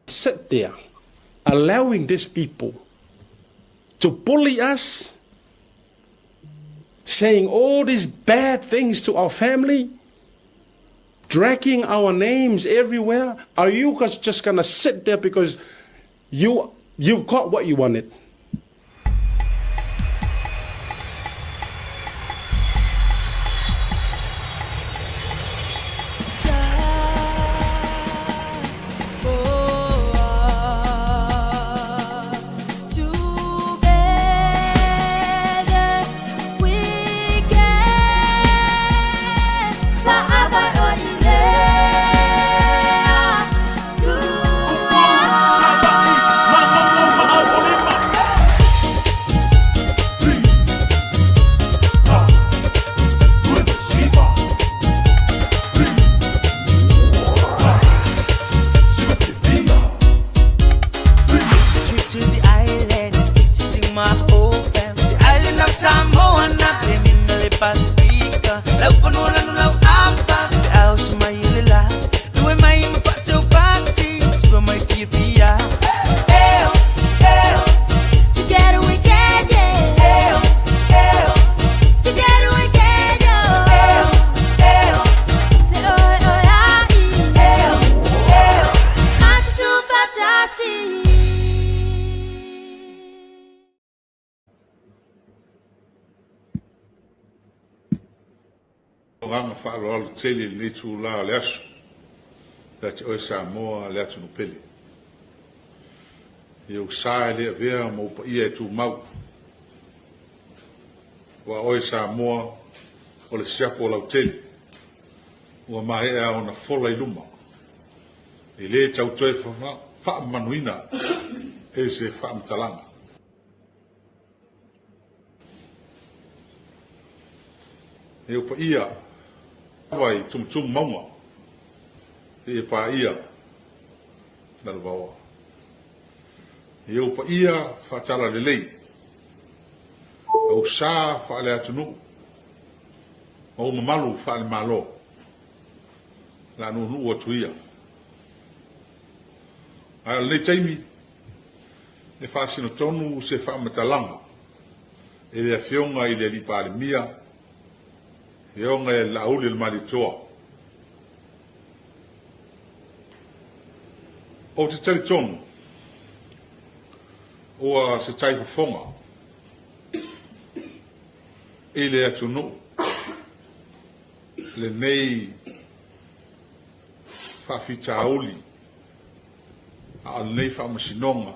Sit there, allowing these people to bully us, saying all these bad things to our family, dragging our names everywhere. Are you guys just gonna sit there because you've got what you wanted? Nganga whaaro alu teli ni tu la le asu. Lati oe Samoa le atu no pele. Iu sae le vea mo pa ia e tu mau. Wa oe Samoa o le siapo lau teli. Ua mahe a ona fola i luma. I le tau toe wha manuina e se wha mtalanga. Iu pa ia vai tum maunga e pa ia na vawa e o pa ia fa tala le lei o sa fa le atunu o mamalu fa le malo la no no tu ia a le taimi e fa sino tonu se fa matalanga e le afionga i le li pa le mia Yonga e lauli le malitoa. O te tali tonu, ua se tai fufonga, e le atunu, le nei whawhita auli, a al nei whamasinonga,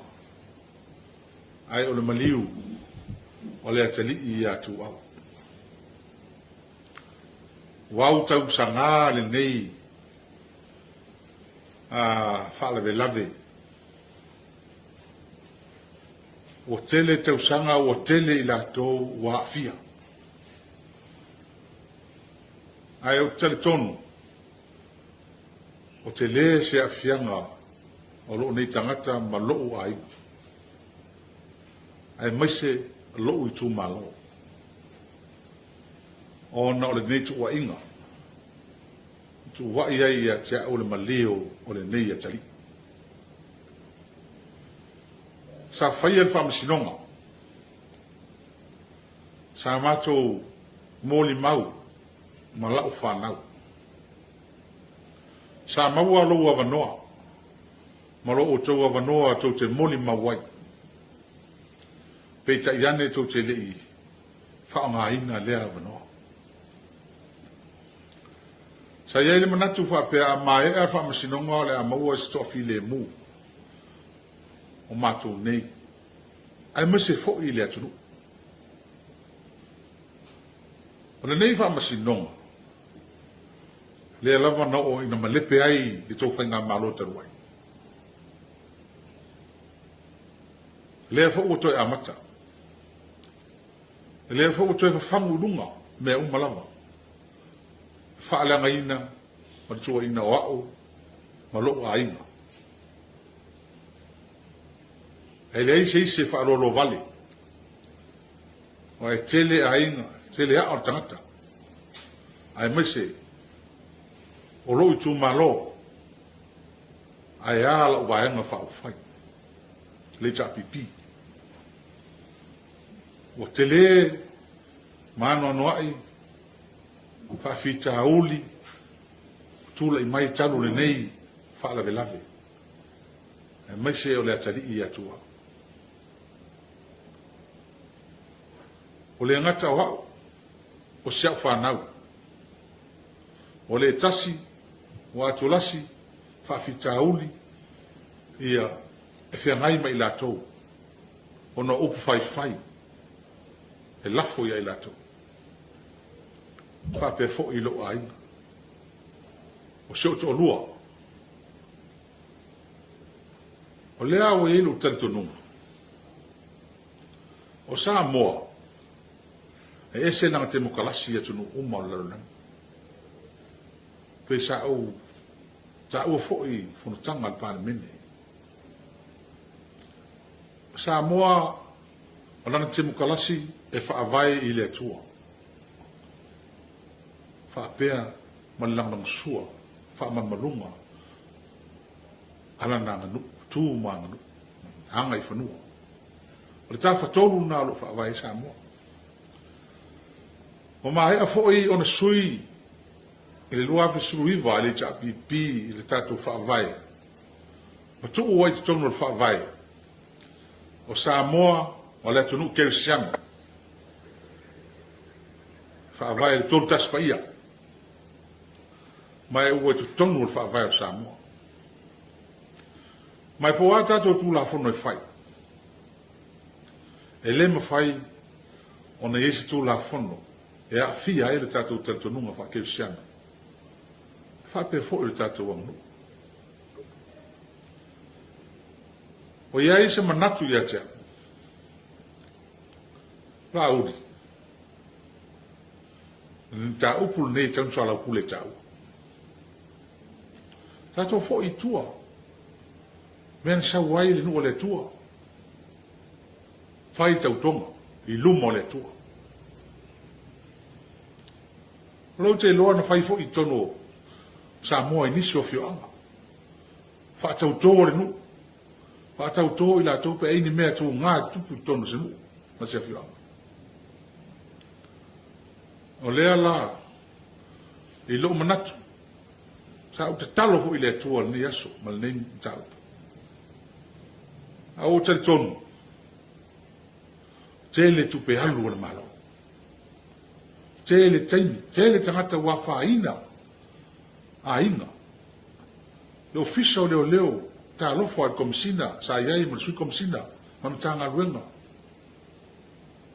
ai o le maliu, o le atali I atu au. Wau tau sanga le nei whalave lave. O tele tau sanga o tele I lato wa fia. Ai o tele tonu. O tele se a fianga o loo nei tangata ma loo ai. Ai maise loo I tu malo. O na o le nei tu wa inga. Tu wa ia ia tia o le maleo o le nei a tali. Sa whai al whamasinonga. Sa mato moli mau ma lau whanau. Sa maua lo avanoa ma lo o tau avanoa tau te moli mawai. Peita iane tau te lei whaonga ina lea avanoa. Sa iei le manatu whapea a mai e a whamasinonga le a maua stofi le mu o mātou nei. Ai mese fo i le atunu. O le nei whamasinonga le lava na o ina malepe ai le tau whainga malo taruai. Le fo o toi amata. Le fo o toi whangu lunga me umalava. Whaalanga ina, ma tua ina o au, ma loo a ina. E le eise ise whaalolo vale. O e tele a ina, tele a o tangata. Ai mese, o loo i tu malo, ai ala o vaenga wha fai. Le ta pipi. O tele, mano anuai, whawhita uli, tūla i mai talu le nei, whaalave lave. E mai se o le atari i atua. O le ngata o hao, o siau whanau. O le tasi, o atulasi, whawhita uli, ia e whiangai mai latou. O no upu whai, e lafo ia i latou. Whape fo i lo aina. O seo to lua. O lea o ilu tarito nunga. O sa moa. E ese nanga te mokalasi atu nu uma o larunang. Pe sa au fo i whanutanga al pane mene. O sa moa o nanga te mokalasi e whaavai i le atua. Whaapea malang sua, whaaman malunga, ala nga nganu, tū maa nganu, hanga i whanua. O le tā whatolu nā lo whaawai sa mua. O maa hea fōi o na sui, i le lua whisuru iwa, i le tā pipi, i le tātou whaawai. Ma tu uai te tonu le whaawai. O sa mua, o le atunu kerisianga. Whaawai le tolu taspa ia. Mai ua tu tonu le whaavai o Samoa. Mai po ata to tu la fono e whai. E le ma whai o na esi tu la fono e a fia e le tatou taratonunga wha kerisiana. Whape fo e le tatou wangnu. O ia se manatu ia tea. La udi. Ta upul nei tanu sala upule tau. Tato fo i tua. Men sa wai le nua le tua. Fai tau tonga. I lumo le tua. Lau te loa na fai fo i tono. Sa moa i nisi o fio anga. Fa tau tō le nu. Fa tau tō i la tau pe eini mea tō ngā tupu i tono se nu. Na se fio anga. O lea la. I lo manatu. Sa o te talo fo i le atua ni aso, ma le nei tau. A o te tonu. Te le tupe halu na malo. Te le taimi, te le tangata wafa aina. A inga. Le ofisa o leo leo, ta alofo al komisina, sa iai ma sui komisina, ma mtanga ruenga.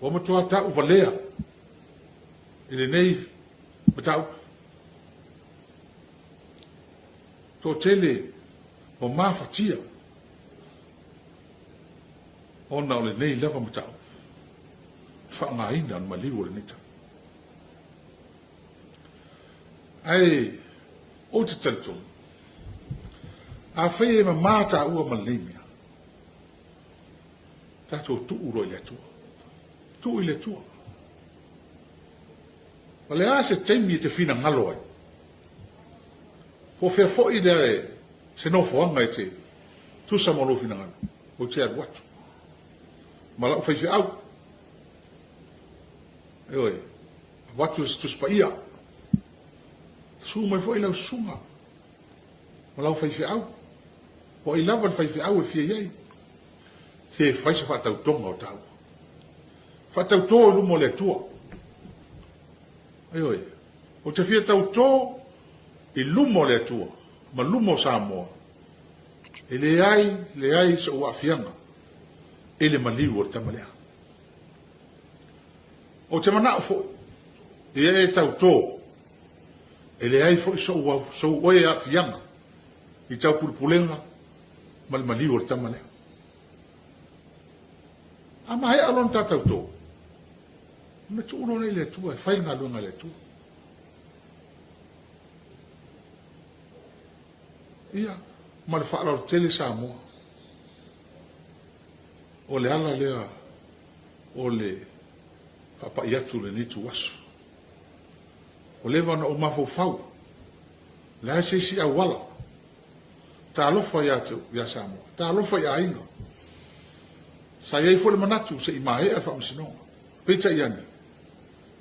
O matua ta uvalea. I le nei, matau. To tele o mafatia ona o le nei lava matau whaangaina ma liu o le nita ai o te taritonu a whae ma mata ua ma le mea tato tu uro i le atua tu i le atua ma le a se taimi e te fina ngalo ai po fea fo i le se no foanga e te tu sa molo fina ngana o te ar watu ma lau fai fi au e oi watu tu spaia su mai foi lau sunga malau fai fi au o i lava fai fi au e fi ai se fai se fa tau tonga o tau fa tau to lu mo le tua ai oi o te fi tau to i lumo le tua ma lumo sa mo e le ai so wa fianga e le maliu o tamalea o te mana fo e tau to e le ai fo so oe a fianga i tau pulpulenga mal mali o tamale ama hai alon tau to me tu uno le tu e fai nga lunga le tu ia mal fa lo tele sa mo o le ala le o le papa ia tu le ni tu wasu o le vana o mafo fau la se si a wala ta alofa ia tu ia samo ta alofa ia inga sa ia fo le manatu se i mai alfa msino pita iani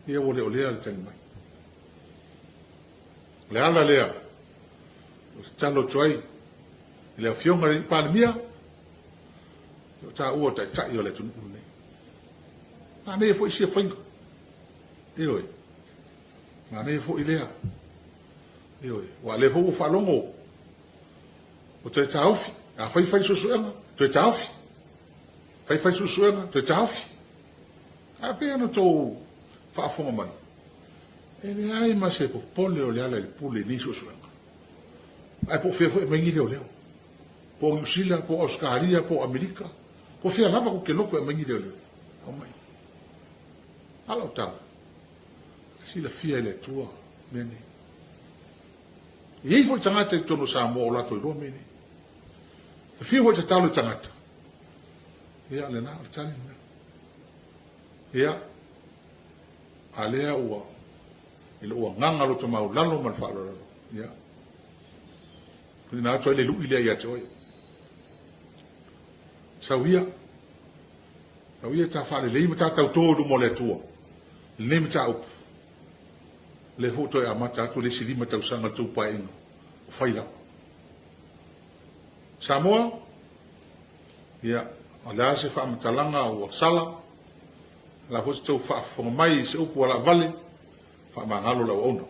ia o le al tani mai le ala lea o talo tuai le fionga ri palmia o ta o ta ta i o le tunu nei na ne fo isi finga oi ma ne fo ilea oi wa le fo fa longo o te taufi a fai susuenga te taufi fai susuenga te taufi a pe no to fa fonga mai e le ai ma se po pole o le ala le pule ni susuenga ai po fe e mengi leo po usila po Australia po Amerika po fe lava ko ke loko e mengi leo o mai alo tala si la fia le tua mene e fo tangata tono sa mo la to ro mene fia fo talo tangata ia le na tani ia alea ua ile ua nganga lo to mau lalo mal fa lo ia na to le lu ile ia to sawia ta fa le mata ta to do mo le tua le mata op le hoto e amata tu le silima tau sanga tu pa inga faila Samoa ia ala se fa matalanga o sala la hosto fa fo mai se upu ala vale fa mangalo la ono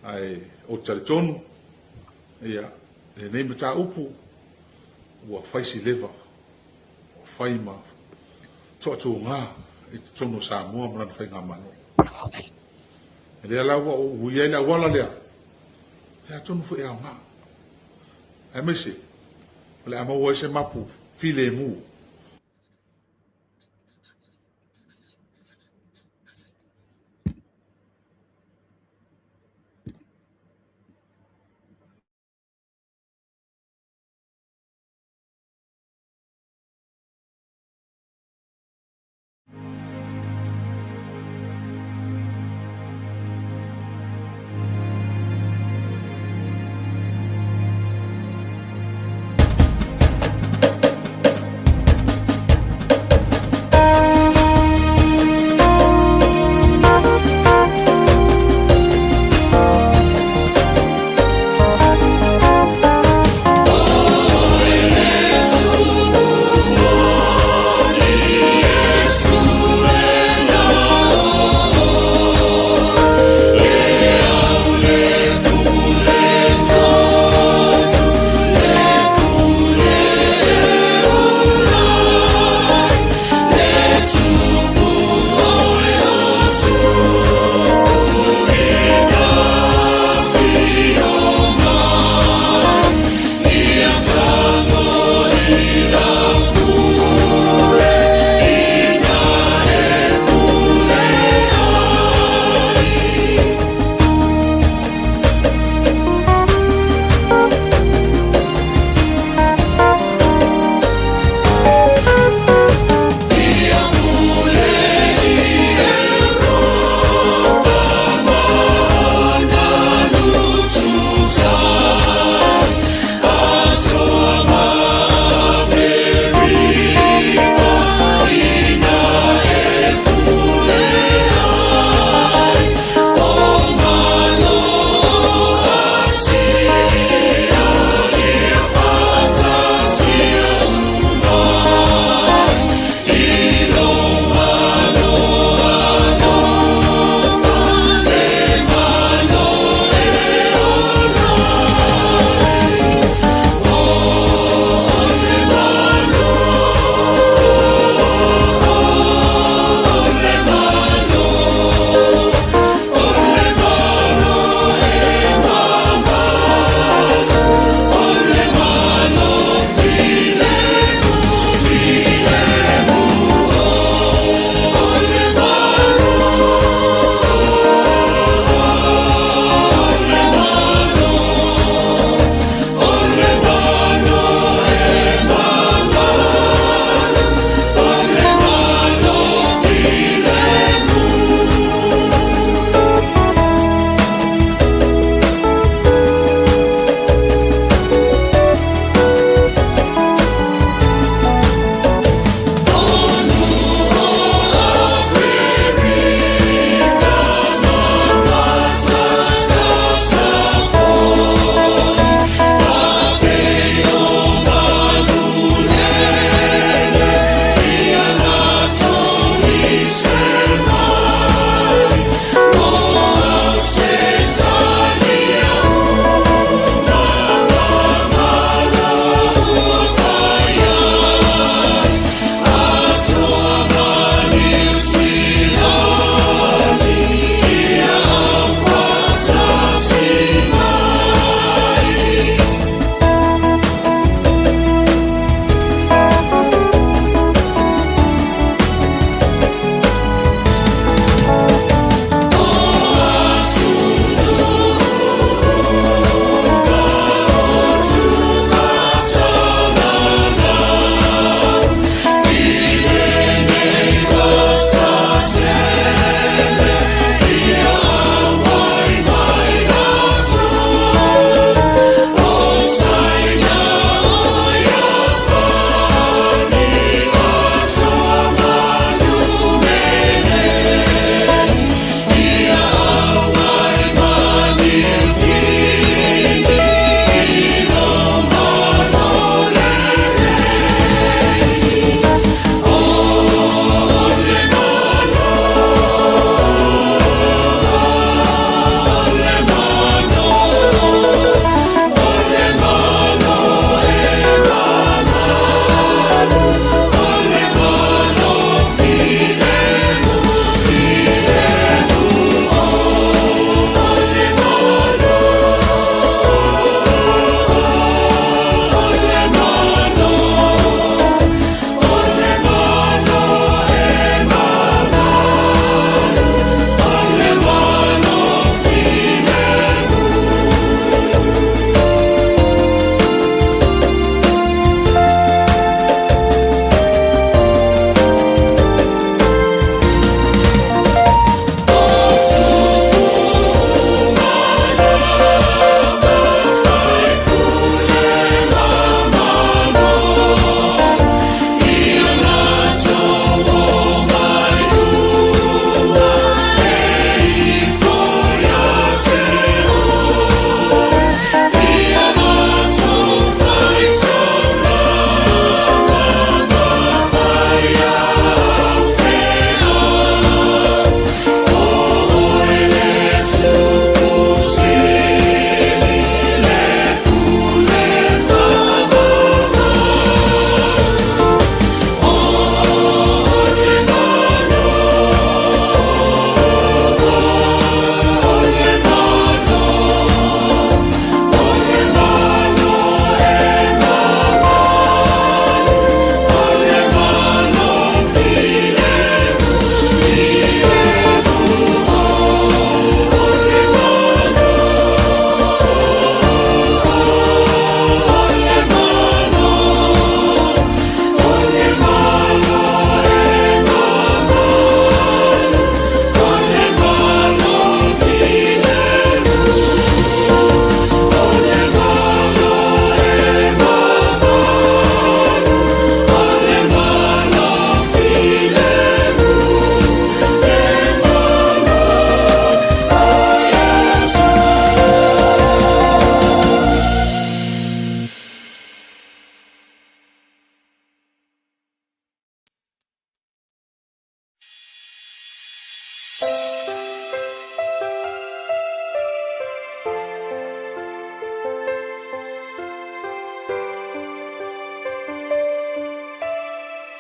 ai o talitonu ia le nei mata upu o faisi leva o faima to nga e tono Samoa mna fa nga mano le ala o uia na wala le ya tonu fu e nga ai mesi le ama wo se mapu file mu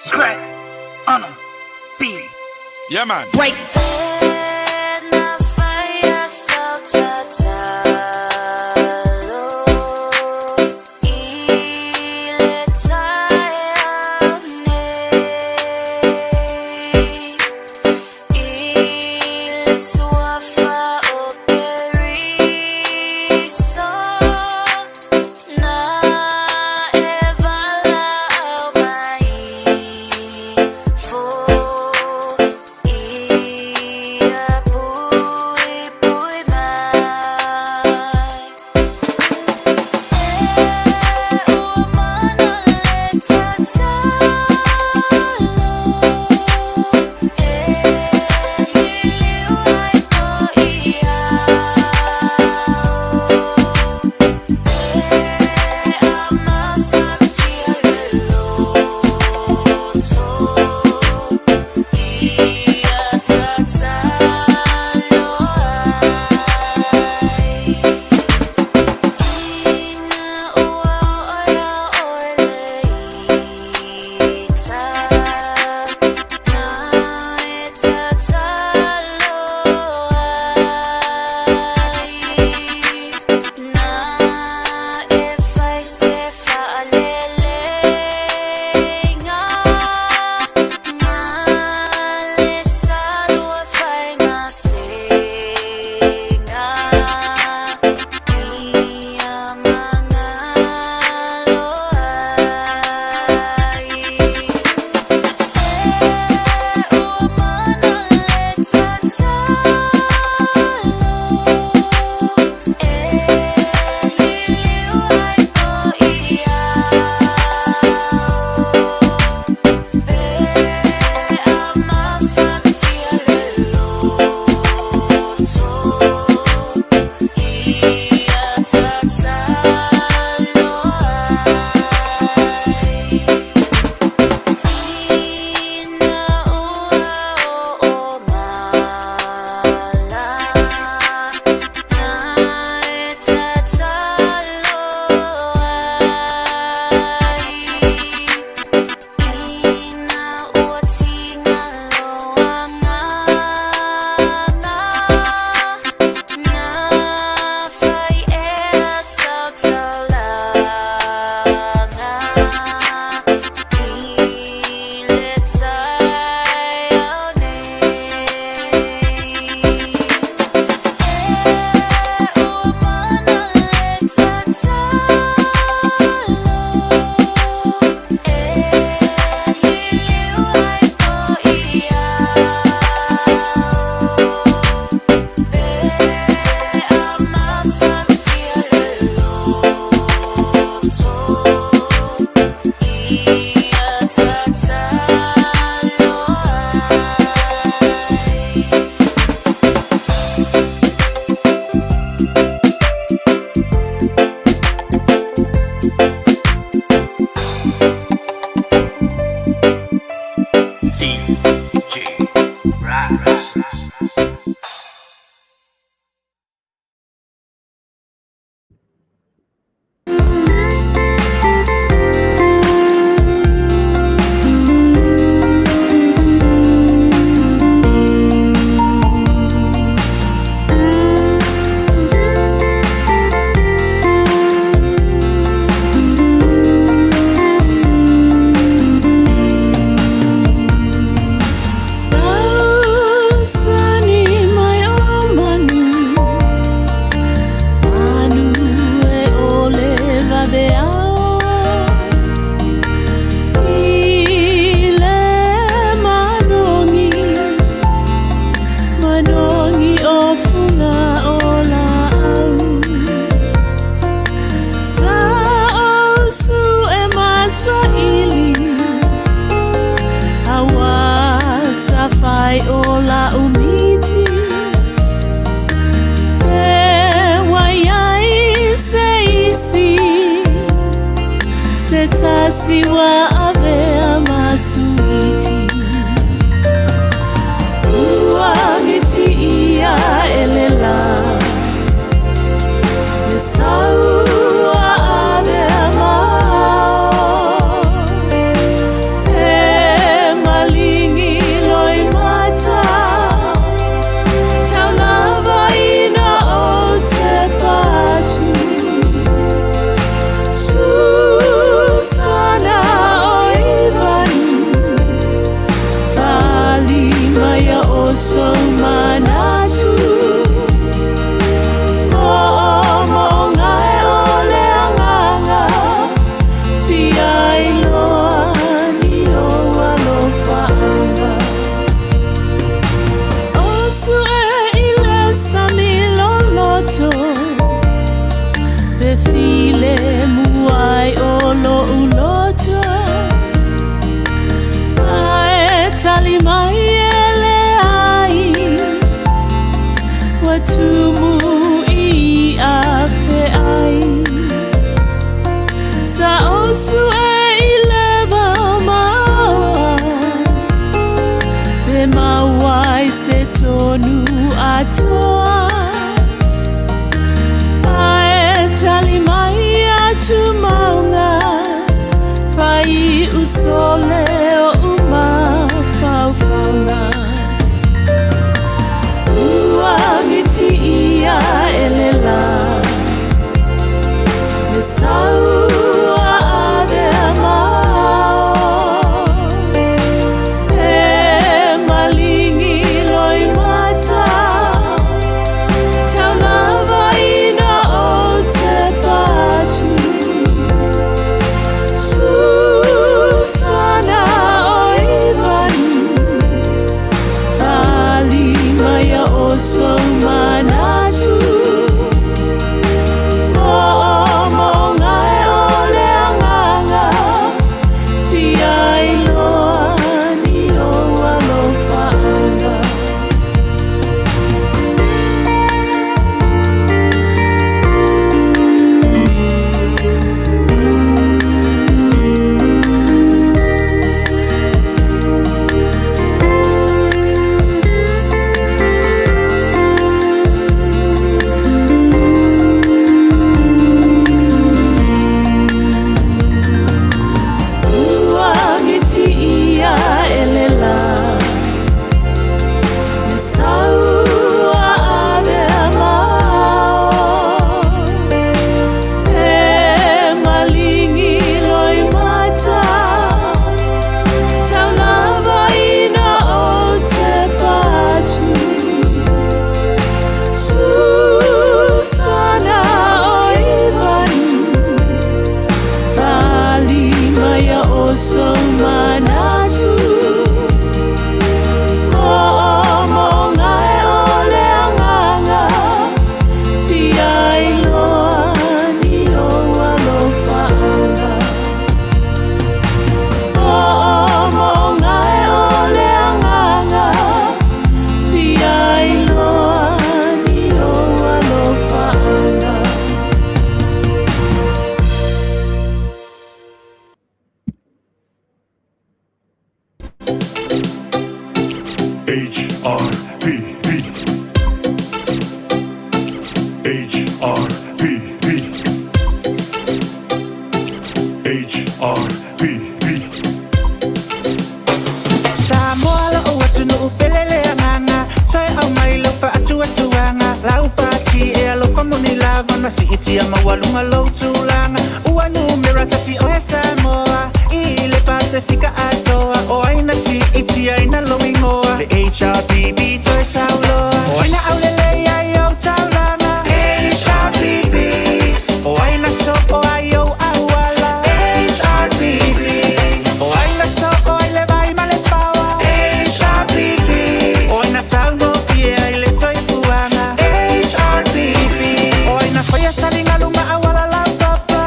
Scrap on them. Beat. Yeah, man. Break. Siwa ave amasuiti Uamiti ia elela Mesaua ave amao oso manatu mo ngai ole anganga fia iloa ni o alofaanga osu ile samiloloto befile muai olo uloto tali maiele ai watumu I afe ai sa osu ileva mawa be mawai se tonu atoa tali mai atu maunga fai usole o uma faufaunga ua miti ia elela me saua ade amao e malingi loi mata taunava ina o te patu Susana oso manatu mo ngai ole anganga fia iloa ni o alofaanga oso manatu mo ngai ole anganga fia iloa ni o alofaanga mo ngai ole anganga fia iloa ni o alofaanga Samoa o atunu upelele anganga sai au mai lo fa atuanga lau pati e alo komuni lava na si iti ama walunga lo tulanga uanu mirata si o Samoa I le Pacifica atoa o aina si iti aina lo ingoa le HRBB toi sauloa o aina aulele ai o taulanga HRBB o aina so o aio awala HRBB o aina so o ile vai male pawa HRBB o aina sauno fie ile soi fuanga HRBB o aina soya salinga luma awala la papa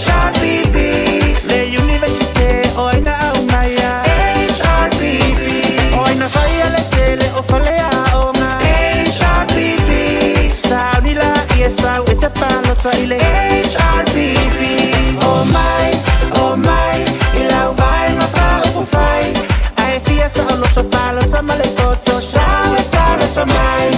HRBB le universite o aina au maya HRBB o aina soya le tele o falea onga HRBB saunila iesau ete palota ile HRBB oh my ilau vai nga fa upu fai ai fia sa alo so palota male koto sau e palota mai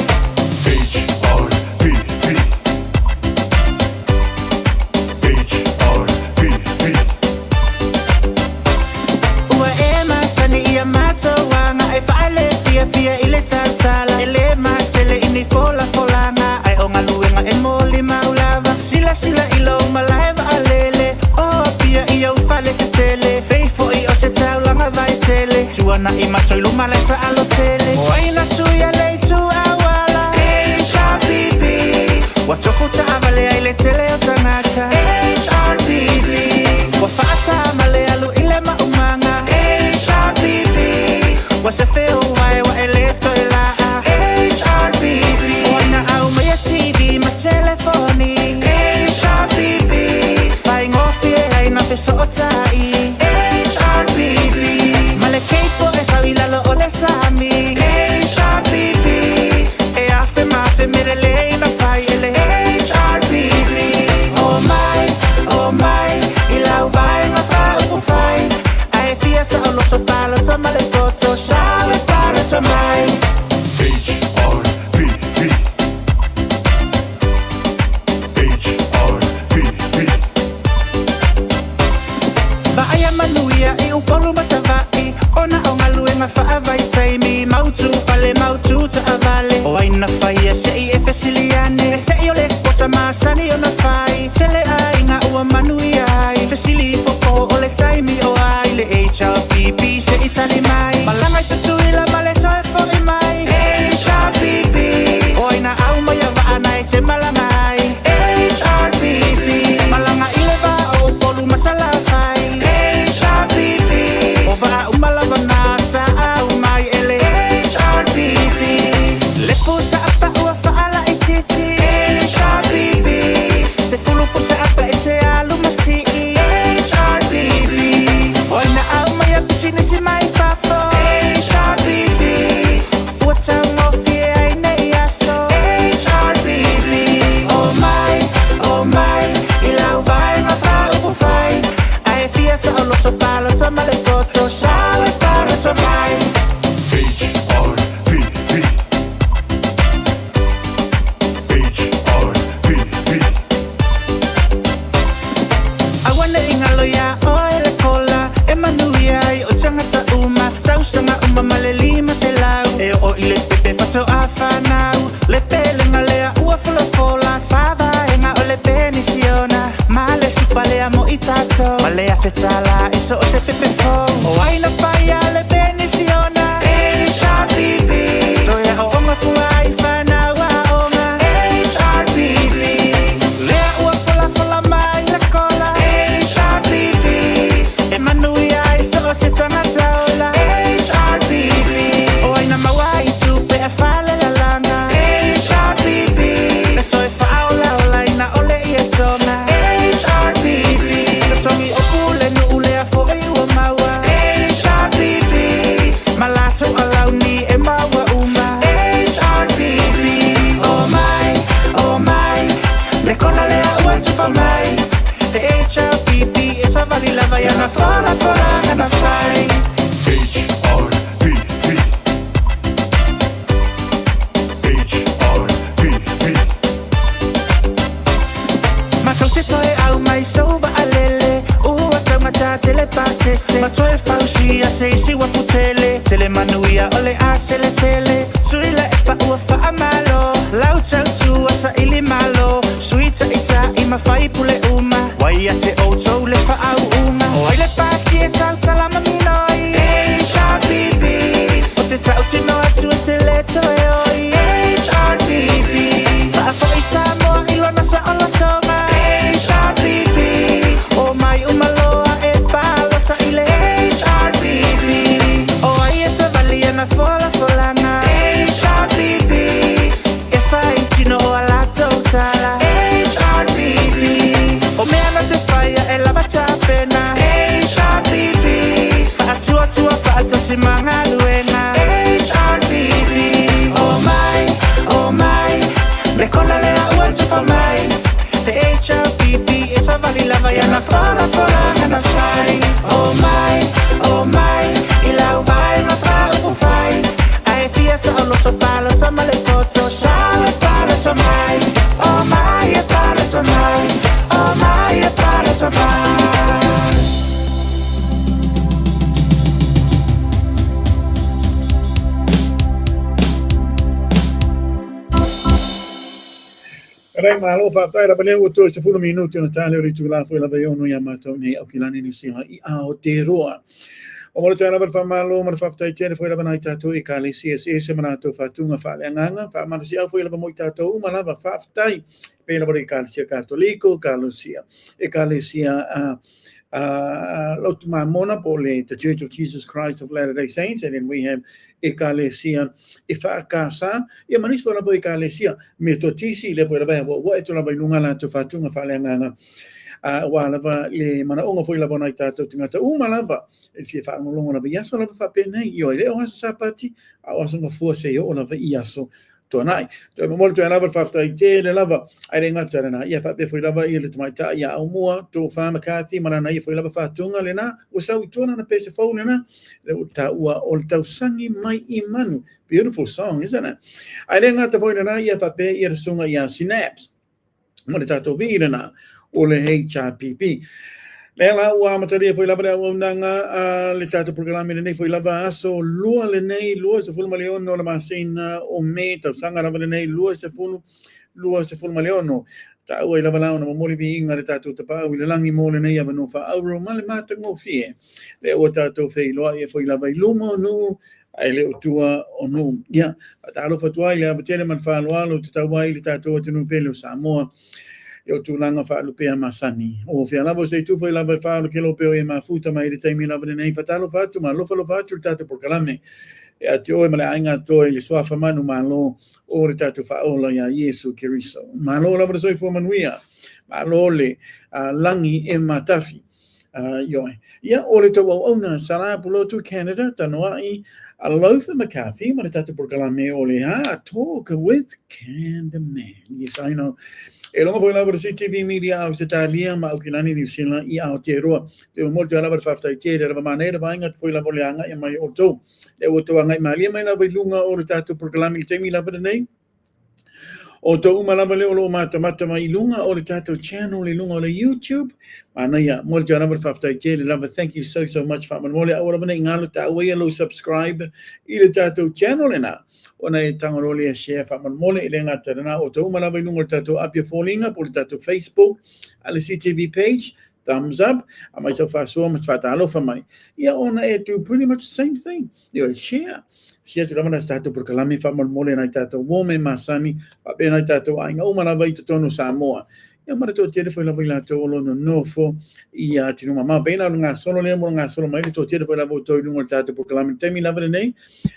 ua ema sani ia mato wanga ai faile fia ile tatala ele matele ini fola folanga ai onga luenga e moli maulava sila ilo malaiva alele oh pia ia ufale tele feifo I o se taulanga vai tele tuana I matoi lumala sa alo tele o aina su savai ona o ngaluenga whaavai taimi mautu fale mautu ta avale o aina whaia sei e fesiliane sei o le kota masani o na whai sele ainga ua manui ai fesili foko o le taimi o ai le HRPP se itali mai malanga i tatuila male toe fo i mai HRPP o aina au mai a vaana e te malangai HRPP malanga i le va o polu masala whai HRPP o va umalava nasa au mai ele HRPP le pusa apa ua whaala i titi HRPP se fulu pusa apa e te alu masi HRPP o ina au mai a pisinisi mai fafo HRPP ua tau fie ai nei aso HRPP oh my i lau vai ngā whaupu whai ai fia sa o loto palo ta male koto sao e para ta mai HRPP awana ingalo ya oe le kola e manui ai o tangata uma tausanga uma male lima se lau e o i le pepe fato a whanau le pele ngalea ua fula whava e ngā o le penisiona ma le supalea mo i tato ma le afetala e so o se pepe fo o aina whaia le penisiona HRPP so e o onga fua i whanau a onga HRPP lea ua fula mai la kola HRPP e manui ai so o se tangata ola HRPP o aina mawai tupe e whale la langa HRPP le toi whaola o laina ole i e tonga HRPP le tongi o pule nu ule a fo i ua maua HRPP malato a launi e maua uma HRPP oh my le kola lea ua tupa mai the HRPP e sa vali lava yana fola ngana whai Masau te toe au mai sauva alele ua taumata tele pasese ma toe fausia se isi wa futele tele manuia ole a sele suila e pa ua wha amalo lau tau tua sa ili malo suita ita ima whai pule uma wai a te outou le wha au uma o ai le pati e tau talama minoi HRPP o te tau tino atu e te leto e oi HRPP a fo i Samoa i lona sa ola tonga HRPP o mai umaloa e palota i le HRPP o ai e sa vali ana folanga HRPP e whai tino o alato tala HRPP o mea na te whaia e lava tapena HRPP whaatua whaatasi manga luenga HRPP oh my le kola lea ua tupa mai the HRPP e sa vali lava yana fola ngana whai oh my i lau vai ngā whaupu whai ai fia sa o loto palo ta male koto sao e para ta mai oh my e para ta mai oh my e para ta mai Rai malo fa taira bale o to se fu minuti na tale ritu la fu la veio no yamato ni o kilani ni si a o te roa o mo te ana fa malo mo fa tai tere foi la bana tato e kali CSE se mana to fa tunga fa le nganga fa ma si foi la mo tato uma la fa tai pe la bari kali sia cattolico kalusia e kali sia Lotuma Monopole, the Church of Jesus Christ of Latter-day Saints, and then we have Ecclesia Ifakasa, e manis for la Ecclesia, metotisi, le for la what it will be lunga to Fatunga Falangana, while le Manaonga for la Bonita to Tingata Umalava, if you found long of a yaso of a pene, you are sapati, I wasn't a force on of a yaso. Tonai, to molto another fafta le lava ai ngatsarana ia fa be foi lava ile to maita ia umua to fa makati mana ia foi lava fa tunga lena o sa utona na pese phone na le ta ua o ta sangi mai imanu beautiful song isn't it ai ngata foi na ia fa be ia sunga ia synapse mo le tato vira na o le HRPP Lela ua mataria foi lava le unanga le tatu programa nei foi lava aso lua le nei lua se fulma leono le masina o me tau sanga lava le nei lua se fulma leono ta ua lava la ona moli vi inga le tatu te pa le langi mo le nei ava no fa auro ma le mata ngo fie le ua tatu fei loa e foi lava lumo no ai le utua o no ia ta alo fatua le abatele man fa loalo te tau ai le tatu te no pelo Samoa yo tulanga fa lupea masani o fia lava se tu foi lava fa lo kelo pe o mafuta mai le taimi lava nei fatalo fatu ma lo falo fatu tatu por kalame e atio e mala ainga to e sua fa manu malo o le tatu fa ola ya Yesu Kiriso malo lava so fo manuia malo le langi e matafi yo ia o le to ona sala pulo tu Canada tanoai Alofa McCarthy, ma le tatu por kalame o le talk with Candyman. Yes, I know. E longa foi lá para CTV Media House Italia, ma o kinani New Zealand I Aotearoa. Te o molto ala para faftai te, era maneira vai ngat foi lá para leanga e mai o tau. E o tau angai malia mai lá vai lunga o le tatu por kalame le temi lá para nei. O tau malama leo lo mata mai lunga o le tatu channel le lunga o le YouTube. Ana ia, molto ala para faftai te, le lava thank you so much fa mole ora bana ngalo ta we lo subscribe I le tatu channel na. Ona e tangoroli a share fa mole ile ngata na o tau malama lunga tatu up your falling up o le tatu Facebook, ale CTV page. Thumbs up. I myself so much fat alo for my. Yeah, on it do pretty much the same thing. You share. Share to the start to proclaim fa mole na tato woman masani, pa be na tato ai no mana vai to tono Samoa. Ya mara to tere foi la vai la to lo no nofo ia tino mama be na nga solo le mo nga solo mai to tere foi la vo to no tato proclaim temi la nei.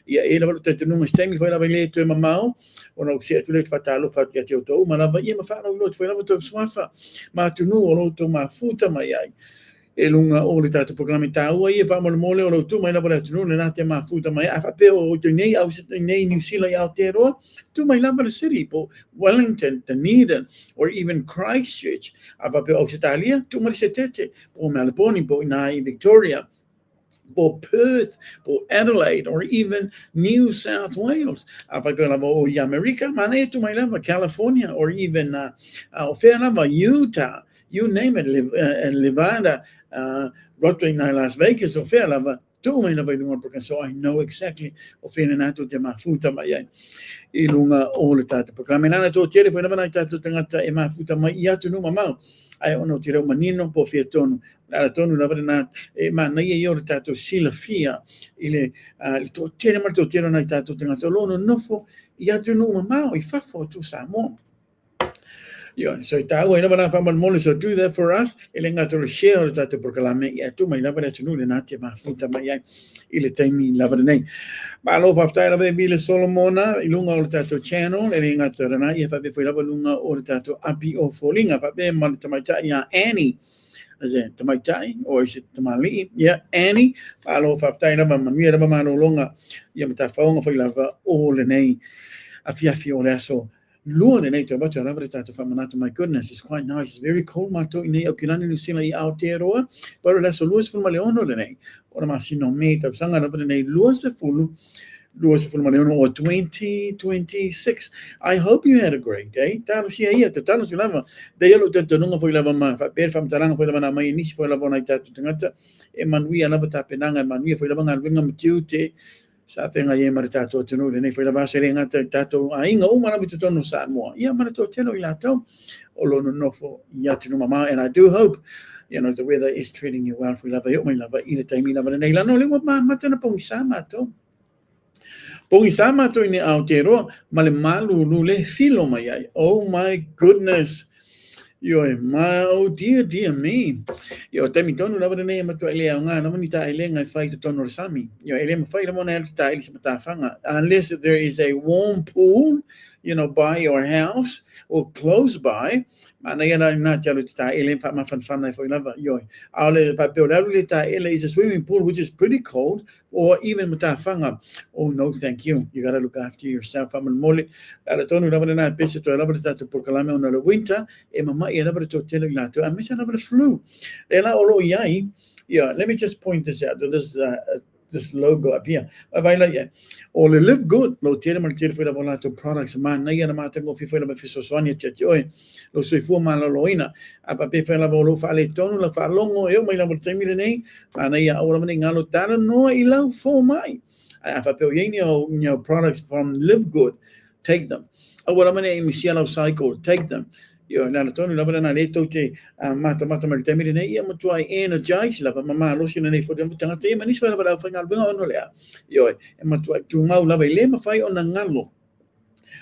Ia e la to no stemi foi la vai le to mama o no se tu le fatalo fa ya to mana vai ma fa no lo foi la to swafa ma tu no lo to ma futa mai ai e lunga o le tatu programa tau ia pa mole o tu mai na para tu na te ma futa mai a fa pe o te nei au nei New Zealand Aotearoa tu mai la para city po Wellington Dunedin or even Christchurch a fa pe o Italia tu mai se tete po Melbourne po na Victoria or Perth or Adelaide or even New South Wales. Apa kala o America mane tu mai lava California or even Utah. You name it, Nevada, Rotary Las Vegas, or fair lava, two may never know because so I know exactly of Fenato de Mafuta Maya. Ilunga all the time. Proclaminana to Terry for never to Tangata e Mafuta Maya to Numa. I ono tiro manino po fietono. La tono never not a man io tato sila fia. Il to Terry to Tiro Naitato Tangatolono nofo. Yatu Numa, if I for to Samo. Yeah, so ta we never have mole so do that for us. Ele ngato share that proclame ya tu mai lava tu na te mafuta mai ile taimi lava nei. Ma lo papta la be bile Solomona ilunga o tato channel ele ngato na ia fa be foi lava lunga o tato api o folinga fa be mal tamaita ya Annie. Is it tamaita or is it tamali? Yeah, Annie. Ma lo papta na ma mi era ma no longa ia mata faonga foi lava o le nei afiafi o leso. Luan and eight about my goodness, it's quite nice. It's very cold. Mato in the Okilani New Zealand out there, but that's a Louis from Maleono. Then, or am I seeing no mate of Sanga over the name Louis from Maleono or 2026. I hope you had a great day. Talos here, the Talos you lava. They looked at the number for 11 months. I paid from Taranga for the man, my initial for 11 night to Tangata, and Manui another tapinanga, and Mania for the one I'll bring them duty. Sa penga ye maritato tenu ne foi la base renga tato ainga o mana bito no Samoa ia mana to telo ilato o lo no fo ia tenu mama and I do hope the weather is treating you well for lava yo mai lava ina taimi lava nei la no le ma matana pongisama to ine Aotearoa male malu no le filo mai ai oh my goodness. Oh dear me. Temi tonu lava nei ma to ele nga na mani ta ele nga fai to tonu sami. Ele ma fai la mona ta ele se mata fanga unless there is a warm pool, by your house or close by. Mana yana na talo ta ele fa ma fan foi lava Ale pa pe la ta ele is a swimming pool which is pretty cold or even mata fanga. Oh no, thank you. You got to look after yourself. Mole la tonu lava na pese to lava ta por kalame on the winter e mama e lava to telo la I miss another flu. Ela olo yai. Let me just point this out. There's this logo up here. Or live good. Lo tele man tele fela bola to products man na yana mata go fifela ba fiso sonia chati oi. Lo soi fu man lo loina. Apa pe fela bolo fa le tonu la fa longo eu mai la mo temi nei. Ana ya ora man ngalo tana no I love for my. Apa pe yeni products from Live Good. Take them. Ora man e Michelle cycle. Take them. Yo na tonu la bana le tote mata mal temi nei ia mo tuai energize la mama lo sina nei fo de tanga te mani sala ba fa ngal benga ono le. Yo e mo tuai tu mau la le ma fai ona ngalo.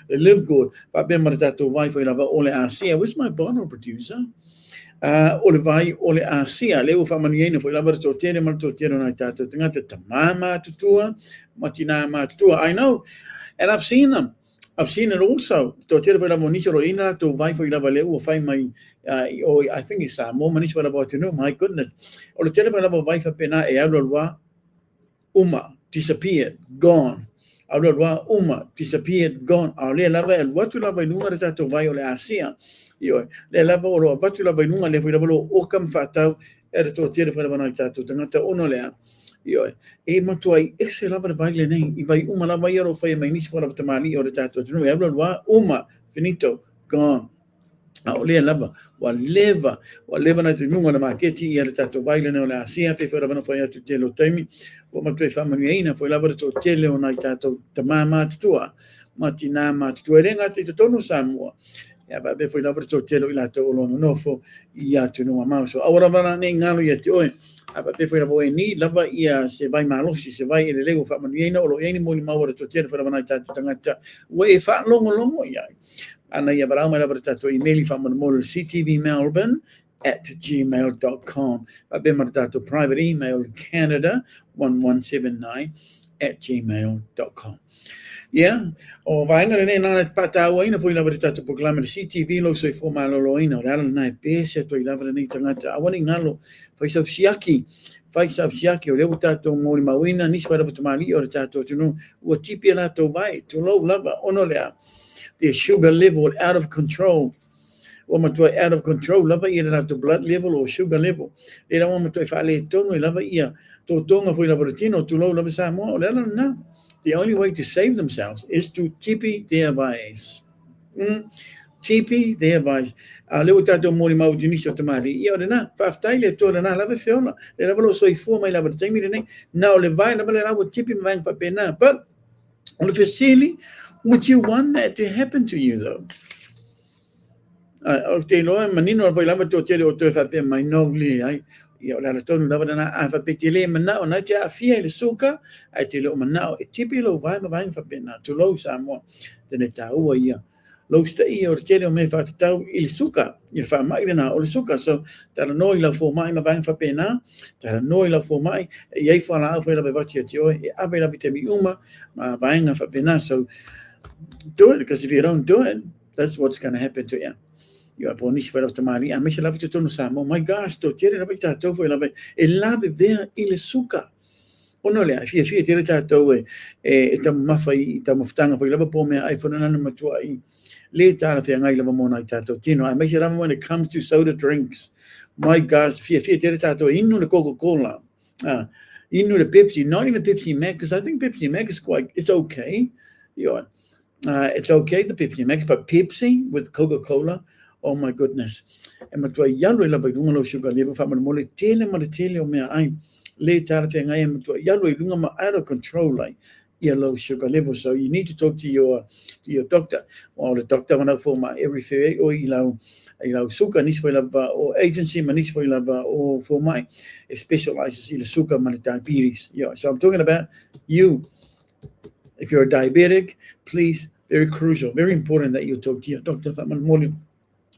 Live Good. Pa be marta to vai foi la ba ole asia. Where's my bono producer? Ole vai ole asia le fa maniene foi la ba to tele mal to tele na tato tanga te mama tutua matina ma tutua. I know, and I've seen them. I've seen it also. To tele foi la monicho lo ina to vai foi la ba le o fai mai I think it's more manish for about to know. My goodness. Ole tele foi la ba vai fa pena e hablo wa uma disappeared, gone. Hablo uma disappeared, gone. Ale la ba el watu la ba nunga tato vai ole asia. Yo le lava o batu la vai nunga le foi la bolo o kam fatau era to tele foi la ba tato tanga ono le. Yo e matuai ese lava vai le nei I vai uma la vai ro foi mai nis fora tamali o tato no hablo uma finito, gone. Ole lava wa leva na nunga na maketi era tato vai le no la asia pe foi la ba foi to tele temi o matuai fa manina foi la ba to tele o na tato tamama tua matina ma tua renga te tonu Samoa. Ya ba be foi la verso telo ila to lo no fo ia to no ma so ahora bana ne ngalo ia te oi aba be foi la boe ni lava ia se vai malo si se vai ele lego fa manu ina o lo eni mo ni ma ora to telo fa bana ta tanga we fa longo ia ana ia bara ma la verso to email fa manu mo CTV Melbourne @gmail.com. Ba be marta to private email Canada1179 @gmail.com. Yeah, o vai ngare nei na pata o ina foi la verita to proclama de CTV lo soi fo malo lo ina la na pese to ila vera nei tanga a wani ngalo fai sa fiaki o le buta to mo ma wina ni swa to mali o tato to no o tipi la to vai to lo lava ono le the sugar level out of control. Woman to out of control lava ia to blood level or sugar level. Le la woman to fa le to no lava ia to tonga foi la vertino to lo lava sa mo le na. The only way to save themselves is to tipi their vice. Tipi their vice. Le tato mori mau ginisio tamali. Io na faftai le to na lava fiona. Le lava lo so I fu mai lava temi ne. Now le vai lava le lava tipi mai pa pena. But on the facility, would you want that to happen to you though? Of te lo manino vai lava to tele o to fa pe mai no li ai. Io la tonu lava na fa petile mana ona ja fia le suka ai te lo mana e tipi lo vai ma vai fa pena to lo samo te ne tau ia lo sta io tele me fa tau il suka il fa mai na o le suka so tara noi la fo mai ma vai fa pena tara noi la fo mai e ai fa la fa la va ti o e ave la vitemi uma ma vai na fa pena so do it because if you don't do it that's what's going to happen to you. Io po ni sfera tamali a me se la vita to no samo my gosh to tire la vita to foi la e la vera il suka ono le fia tire tato e tam mafai tam ftanga foi la po me ai fo na ma tu ai le tala fia ngai la mo na tato tino I make sure when it comes to soda drinks my gosh fia tire tato inu le Coca-Cola inu le Pepsi not even Pepsi Max because I think Pepsi Max is it's okay it's okay the Pepsi Max but Pepsi with Coca-Cola. Oh my goodness. E matua yalo la baidunga lo sugar level fa mo le tele o me ai le tara te ngai matua yalo lunga ma out of control like yellow sugar level so you need to talk to your doctor or the doctor when for my every fair or ilo sugar nis foi lava or agency manis foi lava or for my it specializes in sugar man diabetes. Yeah, so I'm talking about you. If you're a diabetic, please, very crucial, very important that you talk to your doctor fa mo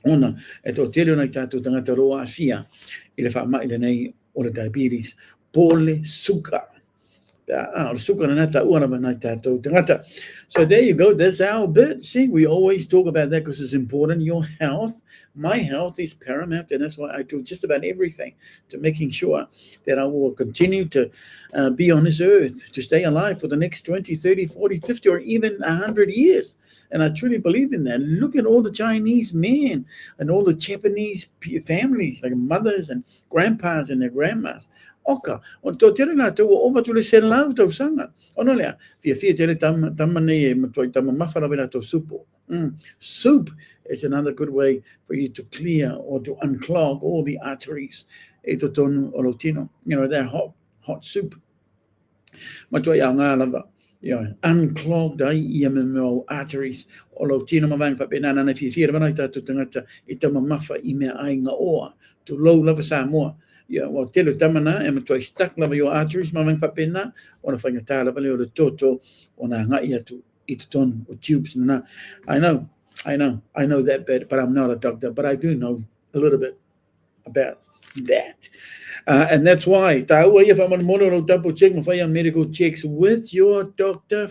ona e to tele ona tato tangata roa fia ile fa mai le nei o le diabetes pole suka suka na ta una na tato tangata. So there you go, that's our bit. See, we always talk about that because it's important. Your health, my health is paramount, and that's why I do just about everything to making sure that I will continue to be on this earth, to stay alive for the next 20, 30, 40, 50 or even 100 years. And I truly believe in that. Look at all the Chinese men and all the Japanese families, like mothers and grandpas and their grandmas. oka. O tō tere nā tau o opa tule se lau tau sanga. O no lea, fia tere tama nei e matoi tama mawhara wena tau supo. Soup is another good way for you to clear or to unclog all the arteries. E to tonu o lo tino. You know, that hot soup. Matoi au ngā lava. Unclogged IMMO arteries o lo tino mawang whapena na fia wana i tātou tangata i tama mawha I mea ai ngā oa to low lava Samoa. Wa telo tamana e matoi stuck lava your arteries mawang whapena o na whaingatā lava leo le toto o na ngai atu I te tonu o tubes na. I know that bit, but I'm not a doctor, but I do know a little bit about that. And that's why double check medical checks with your doctor.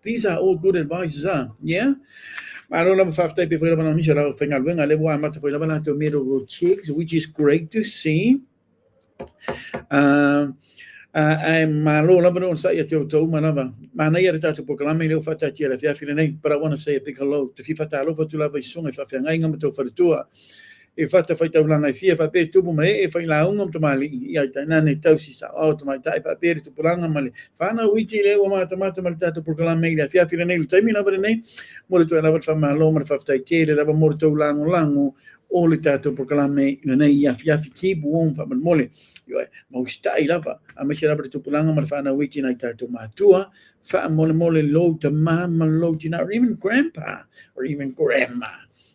These are all good advices, yeah. I don't know if medical checks, which is great to see. I'm malo sa ya to manava. Manaya tatu proclame leo fata tira fia filene, but I want to say a big hello to fifata lo fatu lava sunga fa fia ngai ngam to fatua. E fata faita ulanga fia fa pe tubu mai e fa la ungam to mali ya tana ne tausi sa auto mai tai fa pe tu pulanga mali. Fana witi le o mata mal tatu proclame le fia filene le taimi na bene mo to na fa malo ma fa tai tele la mo to lango o le tatu proclame ne ya fia ki buon fa mole. Mau stai lava a me sera tu pulanga ma fa na witi na tatu matua fa mole low to mama low to not even grandpa or even grandma.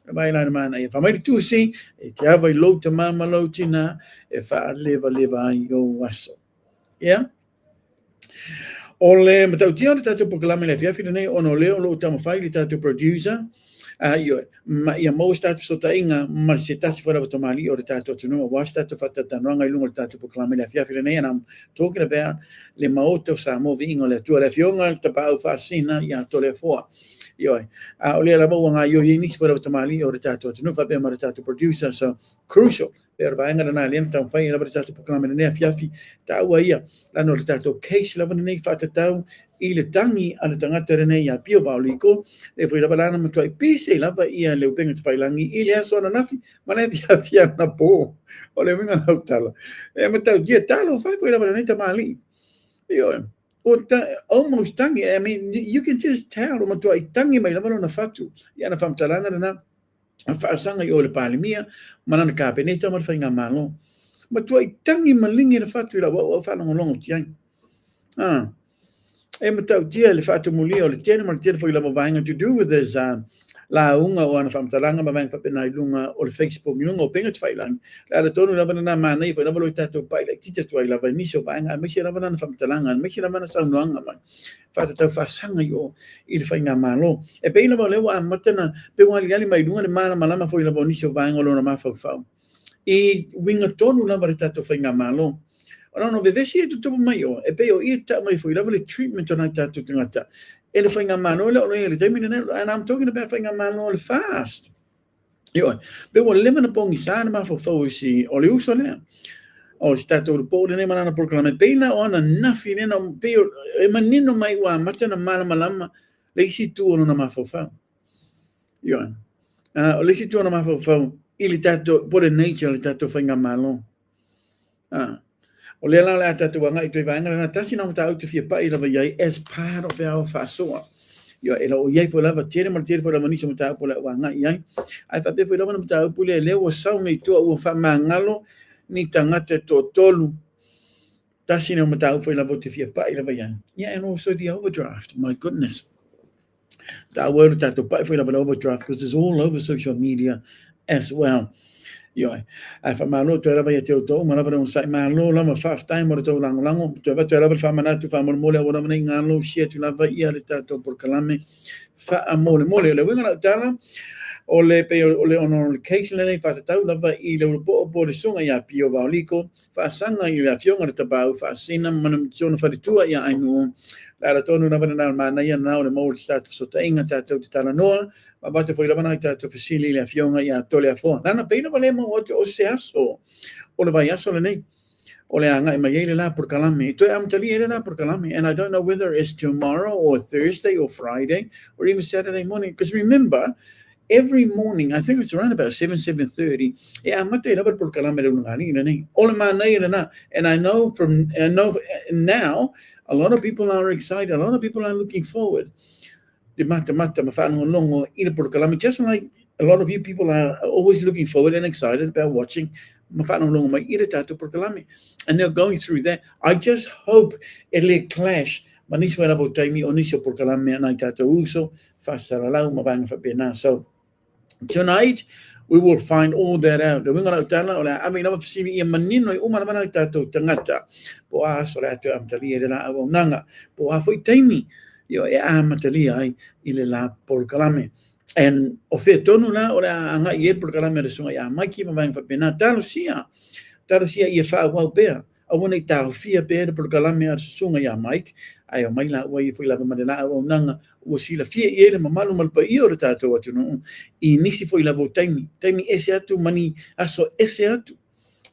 Vai lá mana e fa mai tu si e te ava low to mama low to na e fa leva ai go waso. Yeah. Ole matau tia tatu proclame le fia nei ono leo lo tama fai le tatu producer. Ia mo statu so tainga ma se tasi fora o tomali o tatu tunu wa statu fata tananga lungo tatu proclame le fia nei and I'm talking about le maoto sa mo vingo le tua le fionga te pau fasina ia to le foa ole la mo nga yo ni fora o tomali o tatu tunu fa be ma tatu producer so crucial per vaenga na le tan fai la tatu proclame le fia ta wa ia la no tatu case la nei fata tau I le tangi ana tangata rene ia pio pauliko e foi lava lana matoi pise lava ia le upenga te whailangi I le aso ana nafi mana fia na po o le winga nau tala e matau dia talo fai foi lava lana mali almost tangi I mean you can just tell o matoi tangi mai lava na fatu ia na famtalanga na a whaasanga I o le palimia mana na kapeneta ma whainga malo matoi tangi malingi na fatu ila wa whanangolongo tiang e matau dia le fatu muli o le tene ma le tene foi lava vainga to do with this la unga o ana famtalanga ma vainga papena lunga o le Facebook lunga o penga te whailang la le tonu lava na mana I foi lava lo tatu pai le tita tuai lava niso vainga me se lava na famtalanga me se lava na saunuanga ma fata tau whaasanga I le whainga malo e pe lava lewa matana pe wali ali mai lunga le mana malama foi lava niso vainga o lona mafau I winga tonu lava le tatu whainga malo no vevesi e tutu mai o e pe o I ta mai foi lava le treatment ona tatu tangata e le whainga mano le le taimina and I'm talking about whainga mano le fast pe o le mana pongi sana ma fo si o le uso le o stato le po le mana proclame pe na ona nafi ne no pe e manino mai wa mata na malama le si tu ona ma fo o le si tu ona ma fo I le tato por nature le tato whainga mano o le la tatu wanga I toi vanga na tasi na mata auto fia pai lava iai as part of our fasoa e la o iai fo lava tere ma tere fo lava niso mata po la wanga iai ai fa pe fo lava mata po le o sau me to o fa mangalo ni tangata to tolu tasi na mata fo lava te fia pai lava iai and also the overdraft my goodness that word tatu pai fo lava overdraft because it's all over social media as well ai fa malo to lava ia te to ma lava un sai malo lava fa time mo to lango to lava fa manatu fa mole ora nei ngalo sia tu lava ia le tato por kalame fa mole le winga tala o le pe o le on occasion le fa tau lava I le po le songa ia pio valiko fa sanga I le fionga te pau fa sina manam tsona fa tua ia ai no la tonu na bana mana ia na le mo start so tainga tato te tala no ma bate foi lava na tato fasili le fionga ia tole a fo na pe no vale mo o se aso o le vai aso le nei o le anga I mai le la por kalame to am tali le la por kalame and I don't know whether it's tomorrow or Thursday or Friday or even Saturday morning because remember every morning, I think it's around about 7:30. Yeah, I'm not por kalame ngani. All na. And I know now a lot of people are excited. A lot of people are looking forward. Just like a lot of you people are always looking forward and excited about watching. And they're going through that. I just hope it'll clash. So tonight we will find all that out. I mean, I've seen it manino umana tato tangata. Poa sorato amtali de la nanga. Poa foi taimi. Yo e amatali ai ile la por kalame. And ofe tonu la ora anga ye por kalame resunga ya maiki mabang fa pena talo sia ye fa wa be. I want to tell fia be por kalame resunga ya Mike. Ayo mai la wa foi la madela o nanga o sila fia ele mamalu mal pa io tato atu no I nisi foi la taimi ese atu mani aso ese atu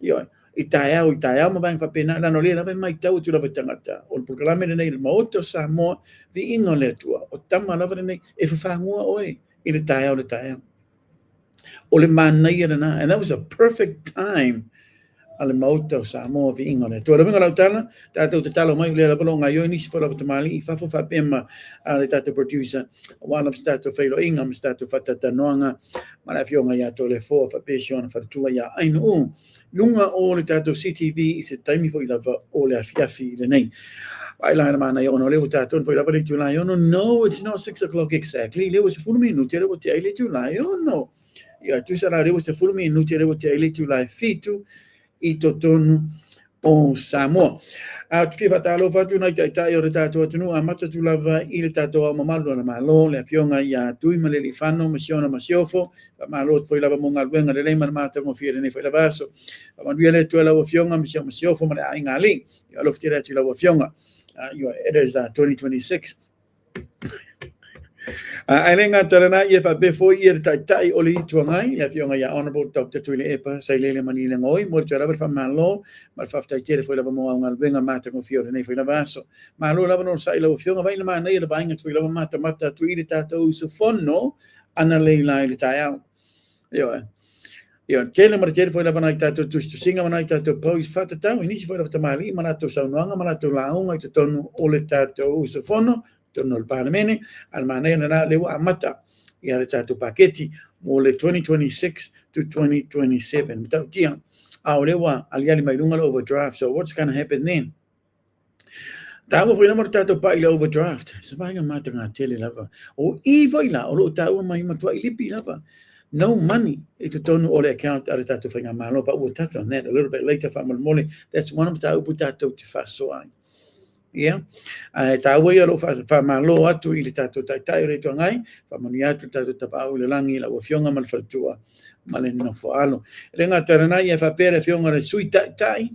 yo itaya ma bang fa pena la no le la mai tau tu la tangata o por kalame nei il moto sa mo vi ino le tua o tama la nei e fa ngua oi ile taya o le man nei na and that was a perfect time ale moto sa mo vi ino le tua venga la tala tato te talo mai le la bolonga yo ni for of tamali fa pema ale tato producer one of stato felo ingam stato fatata noanga mana fionga ya to le fo fa passion fa tua ya ai no lunga o le tato CTV is it time for lava o le afiafi le nei ai la mana yo no le tato for lava le July yo no it's not 6 o'clock exactly le was full minuto le wote le July yo no ya tu sarà le was full minuto le wote le July fitu I totonu o Samoa. Tuwhi whatalo whatu nai tai o re tātou atunu a mata tu lava I le tātou a mamalu na malo le fionga ia tui ma le li whano ma siona ma siofo pa malo tui lava monga luenga le leima na mata mo fia ne whai lava aso pa manuia le tui lava fionga ma siona ma siofo ma le ai ngā li I alof tira tu lava fionga it is 2026 I lenga tarana ia pa befo ia tai o le tuangai ia fionga ia honorable Dr. Tuile Epa sai lele mani le ngoi mo tira fa malo ma fa tai tere foi lava mo nga venga mata ko fiore nei foi lava aso malo lava no sai lava fionga vai ma nei le bainga foi lava mata tuile tato uso fonno ana le lai tai out tele mar tere foi lava nai tato tu singa nai tato pos fata tau inisi foi lava tamali manato saunoanga manato launga I tonu o le tato uso fonno tono il panemene al manena na le amata ia le tatu paketi mo le 2026 to 2027 tau tia au le wa aliali mai lunga overdraft so what's going to happen then tau foi na tatu pa ile overdraft so vai nga mata nga tele lava o I vai la o tau mai matua lipi lava no money to tonu o le account ar tatu foi nga malo but we'll touch on that a little bit later from morning that's one of tau putato te fasoai Yeah, tawe ia lo fa malo atu I le tato tai re tuangai fa mani atu tato tapau le langi la fionga mal fatua mal no foalo le nga tarana ia fa pere fionga le sui tai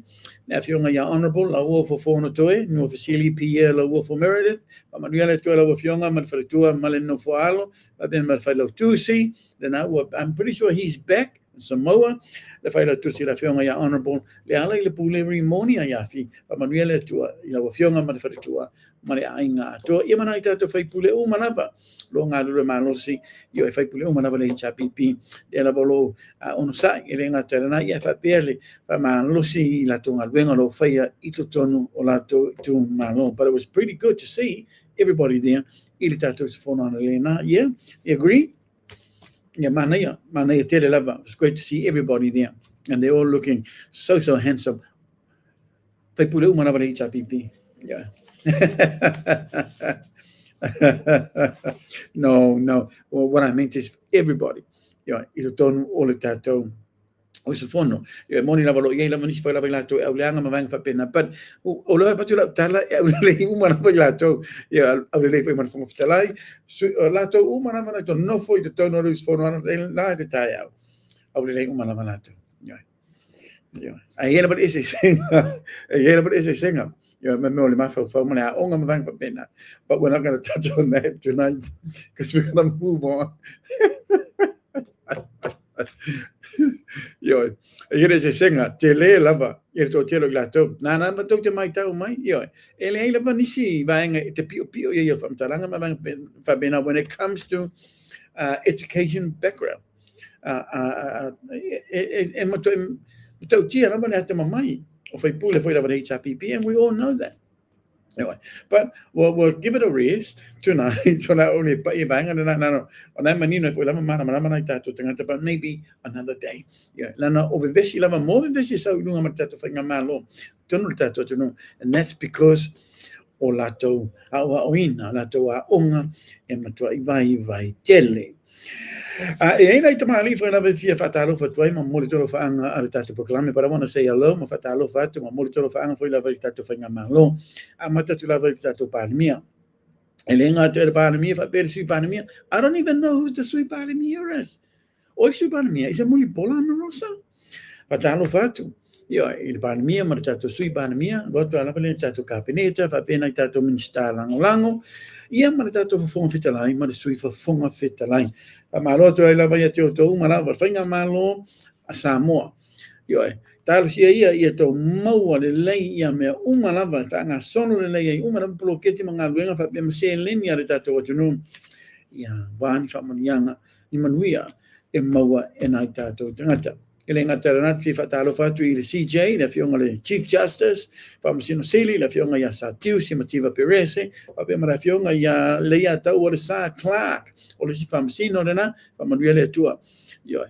na fionga ia honorable la wo fo fono toe no officially Pierre la wo fo Meredith fa mani le tu la fionga mal fatua mal no foalo va ben mal fa lo tusi then I'm pretty sure he's back Samoa le fai la tusi la fionga ia honorable le ala I le pule rimoni ia fi pa manuele tua I la fionga ma le fai tua ma le ainga to ia mana I tato fai pule o manapa lo nga lu malosi io e fai pule o manapa le chapipi e la bolo ono sai e le nga terana ia fa pele pa malosi la tonga venga lo fai I tonu o la tu malo but it was pretty good to see everybody there I le tato se fono ana lena yeah you agree Yeah, manaya tele lava. It was great to see everybody there, and they're all looking so handsome. People who want to HIPP. Yeah. No. Well, what I meant is everybody. Yeah, it's done all of that. O se fono e moni lava lo ia lava nisi fa lava lato e leanga ma vanga fa pena but o lo pa tu la tala e le uma na lato ia o le pe man fonga fitalai lato uma na mana to no foi to tono lus fono na la de tai au o le uma na lato ia ai ela but ese singa ia me le ma fa mana onga ma vanga fa pena but we're not going to touch on that tonight because we're going to move on Yo, ele se senga te le lava e to telo glato na ma to te mai tau mai yo ele lava nisi vaenga te pio ia fa talanga ma fa bena when it comes to education background. E matau tia rama le hata mamai o whai pule whai lawa HRPP, and we all know that. Anyway, but we'll give it a rest tonight. So not only but but maybe another day. Yeah, lana over veshi lava more veshi so lunga matato whainga malo tonu tato tonu, and that's because o lato awa oina lato a onga e matua vai tele. E ainda tamali foi na via fatalo fatoi ma molito fa anga al tato proclame, but I want to say hello ma fatalo fatu ma molito fa anga foi la tato whainga malo a matatu la tato pandemia. Elenga te pandemia fa per sui pandemia. I don't even know who the sui pandemia is. O sui pandemia is a muli polano rosa. Fatalo fatu. Io il pandemia ma tato sui pandemia, voto alla pele tato capineta fa pena tato minsta lango. Ia ma tato fonga fitalai ma sui fa fonga fitalai. Ma roto ai lava ia te o tau ma lava whainga malo a Samoa. Io talo sia ia tau maua le lei ia mea uma lava whaanga sono le lei uma lava polo keti mga luenga fa pia mase lenia le tato o tunu. Ia wani whamanianga i manuia e maua e nai tato tangata. Ele ngataranat fi fatalo fatu i le CJ, le fionga le Chief Justice, Famasino Sili, le fionga ia Satiu, Simativa Perese, papia mara fionga ia leia tau o le Sa Clark, o le si Famasino rena, Famanuia le tua. Ioi,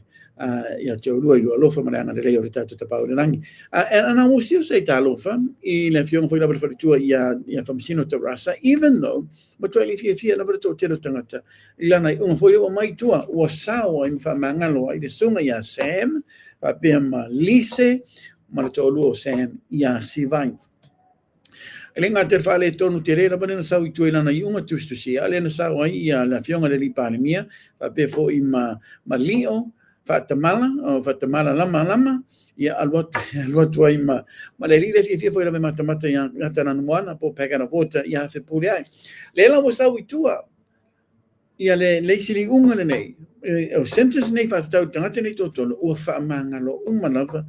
ia te urua i lua lofa maranga le leia o le tatu tapau le rangi. And I will still say ta lofa, i le fionga foi labra faritua ia Famasino Tarasa, even though, matua li fia labra tau tero tangata, ilana i unga foi o mai tua, ua sawa i mwhamangalo i le sunga ia Sam, papia ma lise ma le tolu o Sam ia sivai. Ele ngā te whale tonu te reira bane na sau i tue lana i unga tustusia, ale na sau ai ia la fionga le li panemia, papia fo i ma lio, whatamala lama, ia alwatu ai ma le lile fia fo i lame matamata ia ngatana nuana, po pekana vota ia hawhi puri ai. Le la mo sau i tua, ia le sili unga le nei, o sentence nei whatatau tangata nei tōtolo, ua whaamangalo umanava,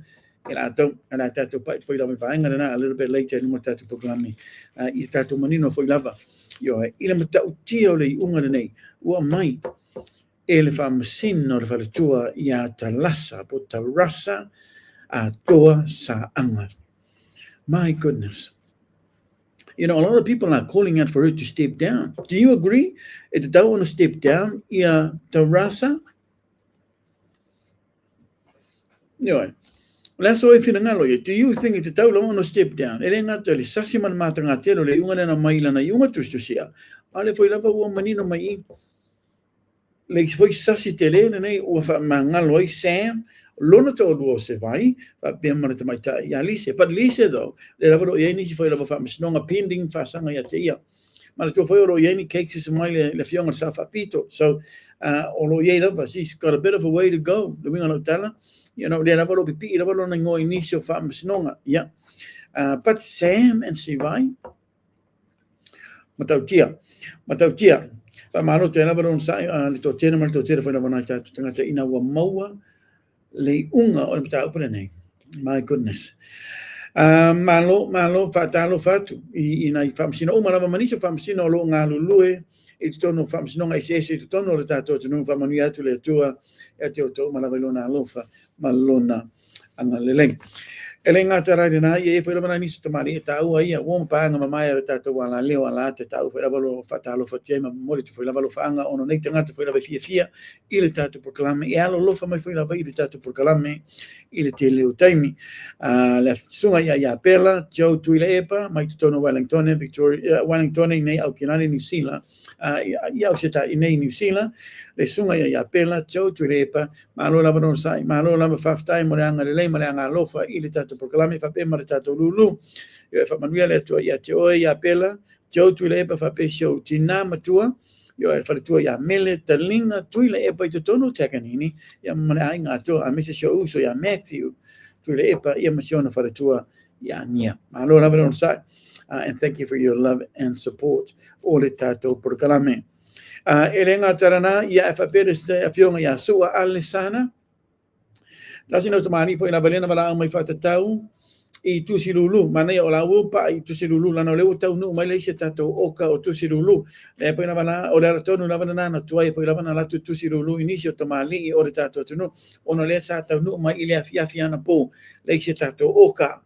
e la tātou pai foi lava vaenga na a little bit later ni mo tātou proclame, i tātou manino foi lava. Io i le matau tia o le unga le nei, ua mai, e le whaamasino le whalatua i a talasa, po ta rasa, a toa sa anga. My goodness. You know, a lot of people are calling out for her to step down. Do you agree? If they don't want to step down, ia tarasa. Anyway, that's all if you know. Do you think if they don't want to step down? Ele ngata le sasi man mata ngata le unga na maila na unga tustusia. Ale foi lava o manino mai. Le foi sasi tele nei o fa mangalo i Sam. Lona to do se vai, pa pe mara te mai ta ia lise, but lise though, le lava e ni si foi lava fa masnonga pending fa sanga ia te ia. Ma to foi ro ye ni cakes se mai le fionga sa fa pito. So o lo ye lava, she's got a bit of a way to go. The wing on tala, you know, le lava ro pipi, lava lo ngo inicio fa masnonga, yeah. But Sam and si vai matau tia. Pa mano te lava ron sai le to tena mal to tena foi lava na ta tanga ina wa maua le unga o le mata upana nei. My goodness. Malo fatalo fatu i nai famsino o malava manisha famsino lo nga lulue e tono famsino ngai sese tono le tato tono famani atu le tua e te o malava lona lofa malona anga leleng. Ele ngata rai na ye foi lava ni stomari ta u ai o pa nga mamai le tato wala leo ala te ta u foi lava lo fatalo fatema mori foi lava lo fanga ono nei tangata foi lava fia ile tato proclame e alo lo fa mai foi lava ile tato proclame ile te leo taimi la sunga ya pela Joe Tuilepa mai tono Wellington Victoria Wellington nei au kinani New Zealand ia seta nei New Zealand le sunga ya pela Joe Tuilepa malo lava non sai malo lava faftai mo anga le mo anga lofa ile tato proclame fa pe mara tato lulu e fa manuia le to ya te o ya pela Joe Tuilepa fa pe show tina matua yo e fa tua ya mele talinga Tuilepa i tono takanini ya mana inga to a mese show so ya Matthew Tuilepa ia masiona fa tua ya nia malo lava non sai and thank you for your love and support all the tato proclame elenga tarana ya fa pe a fionga ya sua alisana Lasino tomani foi na balena bala mai fatatau I tusilulu mana ya ola upa I tusilulu lana le utau nu mai le se tato oka o tusilulu le pena bana o le tonu na bana na tuai foi la bana la tusilulu inisio tomali o le tato tunu ono le sa tau nu mai ile afia na po le se tato oka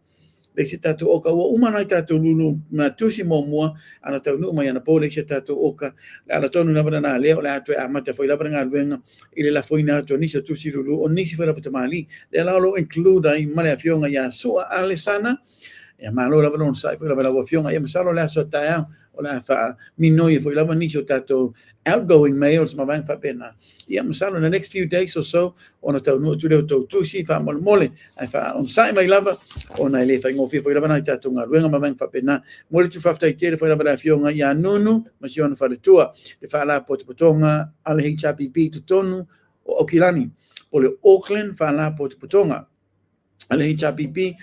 le se tato oka o umana tato lulu na tusi momua ana tau nu mai ana po le se tato oka la tonu na bana na le o la tu amata foi la bana luenga ile la foi na to nisio tusilulu o nisi foi la tomali le la lo include ai male afionga ya so alisana ya malo la non sai foi la afionga ya masalo la so ta o la fa minoi foi la nisio tato outgoing mails ma van fa pena ya masalo in the next few days or so ona tau no tu le to si fa mole ai fa on sai mai lava ona le fa ngofi foi la bana tato nga luenga ma van fa pena mole tu fa tai tere foi la bana afionga ya nunu masiona fa le tua le fa la potonga ale HPP tu tonu o Okilani o le Auckland fa la potonga ale HPP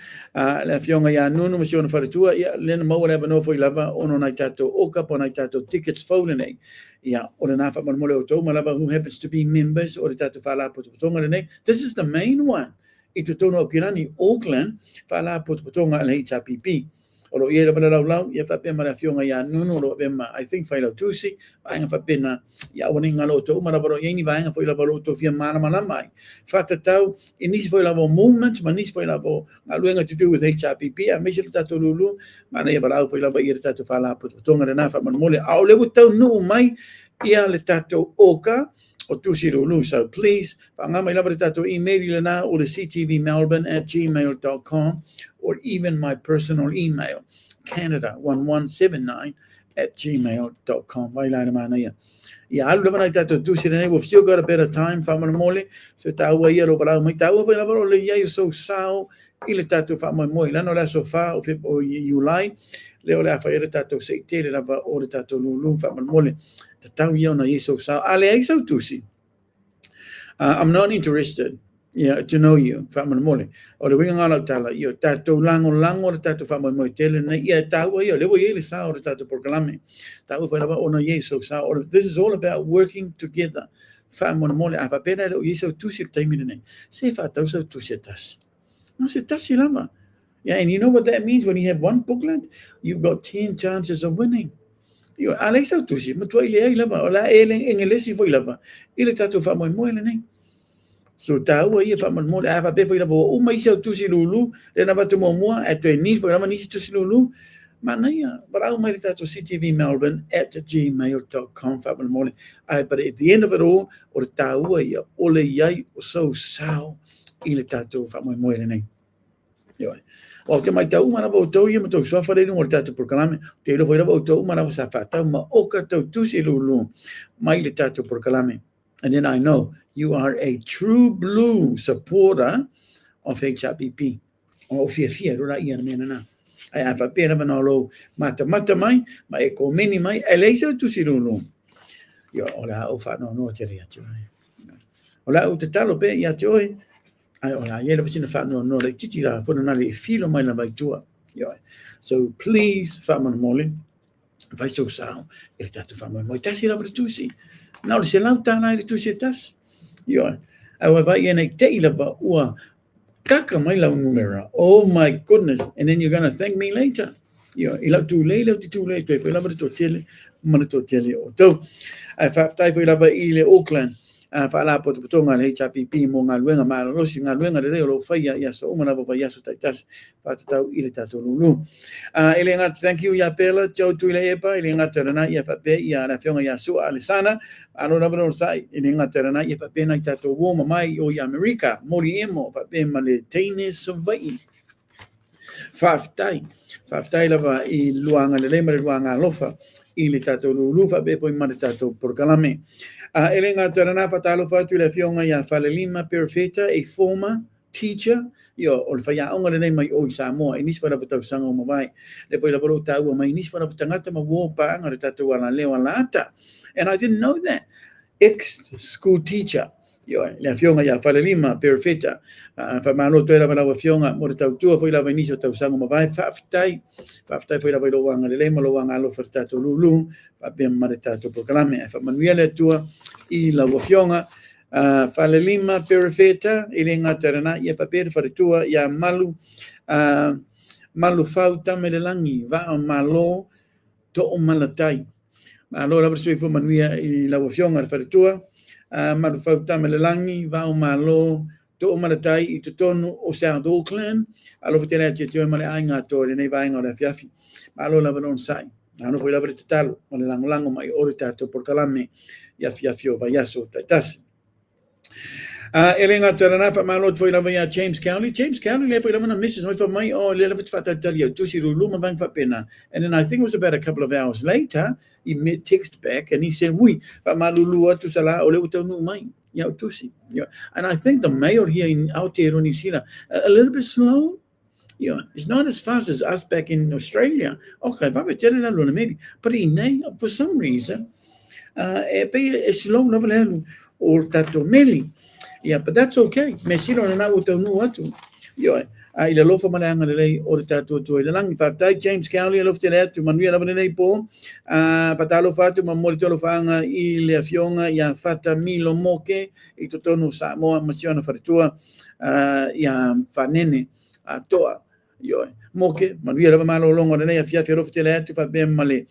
le fionga ya nunu masiona faratua ya le mo le bano foi lava ono na tato oka po na tato tickets phone nei ya ona na fa mole o to malava who happens to be members or tato fa la potonga nei this is the main one I tu tono Okilani Auckland fa la potonga ale HPP o ia le bana lau ia fa pe mara fionga ya nunu lo be ma I think fa la tusi va nga fa pena ya woni ngalo to mara baro yeni va nga fa la baro to fia mana mai fa tau inisi fa la movement ma nisi fa la bo ngaluenga to do with HRPP a mishil tato lulu mana ia baro fa la ba ia tato fa la potonga na fa man mole au le tau nu mai ia le tato oka o tusi lulu so please fa nga mai la tato email ile na o le ctvmelbourne@gmail.com or even my personal email, canada1179@gmail.com. We've still got a bit of time, so tawa ia lo para mai tawa vai la le ia so sao ile tatu fa mai moi la no la sofa o July le o la fa ia tatu se te le va o tatu lu fa mai mole tau ia na so sao ale ai so tusi. I'm not interested to know you, whaamana mole. O le winga ngala tala, io tatou lango le tatou whaamai moi tele, na ia taua io, lewa ia le sa o le tatou porkalame. Taua whaelawa ona Yesu sa. This is all about working together. Whaamana mole, a whapena le o Yesu tusi taimina nei. Se whaatau sa tusi tas. No se tasi lama. Yeah, and you know what that means when you have one booklet? You've got 10 chances of winning. Io, alei sa tusi, matua ile ai lama, o la ele engelesi foi lama. Ile tatou whaamai moi le nei. So taua ia whaman mole a whape whaira po o mai sau tusi lulu le na watu mua e tue ni whaira manisi tusi lulu mana ia but au mai tato ctvmelbourne@gmail.com whaman mole but at the end of it all o taua ia ole iai o sau sao i le tato whaman mole nei o ke mai tau mana po tau ia mato sua whareru o le tato porkalame te ilo whaira po tau mana wasa whatau ma oka tau tusi lulu mai le tato porkalame. And then I know you are a true blue supporter of HRPP. O fia rora ia na mena na. Ai a pena manolo mata mai, ma e ko mini mai, e leisa tu sirulu. Yo ola o fa no te ria tu. Ola o te talo pe ia te oi. Ai ola ia le fasina fa no le titi la fo na le filo mai na vai tua. Yo. So please fa man mole. Vai so sao, e tatu fa mo tasi la pretusi. Now se lau tāna i tu se tas. Yo, I vai ia nei te ilava ua kaka mai lau numera. Oh my goodness. And then you're going to thank me later. Yo, I lau tū lei, tu e whai lava to tele, mana to tele o tau. Ai whaftai whai lava i le Auckland. Whaala po te putonga le HRPP mo ngā luenga maalo rosi, ngā luenga le reo lo whaia ia so umana wa vai aso taitas whatatau i le tato lulu. Ele ngata, thank you ia pela, tau tui le epa, ele ngata rana ia whape ia na whionga ia sua alisana, ano na wano sai, ele ngata rana ia whape na i tato woma mai o i Amerika, mori emo, whape ma le teine savai. Whaftai lava i luanga le lema le luanga lofa, i le tato lulu, whape po i mana tato porkalame. Ele ngā tarana patalo whatu le whionga ia Whalelima Perfeta, a former teacher, o le whaiaonga le nei mai o i Samoa, i nisi wharawatau sanga o mawai, le poi la baro tau mai, nisi wharawatangata ma wō paanga le tatu ala leo ala ata. And I didn't know that. Ex-school teacher, le whionga ia Whalelima Perfeta, whamano toera manawa whionga, mo le tau tua whoi lawa nisi o tau sanga o mawai, whaftai whoi lawa i loanga le lema, loanga alo whartato lulu, whapea mare tato proklame, whamanuia le tua i lawa whionga, Whalelima Perfeta, i le ngā tarana, ia papere wharetua, ia malu, malu fau tamelelangi, va malo to o malatai. Malo la persui fu manuia I la wafionga wharatua, malu fau tamelelangi, va malo to o malatai I tutonu o South Auckland, alo whatere te tue male ainga tōre nei vainga o la fiafi. Malo la varon sai. Ano foi la te talo, male lango mai ore tato por kalame, ia fiafio vai aso taitasi. Elenga tarana pa malo foi la vai James County. James County le foi la mana Mrs. Moi fa mai o le lava fata talia tusi ruluma bang fa pena. And then I think it was about a couple of hours later, he texted back and he said, "Ui, pa malulua tu sala o le utau mai." Yeah, tusi. Yeah. And I think the mayor here in Aotearoa, New Zealand, a little bit slow. You know, it's not as fast as us back in Australia. Okay, but for some reason, it's slow level or tato meli. Yeah, but that's okay. Me sino na uto nu atu. Yo, ila lofa malanga le or tato to ila lang pa James County lofa te tu manuia na nei po. Patalo fatu mamorito lo fanga ile fionga ya fata milo moke I totonu sa moa masiona faritua ya fanene toa. Yo, moke manuia na malo longo nei afia lofa te tu fa bem male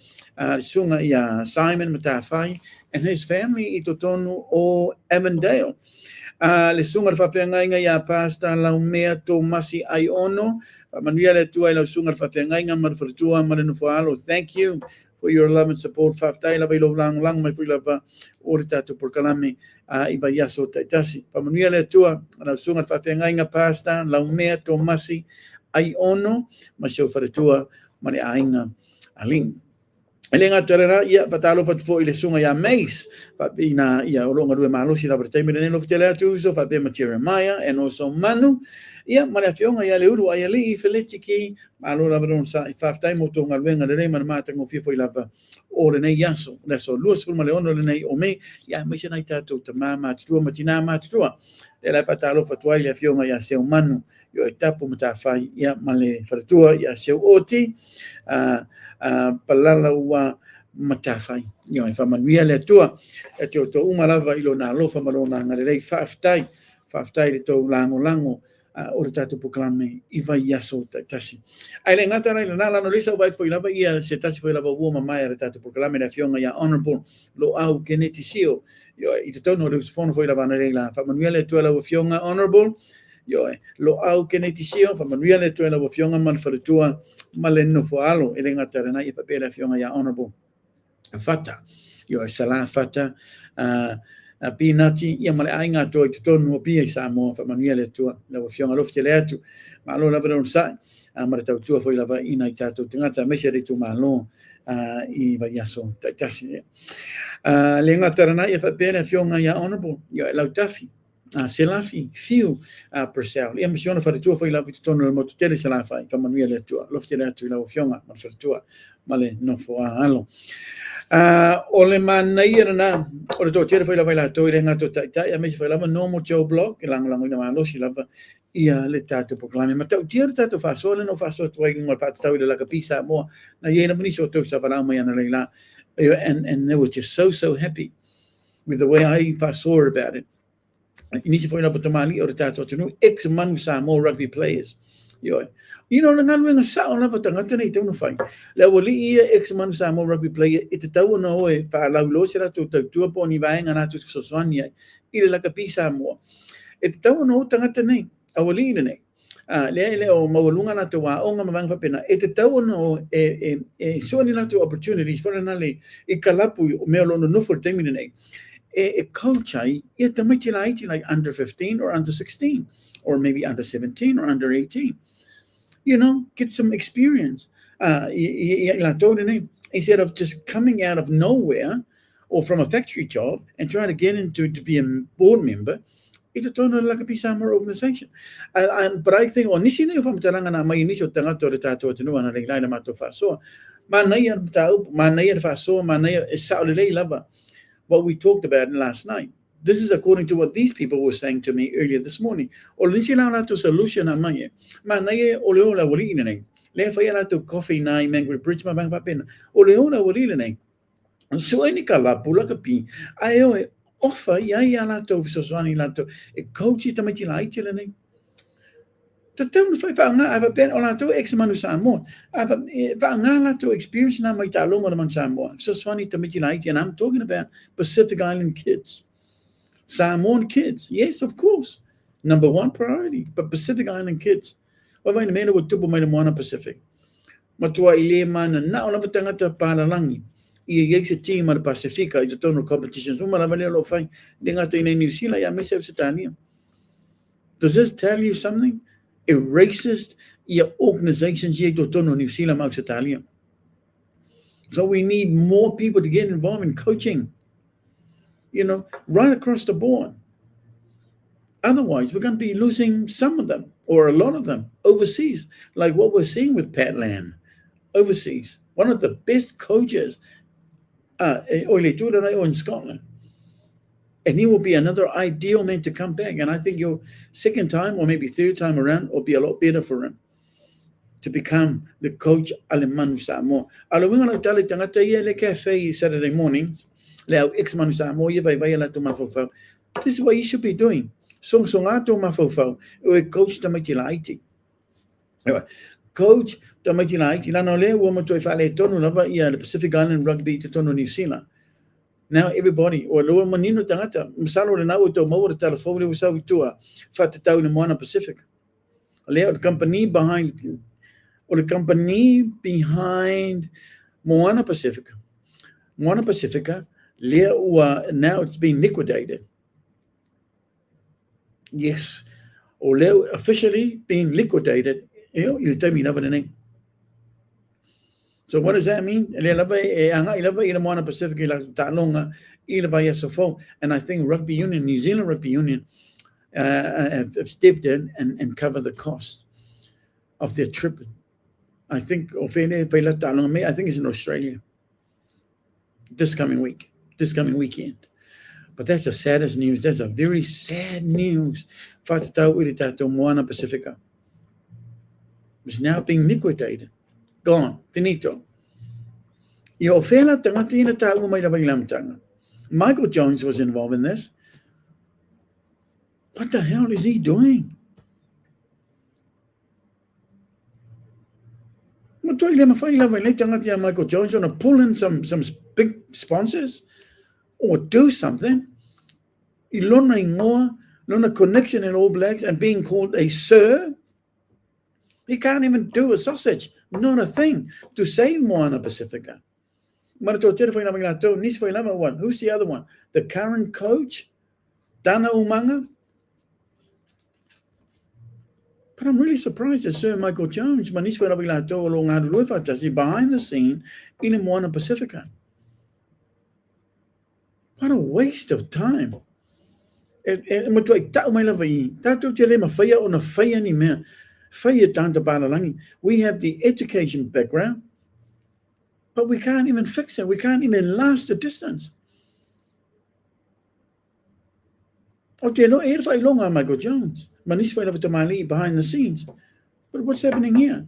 sunga ya Simon Matafai and his family I totonu o Avondale. Le sungar whawhengainga ia pasta lau mea tō masi ai ono. Manuia le tua I lau sungar whawhengainga marwharatua marenuwhaalo. Thank you for your love and support. Whawhtai la ilo lang mai whilapa ore tātou por kalame I ba yaso taitasi. Manuia le tua lau sungar whawhengainga pasta lau mea tō masi ai ono. Masio wharatua mare ainga aling. Elenga tarara ia patalo pat fo ile sunga ya mais pa ina ia olonga rue malo si la vertei me neno fitela tu so pa be Jeremiah and also Manu ia mara fionga ia le uru ia li feletiki malo la veron sa fa time to ngal venga le man mata ngo fifo ila pa ore nei yaso le so luos fu male ono le nei o me ia me sena tato te mama tu matina ma tu le la patalo fa tua ile fionga ia se Manu yo etapo mata fai ia male fatua ia se oti palala ua matafai. Yo, fa manuia le tua, e te o to umalava ilo na lofa malona ngarei whaftai le tau lango, o le tatu puklame I vai yaso tasi. Ai le ngata rai le nala no lisa wait foi lava ia se tasi foi lava uoma mai le tatu puklame le fionga ia honorable lo au keneti sio. Yo, I te tono le fono foi lava ngarei la, fa manuia le tua lava fionga honorable, yo lo au keneti sio fa manuia le tua lava fionga man faratua male no foalo ele ngata rena I papela fionga ia honorable fata yo sala fata pinati ia male ainga to I tonu pia sa mo fa manuia le tua lava fionga lofte le atu malo la veron sa mare tau tua foi lava ina I tato tangata mesere tu malo I vai yaso tasi le ngata rena ia papela fionga ia honorable yo lautafi Selafi, fiu Purcell. Ia misiona wharatua whai la vitu tono mo tutere selafai, ka manuia le tua. Lofte le atu I lau fionga, ma wharatua, male nofo alo. O le manai na, o le tō tere whai la whai la tō I renga tō taitai, a mesi whai lava normal Joe Block, ke lango ina maalosi lava, ia le tātou proklame. Ma tau tia le tātou whaso, le no whaso tuai ngoi pātatau I le laka pisa moa, na iena maniso tō sa whanau mai ana leila. And they were just so happy with the way I saw about it. Inisi foi na patamali o tato tunu ex manu sa more rugby players yo know na nganu sa ona patanga tene tunu fai le woli ex manu sa more rugby player it tau no e fa la lo sera tu tu po ni vai ngana tu so sonia ile la kapisa mo it tau no tanga tene a woli ne le o mawalunga na to wa onga mavanga pena it tau no so ni na to opportunities for na le I kalapu me lo no for terminate a coach I like under 15 or under 16 or maybe under 17 or under 18 you know get some experience instead of just coming out of nowhere or from a factory job and trying to get into to be a board member it don't know like a piece of more organization but I think on nisi ne from talanga na mai inicio tangato retato tenu ana le mato faso manai faso manai sa le lava what we talked about last night. This is according to what these people were saying to me earlier this morning. O nisi la to solution na mai. Manai o le ola wali nei. Le fa ya to coffee nai mangre bridge ma bang papena. O le ola wali nei. So any kala pula kapi. Ai o offer ya la to so swani la to e coach tamati la itele nei. Tatau na whaanga, ava ben o lato ex manu Samoa. Ava whaanga lato experience na mai talonga naman Samoa. So funny to meet you, and I'm talking about Pacific Island kids. Samoan kids, yes, of course. Number one priority, but Pacific Island kids. Wa vai na mena wa tupu mai na moana Pacific. Matua I le mana na o lava tangata palalangi. Ia yek se team ar Pacifica I te tono competitions. Uma lava leo lo fai. Le ngata I New Zealand, ia mese se tania. Does this tell you something? A racist organizations here to tono New Zealand mau se tania. So we need more people to get involved in coaching. You know, right across the board. Otherwise, we're going to be losing some of them or a lot of them overseas, like what we're seeing with Pat Lam overseas. One of the best coaches in Scotland. And he will be another ideal man to come back. And I think your second time or maybe third time around will be a lot better for him to become the coach Alemanu Samoa. Alawinga tali tangata ia le cafe Saturday mornings. Leo ex manu Samoa ia vai la to mafofo. This is what you should be doing. Song ato mafofo. O coach tamati laiti. Coach tamati laiti. Lano le wo mo toi fale tonu lava ia the Pacific Island Rugby to tono New Zealand. Now everybody, or loa manino tangata, masalo le nau to mo the telephone was so tua fat tau in Moana Pacific. Leo the company behind Moana Pacifica. Moana Pacifica, now it's been liquidated. Yes. Or Leo officially being liquidated. You tell me never the name. So what does that mean? Moana Pacifica and I think Rugby Union, New Zealand Rugby Union, have stepped in and covered the cost of their trip. I think I think it's in Australia this coming weekend. But that's the saddest news. That's a very sad news. Moana Pacifica is now being liquidated. Gone. Finito. Michael Jones was involved in this. What the hell is he doing? Michael Jones want to pull in some big sponsors or do something. Ilona connection in All Blacks and being called a sir. He can't even do a sausage. Not a thing to save Moana Pacifica. Who's the other one? The current coach, Dana Umanga. But I'm really surprised that Sir Michael Jones, behind the scene in Moana Pacifica. What a waste of time. We have the education background, but we can't even fix it. We can't even last the distance. Okay, no, Michael Jones. Behind the scenes. But what's happening here?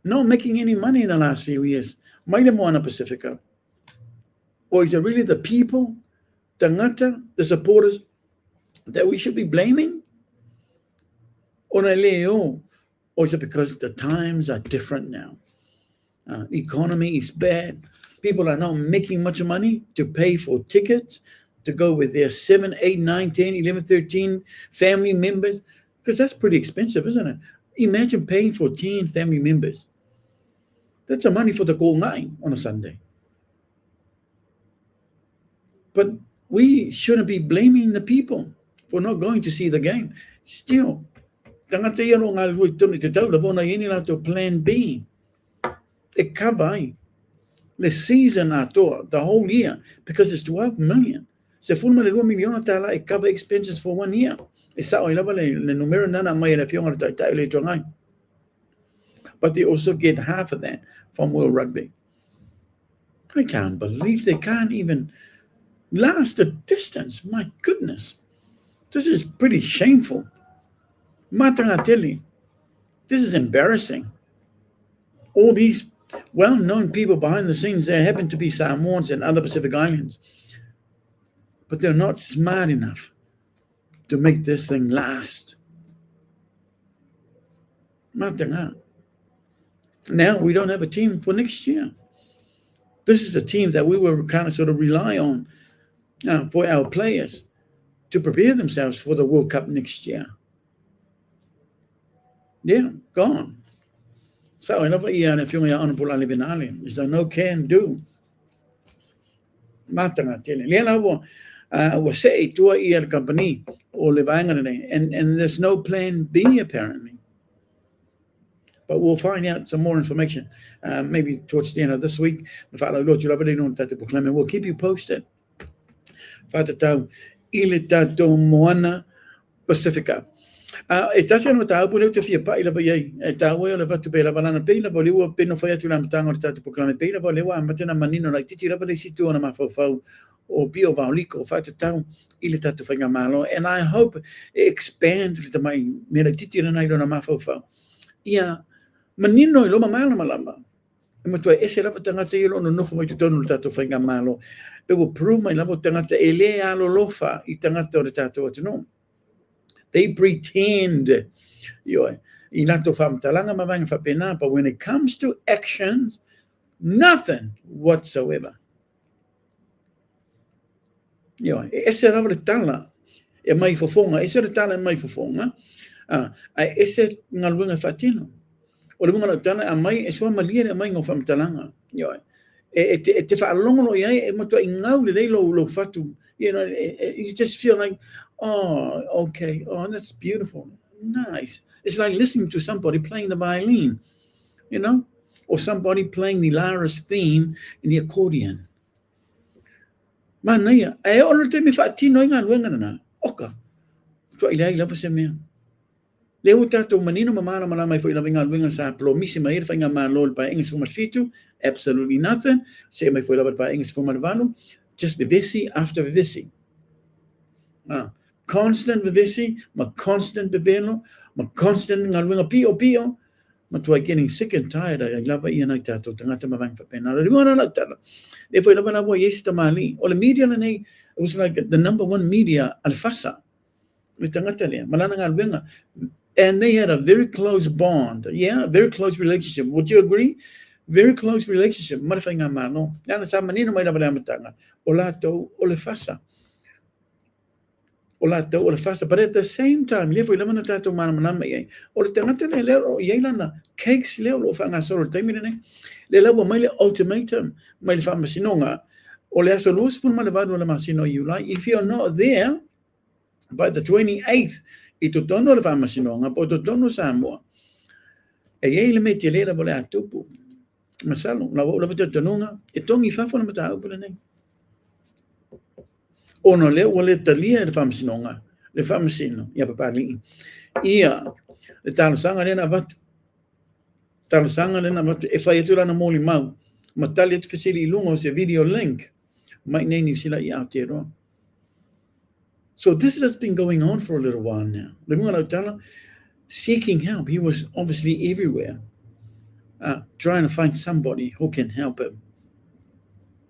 Not making any money in the last few years. Moana Pacifica. Or is it really the people, the supporters, that we should be blaming? Or is it because the times are different now? The economy is bad. People are not making much money to pay for tickets to go with their 7, 8, 9, 10, 11, 13 family members. Because that's pretty expensive, isn't it? Imagine paying for 10 family members. That's the money for the goal 9 on a Sunday. But we shouldn't be blaming the people for not going to see the game. Still, plan B. It cover the season the whole year because it's 12 million. So it cover expenses for 1 year. But they also get half of that from World Rugby. I can't believe they can't even last the distance. My goodness. This is pretty shameful. Matangatili. This is embarrassing. All these well-known people behind the scenes, there happen to be Samoans and other Pacific Islands. But they're not smart enough to make this thing last. Matanga. Now we don't have a team for next year. This is a team that we will kind of sort of rely on for our players to prepare themselves for the World Cup next year. Yeah, gone. So I never hear if you're on Pulali Benali. Is there no can do? Matanga tele. Lena was say to a year company or and there's no plan B apparently. But we'll find out some more information maybe towards the end of this week. We'll keep you posted. Ilitato Moana Pacifica. It doesn't matter how to feel by the way. It will have to be a banana payla, but you will be no fire to Lamtang or to proclaim a payla, but Lewa, Matana Manino, like Titi Rabasi on a mafo or Bio Valico, Fata Town, Ilitato Fangamalo, and I hope expand to my Titi and I don't a mafo. Yeah. Manino iloma mala malamba. Matua ese lava tangata ilo no nofo mai tutonu tato whainga malo. Pe will prove my lavo tangata ele alo lofa I tangata o tato atino. They pretend inato fam talanga mavanga fa pena, but when it comes to actions, nothing whatsoever. Ese lava tala e mai fofonga, ese tala e mai fofonga. Ese ngalunga fatino. O le mga tana a mai e soa malia mai ngo fam talanga te fa longo lo ia e matua ingau le lo fatu you just feel like oh okay, oh that's beautiful, nice. It's like listening to somebody playing the violin, or somebody playing the Lara's theme in the accordion. Man ia e o le te mi fa tino inga luenga na oka so ile la se me le utato manino mamana malama foi lavinga luenga sa plomisi mai fainga malol pa English for fitu, absolutely nothing. Se mai foi lavat pa English for malvano, just vivisi after vivisi. Constant vivisi, ma constant bebelo, ma constant ngaluenga pio, ma tu getting sick and tired. I love ia na tato tangata mavang fa pena. Le ngona na tala. Le foi lavana vo yesta mali. O le media ne it was like the number one media alfasa. Le tangata le malana ngaluenga. And they had a very close bond. Yeah, a very close relationship. Would you agree? Very close relationship. Marafanga mano. Yana sa manino mai lava matanga. Olato olefasa. Olato olefasa. But at the same time, levo lama tato manama ye. O le tangata le lero yelana cakes leo lo fanga solo taimine. Le lavo mai le ultimatum. Mai le fama sinonga. O le aso luz fun malevado la masino you like. If you're not there by the 28th, I totono le fama sinonga, po totono Samoa. E ei le meti le la vole atupu. Masalo, la vola totononga, e tongi fa fona mata upu le nei. Ono le wole talia le fama sinonga, le fama sino, ia papali. Ia, le talusanga le na vatu. Talusanga le na vatu, e fai atura na moli mau. Matali atu fasili ilungo se video link. Mai nei ni sila I autero. So this has been going on for a little while now. Seeking help. He was obviously everywhere, trying to find somebody who can help him.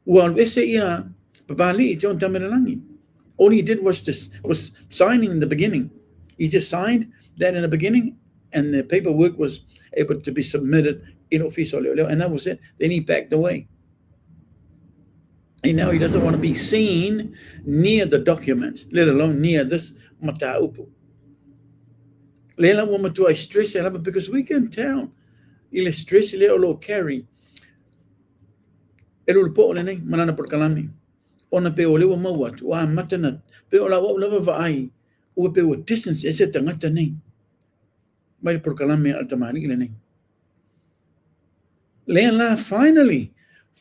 Well, all he did was signing in the beginning. He just signed that in the beginning, and the paperwork was able to be submitted in official, and that was it. Then he backed away. And now he doesn't want to be seen near the documents, let alone near this mataupu. Lela woman to I stress because we can tell. Il stress lo carry. Elo po le nei manana por kalami. Ona pe ole mo wat wa matana. Pe ola wa lava vai. O pe o distance ese tangata nei. Mai por kalami altamani le nei. Lela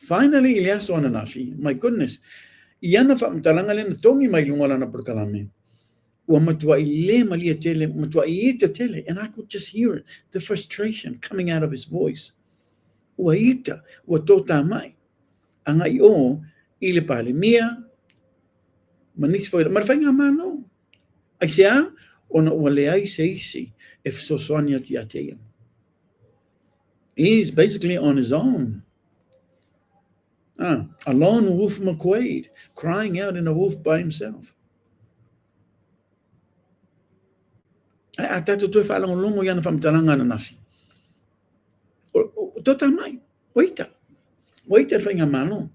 Finally, Elias on anafi. My goodness. Iana fa mtalanga le tongi mai lunga na por kalame. Wa matua ile malia tele, matua ita tele, and I could just hear it, the frustration coming out of his voice. Wa ita, wa tota mai. Anga io ile pale mia. Manis foi, mar fainga mano. Ai sea ona wale ai seisi if so sonia tiatea. He's basically on his own. A lone wolf McQuaid, crying out in a wolf by himself. I tato tu fa longo yana fam talanga na nafi. Tota mai, waita whainga malo.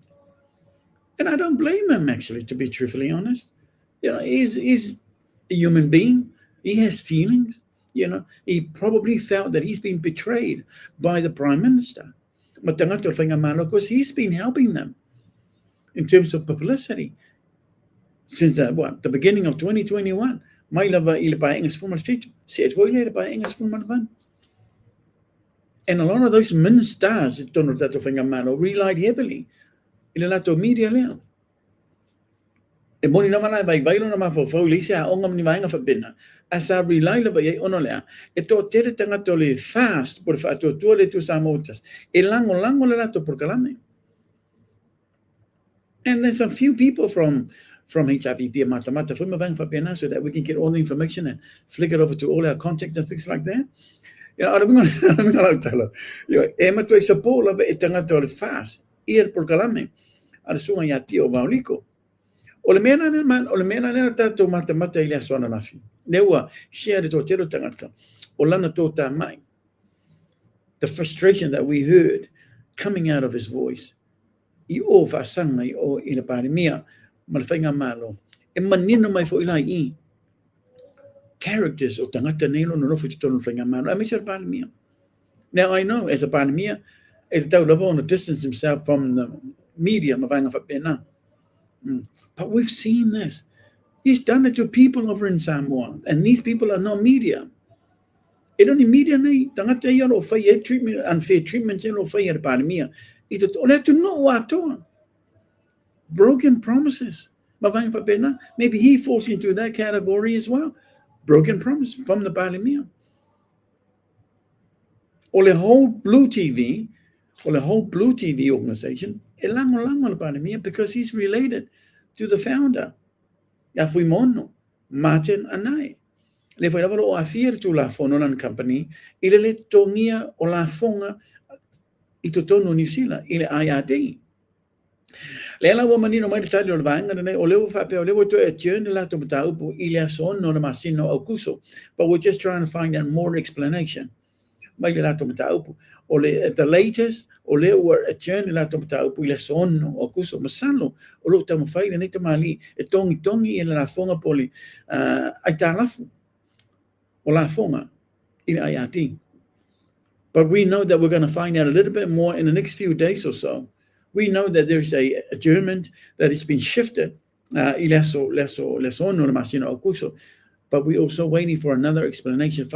And I don't blame him, actually, to be truthfully honest. He's a human being. He has feelings. He probably felt that he's been betrayed by the Prime Minister. But because he's been helping them in terms of publicity since the beginning of 2021. Mai lava ile pa English formal fitu. Said voi pa English formal van. And a lot of those ministers relied heavily in the media lea. E moni na mana bai bai na mafo fo lisa ongam ni mainga fa bina. Asa reliable bai ono lea. E to tere tanga to le fast por fa to le tu samotas. E lango le lato por kalame. And there's a few people from HIPP mata from Mavang fa bina so that we can get all the information and flick it over to all our contacts and things like that. I'm going to tell you. Ema tu isa po la e tanga to le fast. Ir por kalame. Ada sunga ya tio vauliko. O le mena tatou mata i le asoana nafi. Leua, share to tero tangata. O lana tō tā mai. The frustration that we heard coming out of his voice. I o whaasanga i o i le pāremia, ma le whainga malo. E manino mai fo ilai I. Characters o tangata nelo no rofu titono whainga malo. I miss le pāremia. Now I know as a pāremia, e tau lava on to distance himself from the media, ma vanga whapena. But we've seen this. He's done it to people over in Samoa, and these people are not media. It only media nei tangata ia o whai treatment, unfair treatment o whai e pāremia. I to ole to no atoa. Broken promises. Maybe he falls into that category as well. Broken promise from the pāremia. Or the whole Blue TV, organization, because he's related to the founder. Yafuimono, Martin Anai. Le foi lava o afir tu la fonolan company, ile le tongia o la fonga I totono New Zealand, ile IRD. Le la womanino mai tali o vanga ne o levo fa pe o levo to e tjene la to mtaupu ile son no masino okuso. But we're just trying to find out more explanation. Mai la to mtaupu. O le the latest o le were a journey la to mtaupu ile son o kuso masalo o lo tamo fai ne tamali e tongi e la fonga poli ai talafu o la fonga in IRT. But we know that we're going to find out a little bit more in the next few days or so. We know that there's a adjournment that has been shifted but we're also waiting for another explanation.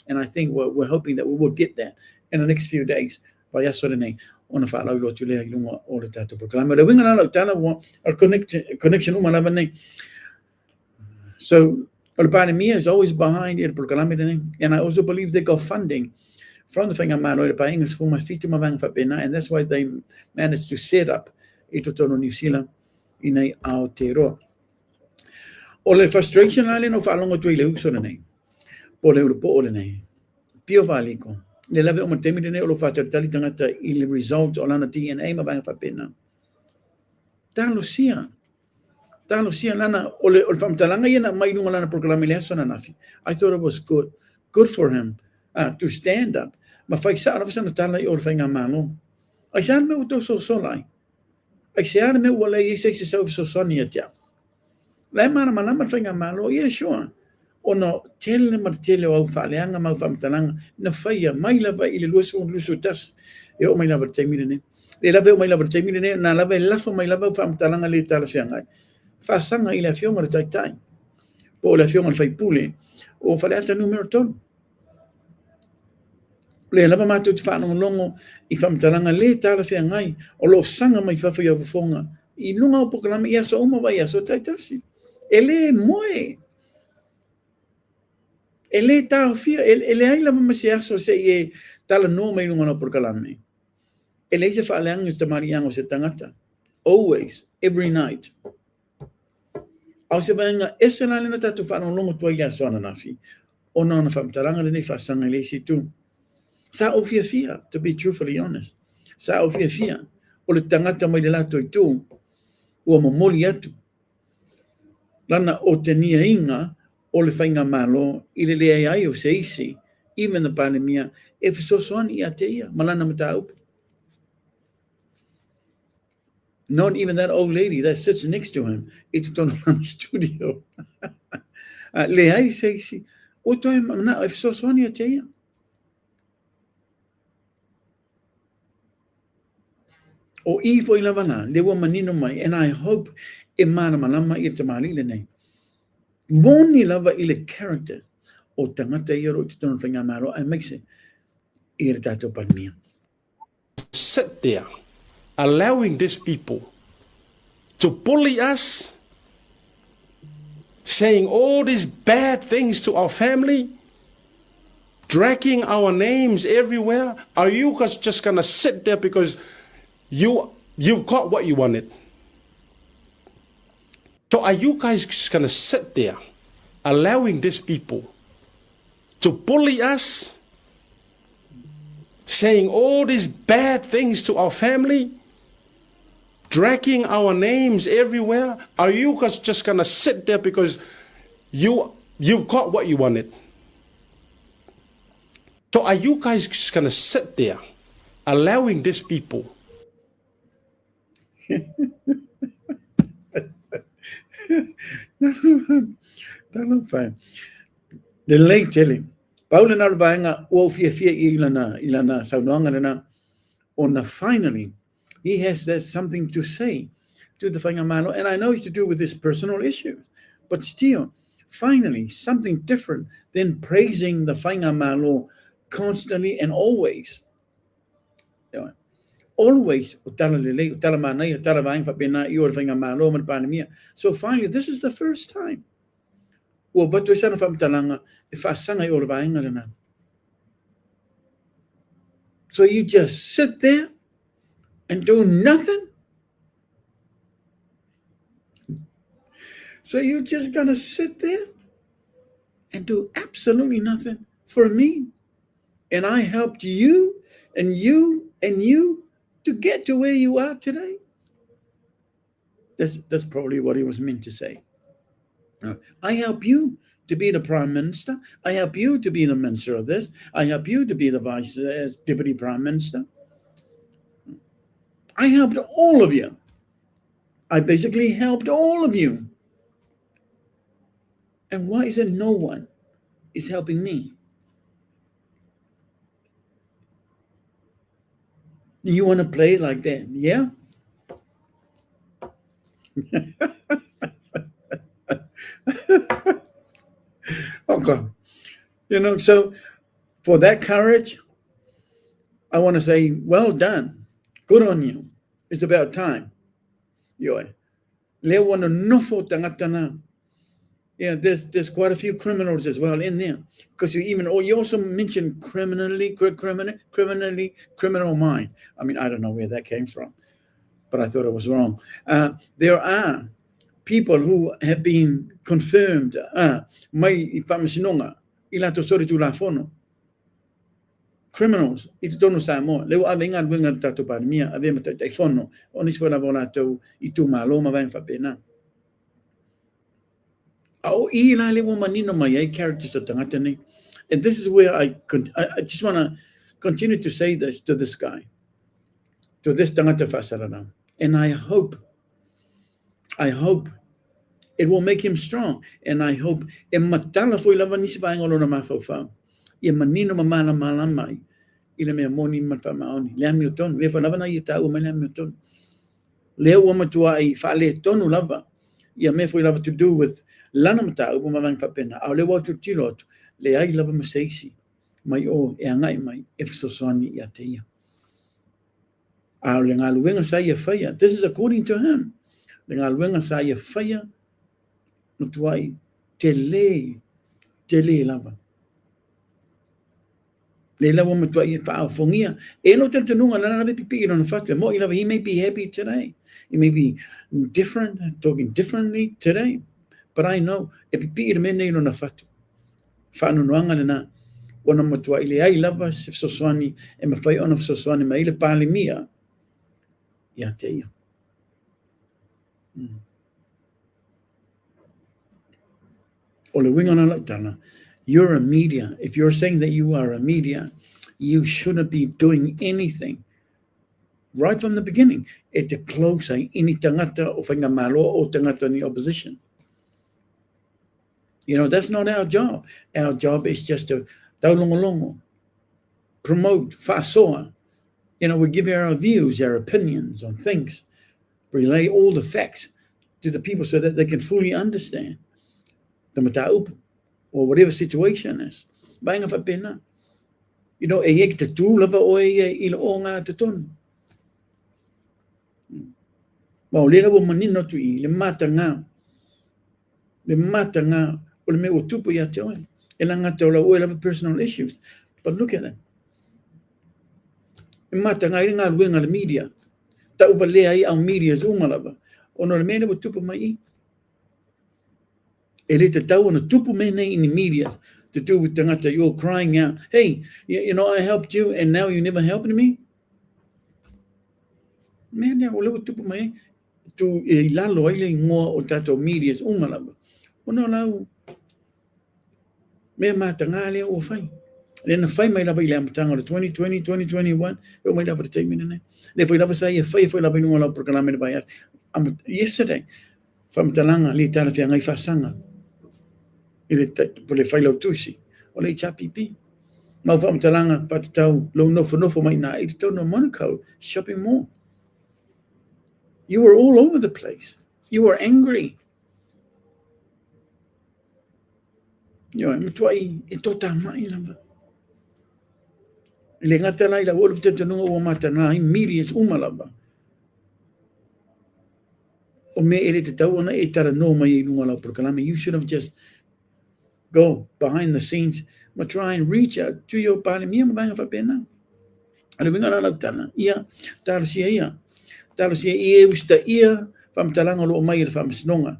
And I think we're hoping that we will get that in the next few days. So Albanimia is always behind it, and I also believe they got funding from the and that's why they managed to set up Itotono New Zealand in a Aotearoa. O le frustration ale no whaalonga tui le uksona nei. Po le urupo ole nei. Pio valiko. Le lave o matemi nei o lo whatatali tangata I le result o lana DNA ma banga whapena. Talo sia lana o le whamtalanga iana mai nunga lana proklami le asona nafi. I thought it was good for him to stand up. Ma whai sa ana wasana tala I o le whainga malo. Ai sa me uto so solai. Ai sa me wale I se se so soni atia. Le mana malama whainga malo, yeah, sure. O no tele martele o au whaaleanga mau whamtalanga na whaia mai lava I le lusu tas. E o mai lava teimire ne. Le lava o mai lava teimire ne, na lava e lafa mai lava whamtalanga le tala whiangai. Whaasanga I le whionga le taitai. Po le whionga le whaipule o whaleata numero tonu. Le lava mātou te whanongonongo I whamtalanga le tala whiangai o lo sanga mai whawhai au whafonga. I lunga o pokalama I aso oma vai aso taitasi. Ele moe. Ele tau fia. Ele ai lava masi aso se I tala no mai lunga no pokalame. Ele se whaaleanga te mariango se tangata. Always. Every night. Au se vaenga ese la lena tatu whanongonongo tua I aso ananafi. O nana whamtalanga le nei whaasanga le si tu. Sa o fia, to be truthfully honest. Sa o fia. O le tangata mai le lato I tu. Ua momoli atu. Lana o te nia inga o le whainga malo I le lea ai o se isi even the pandemia, if so son ia te ia, malana mataupu. Not even that old lady that sits next to him, it's on the studio. Le ai seisi, o toi mana if so son ia te ia. O I foi lavana, le wa manino mai, and I hope e mana malama i te mali le nei. Moni lava i le character o tangata i ro te tono whainga maro, I makes it i re tato pandemia. Sit there, allowing these people to bully us, saying all these bad things to our family, dragging our names everywhere. Are you guys just gonna sit there because you've got what you wanted? So are you guys just gonna sit there, allowing these people to bully us, saying all these bad things to our family, dragging our names everywhere? Are you guys just gonna sit there because you've got what you wanted? So are you guys just gonna sit there, allowing these people Talo fine. The late telling. Paula na vaanga o fia ilana saunanga na on finally he has something to say to the whaingamalo, and I know it's to do with his personal issue, but still, finally, something different than praising the whaingamalo constantly and always. Always, so finally, this is the first time. So you just sit there and do nothing? So you're just gonna sit there and do absolutely nothing for me? And I helped you and you and you to get to where you are today? That's probably what he was meant to say. I help you to be the prime minister. I help you to be the minister of this. I help you to be the vice deputy prime minister. I helped all of you. I basically helped all of you. And why is it no one is helping me? You want to play like that? Yeah? Okay. So for that courage, I want to say, well done. Good on you. It's about time. Yeah, there's quite a few criminals as well in there. Because you also mentioned criminal mind. I mean, I don't know where that came from, but I thought it was wrong. There are people who have been confirmed criminals itu tono Samoa leu avenga wenga tato pandemia ave mata tai fono onis fora bona to itu malo ma van fapena au ila le wo manino mai ai characters of tangatani. And this is where I just want to continue to say this to this guy, to this tangata fasarana, and I hope it will make him strong, and I hope e matala foi lava nisi vai ngolo na mafaufa ia manino mamala mai ila me moni matfa maoni le Hamilton le fa lava na ita o me Hamilton le o matua I fa le tonu lava ia me foi lava to do with lana mata o mamang fa pena au le watu tilot le ai lava maseisi mai o e angai mai e fsosoni ia te ia au le ngaluenga sa ia faia. This is according to him. Le ngaluenga sa ia faia no tuai te le lava le lava mo tuai fa fongia e no tente nunga lana be pipi no fatu mo lava. He may be happy today, he may be different, talking differently today, but I know e pipi me nei no fatu fa no nganga na ona mo tuai le ai lava se soswani e me fai ona soswani mai le palimia ia te ia. O le winga na tana You're a media. If you're saying that you are a media, you shouldn't be doing anything right from the beginning. E te close ai ini tangata o whainga malo o tangata ni opposition. You know, that's not our job. Our job is just to taulongolongo, promote, whaasoa. You know, we give our views, our opinions on things, relay all the facts to the people so that they can fully understand the mataupu or whatever situation is. Bainga whapena. You know, e ek te tū lava o e ilo o ngā te tonu. Wau, le lawa manino tu I, le mata ngā. Le mata ngā, o le me o tupu ia te oe. E la ngā te ola oe lava personal issues. But look at it. E mata ngā, i ngā luenga le media. Ta uwa lea I au media zunga lava. O no le mene o tupu mai I. E le te tau ona tupu me nei in the media to do with tangata, you're crying out, hey, you know, I helped you and now you never helping me? Man, o lewa tupu mai tu I lalo ai le ngoa o tato media unga lava. O no lau, me mata ngā lea o whai. Le na whai mai lava I le amatanga o 2020, 2021, e o mai lava te teimina nei. Le whai lava sa I e whai lava I nunga lau prokalame na bai at. Yesterday, whamatalanga li tala whia ngai whasanga. I le po le whailau tusi, o le chapipi. Mau whamatalanga patatau, lo nofo mai nā, I te tau no Monaco, shopping mall. You were all over the place. You were angry. You know, mtuai, e tota mai lamba. Le ngata lai la wolof te tanunga o mata nā, I medias umalaba. O me ere te tau ona e tara no mai I lunga lau prokalame. You should have just go behind the scenes, but try and reach out to your body. Mia mabanga whapena. Ale winga la lau tana. Ia, taro sia ia. Taro sia ia usta ia, whamtalanga lo mai I whamsinonga.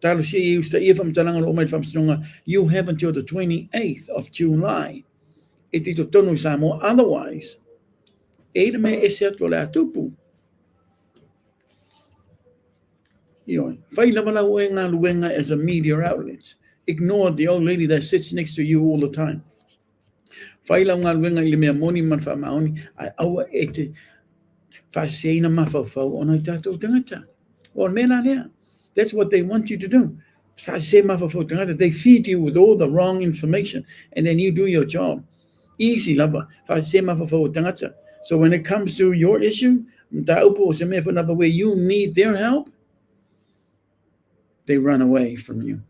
Taro sia ia usta ia whamtalanga lo mai I whamsinonga. You have until the 28th of July. E tito tonu Samoa. Otherwise, e me e se atu le atupu. Whai lava lau e ngā luenga as a media outlet. Ignore the old lady that sits next to you all the time. Whai lau ngā luenga I le mea moni man wha maoni, ai aua e te whaseina mawhawhau o nai tātou tangata. Well, mena lea. That's what they want you to do. Whase mawhawhau tangata. They feed you with all the wrong information and then you do your job. Easy lava. Whase mawhawhau tangata. So when it comes to your issue, mtaupo o se mea whanapa where you need their help, they run away from you.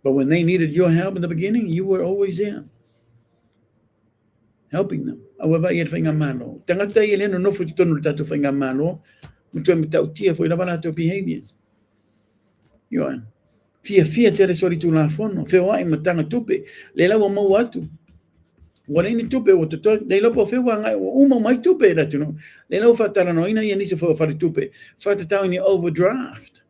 But when they needed your help in the beginning, you were always there, helping them. Awa ia whainga malo. Tangata I leno nofo te tonu tatu whainga malo, mutua me tau tia fo I lava nato behaviors. Ioa, fia tere sori tu la fono, feo ai matanga tupe, le lawa mau atu. Wale ni tupe o te toi, le lopo feo ngai uma mai tupe ratu no. Le lawa whatara no ina ia nisa fo whare tupe, whatatau ni overdraft.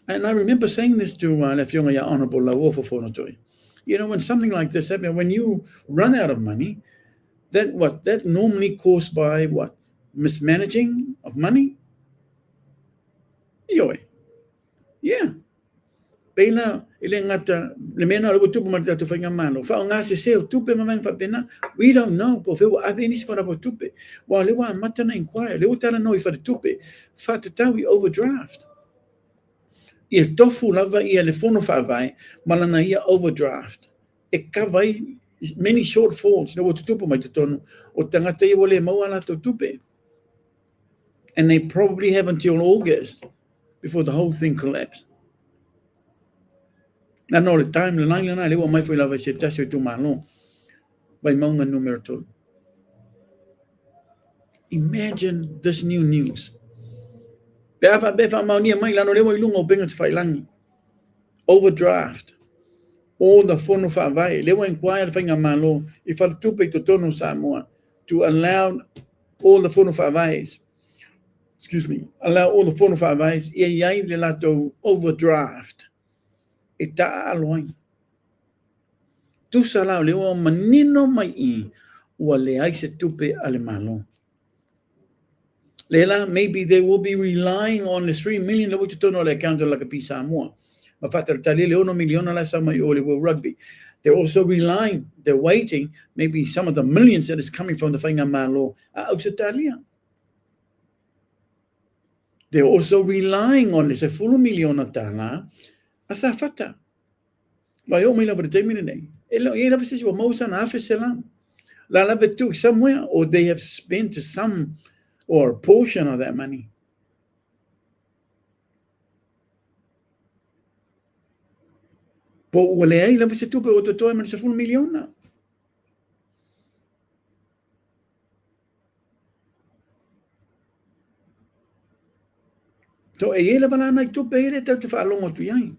And I remember saying this to Lefionga ya Honorable Lawofo Fonotoi. You know, when something like this happens, when you run out of money, that normally caused by what? Mismanaging of money? Ioi. Yeah. Pela, ile ngata, le mena lo tupu mata tu whainga malo. Whao ngā se seo tupe mamang whapena. We don't know. Po whewa ave inis whara po tupe. Wa lewa matana inquire. Lewa tara noi whara tupe. Whatatawi overdraft. Ia tofu lava ia le fono whawai, malana ia overdraft. E kawai many shortfalls, na watu tupu mai te tonu, o tangata ia wale mauala to tupe. And they probably have until August before the whole thing collapsed. Na no le time, le nai lana, lewa mai fwoi lava se tasio tu malo, by maunga numero tonu. Imagine this new news. Befa maunia mai lano lewa I lunga o penga te whailangi. Overdraft. All the fono whawai. Lewa inquire whainga malo I whatupe to tono Samoa to allow all the fono whawais. Excuse me. Allow all the fono whawais ia iai le lato overdraft. E ta aloai. Tusa lau lewa manino mai I ua le ai se tupe ale malo. Lela, maybe they will be relying on the 3 million na wutu tono le account la kapi Samoa. Mafata tali le 1 million la sama i ole will rugby. They're also relying, they're waiting, maybe some of the millions that is coming from the whainga malo a Australia. They're also relying on this, a full million of tala, as a fata. By all means, over the 10 minutes. You never says, well, most an officer, la took somewhere, or they have spent some or a portion of that money. But wale ai la se tupe o to to man se full million na. To e le bana na tupe ile te fa longo tu yai.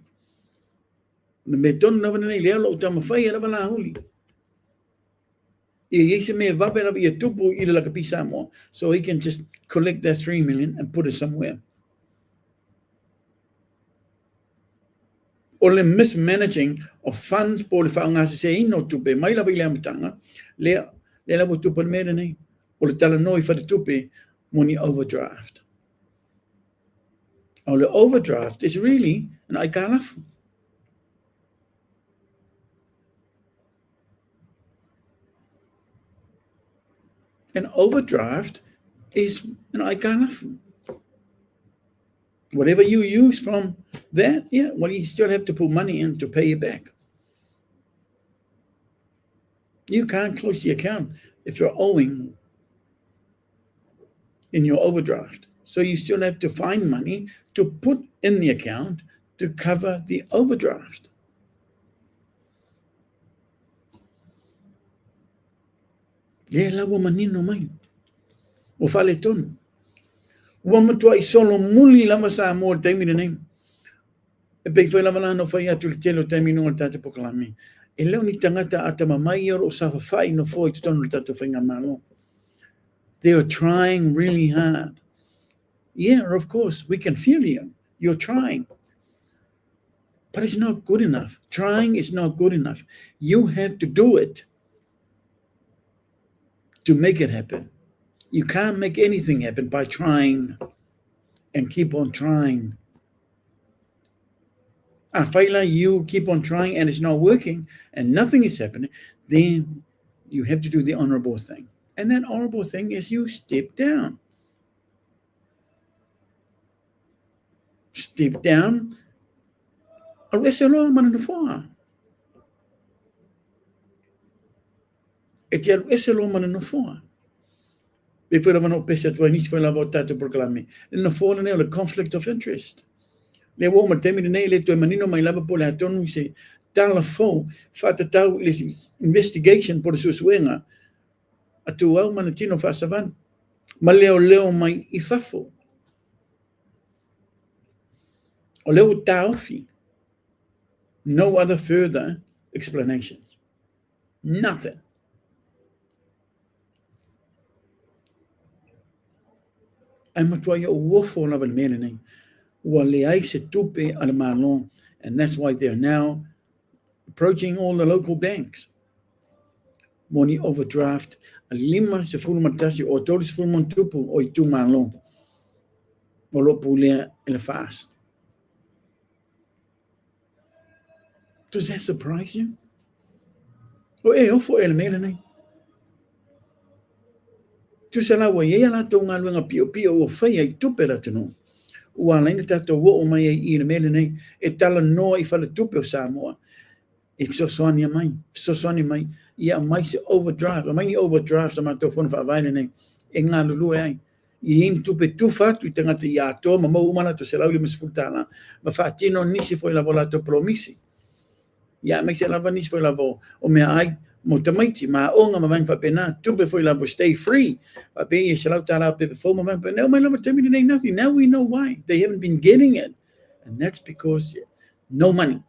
Me ton na bana ile lo ta ma fai le bana huli. E se me va per ia tupu ile la kapisa mo, so he can just collect that 3 million and put it somewhere. Or the mismanaging of funds por le whaanga se se ino tupe, mai la bile amatanga, le la bo tupe le mera nei, o le tala noi wha te tupe, moni overdraft. O le overdraft is really an aikalafu. An overdraft is an aikalafu. Whatever you use from that, yeah, well, you still have to put money in to pay it back. You can't close the account if you're owing in your overdraft. So you still have to find money to put in the account to cover the overdraft. Le la wo manino mai. O fale tonu. Wa matua I solo muli lama sa mo taimi de name. E pe foi lama no fai atu telo taimi no tata poklami. E leo ni tangata ata mamai o sa fai no foi tonu tata whainga malo. They are trying really hard. Yeah, of course, we can feel you. You're trying. But it's not good enough. Trying is not good enough. You have to do it to make it happen. You can't make anything happen by trying and keep on trying. If you keep on trying and it's not working and nothing is happening, then you have to do the honorable thing. And that honorable thing is you step down. Step down. Al-Eselo mananufua. Eti al-Eselo mananufua. Before the man pesa tu anis foi la vota to proclame. No for ne the conflict of interest. Le wo matemi ne le tu manino mai lava por la tonu se tala fo fata tau is investigation por su suenga. Atu au manatino fa savan. Ma leo mai ifafo. O leo taufi. No other further explanations. Nothing. And that's why they're now approaching all the local banks. Money overdraft, a lima se fulu matasi o todos fulu montupu o itu malo. Olo pulea ele fast. Does that surprise you? O ofo ele melene. Tu se la wai la to ngaluanga pio o fai ai tupera tino. Ua laina tato wo o mai I mele nei e tala no I fala tupe o Samoa. E so mai ia mai se overdraft. Mai overdraft ma to fon fa vai nei e nga lulu ai. I im tupe tu fatu I tangata ia to ma mo umana to se lauli misfutana. Ma fatino nisi foi la volato promisi. Ia mai se lava nisi foi la vo o me ai Motamaiti, ma onga mamang fa pena, tupe foi lavo stay free. Pa pe ye shalau tala pe before mamang pa no my love tell me nothing. Now we know why. They haven't been getting it. And that's because no money.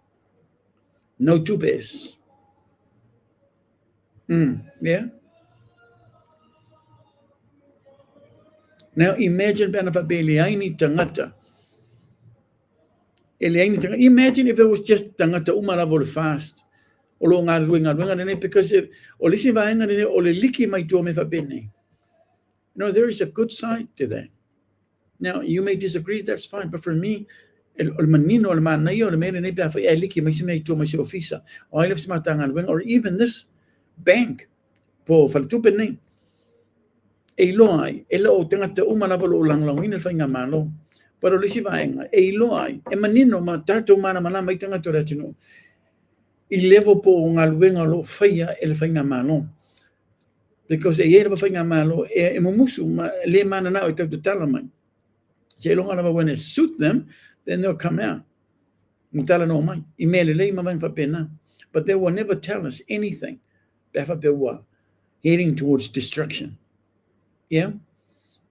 No tupes. Yeah. Now imagine pena fa pe liaini tangata. Imagine if it was just tangata umalavo fast. Olo nga luenga nene because if olisi vaenga nene ole liki mai tu me fa bene. No, there is a good side to that. Now, you may disagree, that's fine, but for me, el manino, el manayo, el mene ne pa fa eliki mai sina ito mai si ofisa. O ilef si matangan wen, or even this bank po faltupen nei. E loai, e lo tenga te umana palo lang lang ina fa ngamalo. Pero lisi vaenga, e loai, e manino ma tato mana mana mai tenga to retino. I levo po ngalwenga lo faya el fa ngamalo. Because e ele fa ngamalo e mumusu le mana na o te talamai. Se long ala when it suit them, then they'll come out. Mutala no mai. Imele le mama fa pena. But they will never tell us anything. Befa bewa heading towards destruction. Yeah?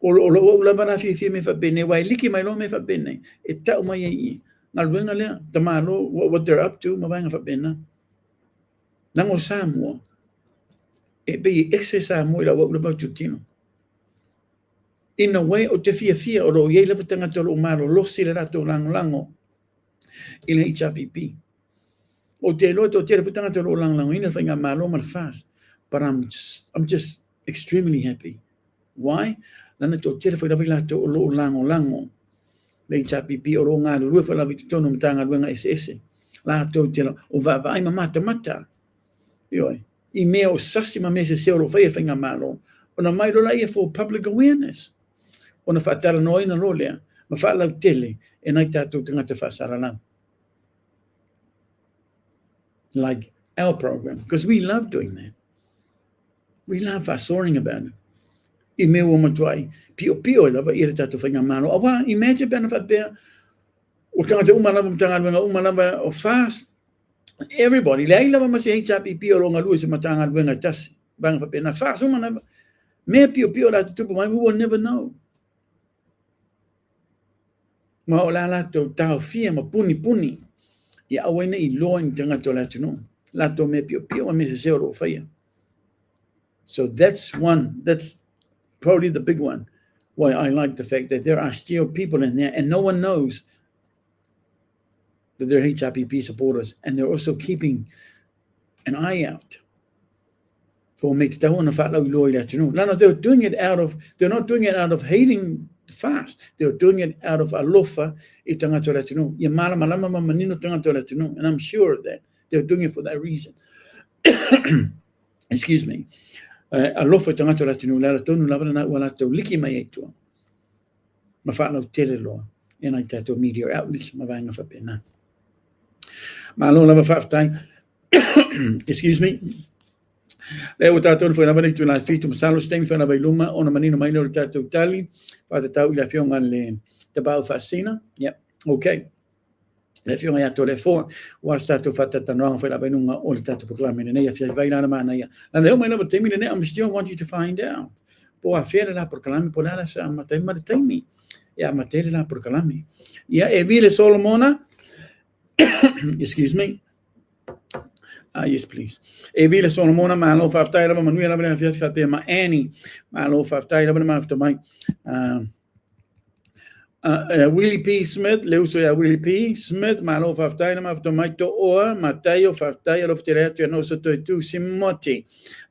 O la bana fi me fa bene wai liki mai lo me fa bene. E ta mai e. Ngal wenga le tamalo what they're up to mama fa bena. Nango Samuel. E be excess Samuel what about you? In a way, o te fia o lo ye le tanga tolo malo lo sile rato lango il HRPP. O te lo to te tanga tolo lango ina fanga malo mal fast. But I'm just extremely happy. Why? Lana to te fa la to lo lango. Le HRPP o lo ngalo lu fa la vito no tanga wenga SS. La to te o va ai mata. Yo. I me o sasi ma mese se o lo fa fanga malo. Ona mai lo la for public awareness. Ona whaatara no ina lo lea, ma whaalau tele, e nai tātou tangata whaasarana. Like our program, because we love doing that. We love soaring about it. I me o matuai, pio lava ira tātou whainga mano. Awa, imagine bena whaapea, o tangata umalava o fast. Everybody, lei lava masi HRPP o ronga lua se matanga wenga tasi. Banga whaapea, na fast umalava. Me pio la tupu mai, we will never know. Ma o la to tau fia ma puni. Ia awena I loa in tanga to latino. Lato me pio me se ro faya. So that's probably the big one. Why I like the fact that there are still people in there and no one knows that they're HRPP supporters and they're also keeping an eye out for me to want to follow loa latino. No, they're not doing it out of hating fast. They're doing it out of alofa I tangata latino. Ia malama manino tangata latino. And I'm sure of that. They're doing it for that reason. Excuse me. Alofa tangata latino. Lara tonu lavana na wala to liki mai etua. Mafalo tele loa. And I tato media outlets mavanga fa pena. Malo lava faftai. Excuse me. Leo tātou foi na bani tu na fitu masalo stem foi na bailuma ona manino mai no tātou tali pa tātou ila fionga le te bau fascina. Yep. Okay. Le fionga ya tole fo wa tātou fatata no foi na bainunga o le tātou proclame ne ya fia vai na mana ya. Na leo mai na temi ne I'm still want you to find out. Po a fia la proclame po la sa matai temi. Ya matai la proclame. Ya e vile Solomona. Excuse me. Yes, please. E vile Solomona malo faftai lava manuela bana fia fia ma Annie malo faftai lava ma after my Willie P Smith leuso ya Willie P Smith malo faftai lava after my to o Mateo faftai alof teretu no so to Simoti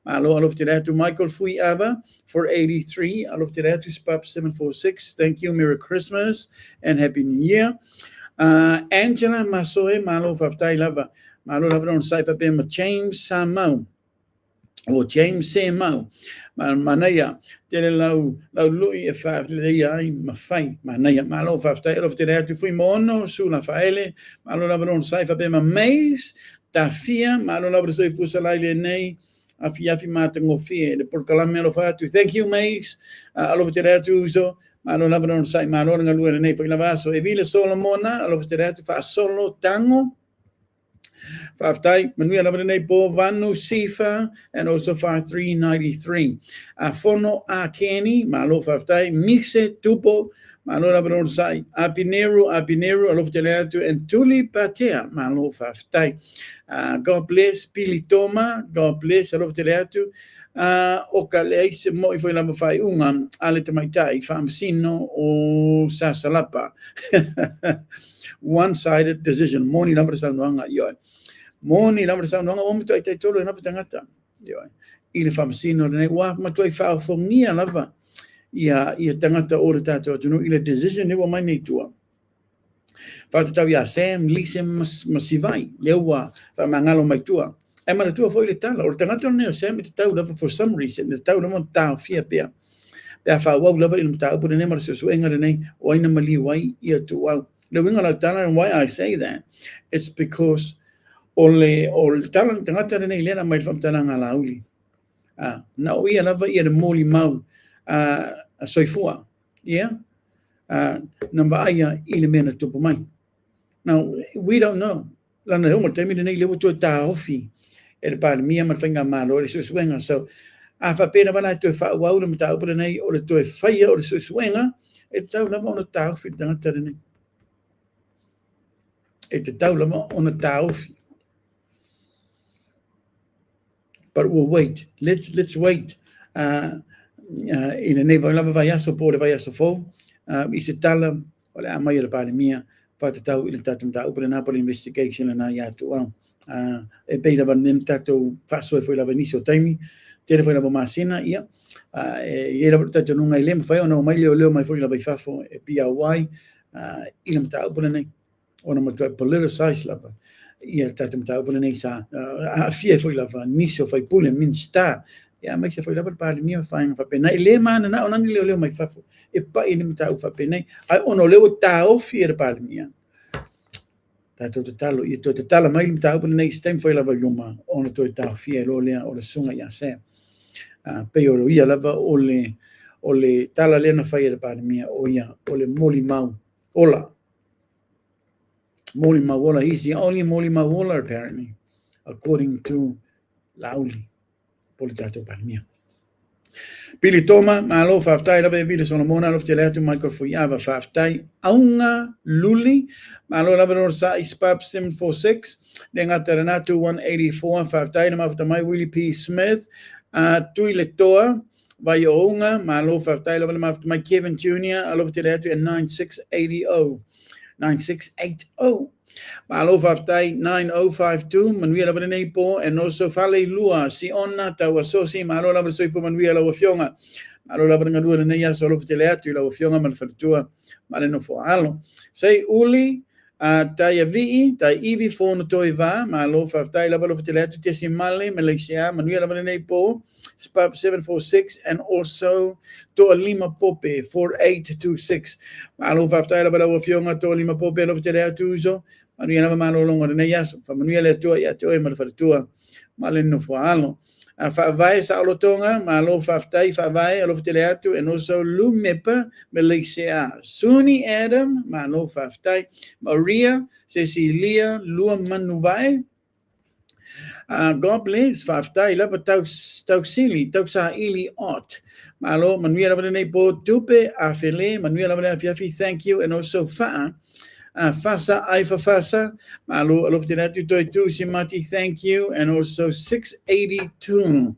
malo alof teretu Michael Fui Ava for 83 alof teretu Spap 746. Thank you, Merry Christmas and Happy New Year. Angela Masoe malo faftai lava malo lava on site pa ma James Samau o James Samau manaya tele lau lui e fa le ai ma fai manaya malo fa sta ero te tu fui mono su la faele malo lava on site pa ma mais ta fia malo lava so fu salai le nei a fia fi mata ngo fie por calamelo fa tu thank you mais alo te tu so malo lava on site malo nga lu nei poi lava so e vile Solomona alo te tu fa solo tango. Faftai, Manuel Lavanene Po, Vanu Sifa, and also 5393. Fono Akeni, Malo Faftai, Mixe Tupo, Malo Lavanon Sai, Apinero, Alof Teleatu, and Tuli Patea, Malo Faftai. God bless, Pilitoma, God bless, Alof Teleatu. Okaleis, Moi foi lava fai unga, Aleta Maitai, Famsino, o Sasalapa. One-sided decision. Moni number sanwanga yo. Moni number sanwanga o mito ai tolo na tangata. Yo. Ile famsino ne wa mato ai fa fongia lava. ia tangata o le tātou atunu i le decision ewa mai nei tua. Whātatau ia Sam, Lisa, Masivai, lewa whamangalo mai tua. E mana tua foi le tala, o le tangata neo Sam i te tau lava for some reason, le tau lava tāo fia pia. Pea whawau lava i le mtau pune ne mara suenga renei, o aina mali wai ia tu wau. Le winga lau tala, and why I say that, it's because o le tala tangata renei lena mai whamtananga lauli. Na o ia lava ia le moli mau a soifua, yeah? Number aya i le mena tupu mai. Now, we don't know. Lana homo temi le nei lewa tua tā ofi e le pāle mia man whainga mālo le suenga. So, a whapena wana tue whaau le mta upura nei o le tue whaia o le suenga, e te tau lama o na tā ofi le tangata renei. E te tau lama o na tā ofi. But we'll wait. Let's wait. I le nei lava vai aso po le vai aso fo. I se tala o le amai le pāle mia whatatau i le tātum tā upura nā pala investigation na ia tu au. E pei lava nen tātou whasoe foi lava nisi o taimi. Tere foi lava māsena ia. E lava tātou nunga i lema whai o nau mai leo mai foi lava i whafo e pia wai i le mta upura nei. O na matua politicize lava. Ia tātum tā upura nei sa. A fia foi lava nisi o whai pule min star. Ia mai se foi lava le pāle mia whainga whapena. I le mana na o nani leo mai whafo. E pai ni mta ufa penei ai ono leo ta ofi e pa mia tato talo i to tala mai mta upa nei stem foi lava yuma ono to ta ofi e lo le o le sunga ya se pe o ia lava o le tala le na fai e pa mia o ia o le moli mau ola he's the only moli mau ola apparently according to Lauli politato pa mia. Pili toma, malo whaftai lawa e vile sona mona alof te lea tu Michael Fuiava whaftai. Aunga luli, malo lawa nor sa ispap 746, le ngata renatu 184, whaftai na mafta mai Willie P. Smith, tui le toa, vai o unga, malo whaftai lawa na mafta mai Kevin Jr., alof te lea tu 9680. 9680. Malo whaftai 9052, manuia lawa nei po, and also fale lua, si ona tau asosi, malo lawa soifu manuia lawa fionga. Malo lawa ngadua nei aso alof te lea tu lawa fionga man whatua, male no fo alo. Sei uli, tai avii, tai iwi fono toi va, malo whaftai lawa alof te lea tu tesi male, Malaysia, manuia lawa nei po, SPAP 746, and also to lima pope 4826. Malo whaftai lawa fionga to lima pope alof te lea tu uso, manuia lava malo longa nei aso, fa manuia le tua ia toi ma whatua, male no fo alo. Whaavai sa alotonga, malo whaftai whaavai alof te lea tu, and also Lumepa, Malaysia. Suni Adam, malo whaftai, Maria, Cecilia, Lua Manuvai, God bless, whaftai, lava tauksili, tauksa ili ot. Malo, manuia lava nei po tupe, afele, manuia lava nei afiafi, thank you, and also fa'a. Fasa, Aifa Fasa, malo alof te natu toi tu, Simati, thank you, and also 682.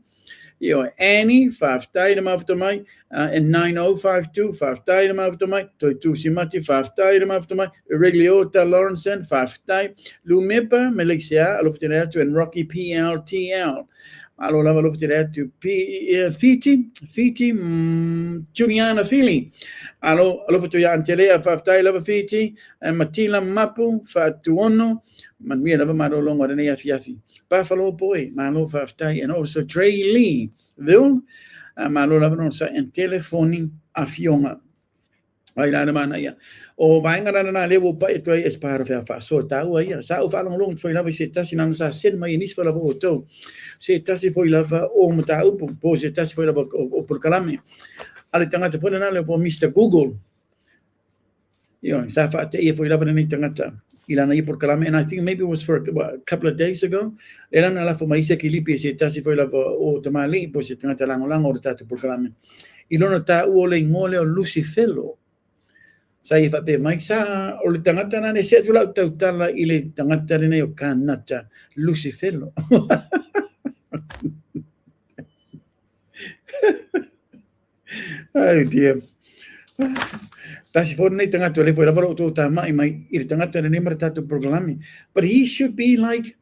Yo, Annie, whaftai na mafta mai, and 9052, whaftai na mafta mai, toi tu, Simati, whaftai na mafta mai, Regliota, Lawrenson, whaftai, Lumepa, Malaysia, alof te natu, and Rocky PLTL. Malo lava alof te natu, Fiti, Juliana Fili. Alo alofa tu ya antelea whaftai lava Fiti, Matila Mapu, Fatuono, manuia lava malo longa renei afiafi. Buffalo Boy, malo whaftai, and also Trey Lee, Vil, malo lava non sa en telefoni afionga. Ai la mana ia. O vainga na lewo pa e toi esparo fa so tau ia. Sa o falang long foi lava se tasi nang sa sen mai nis fa lava o to. Se tasi foi lava o mata upo, po se tasi foi lava o por kalame. Ale tangata foi na le po Mr. Google. Yo, sa fa te e foi lava ni tangata. Ilana i por kalame, and I think maybe it was for a couple of days ago. Era na la fo mai se kilipi se tasi foi lava o tamali po se tangata lang o tatu por kalame. Ilona ta o le ngole o Lucifelo. Saya fa pe mai sa o le tangata na ne se tu la tau tala i le tangata rene o kanata Lucifelo. Oh dear. Tasi for nei tangata le foi la varo to ta mai i le tangata rene mara tatu programi. But he should be like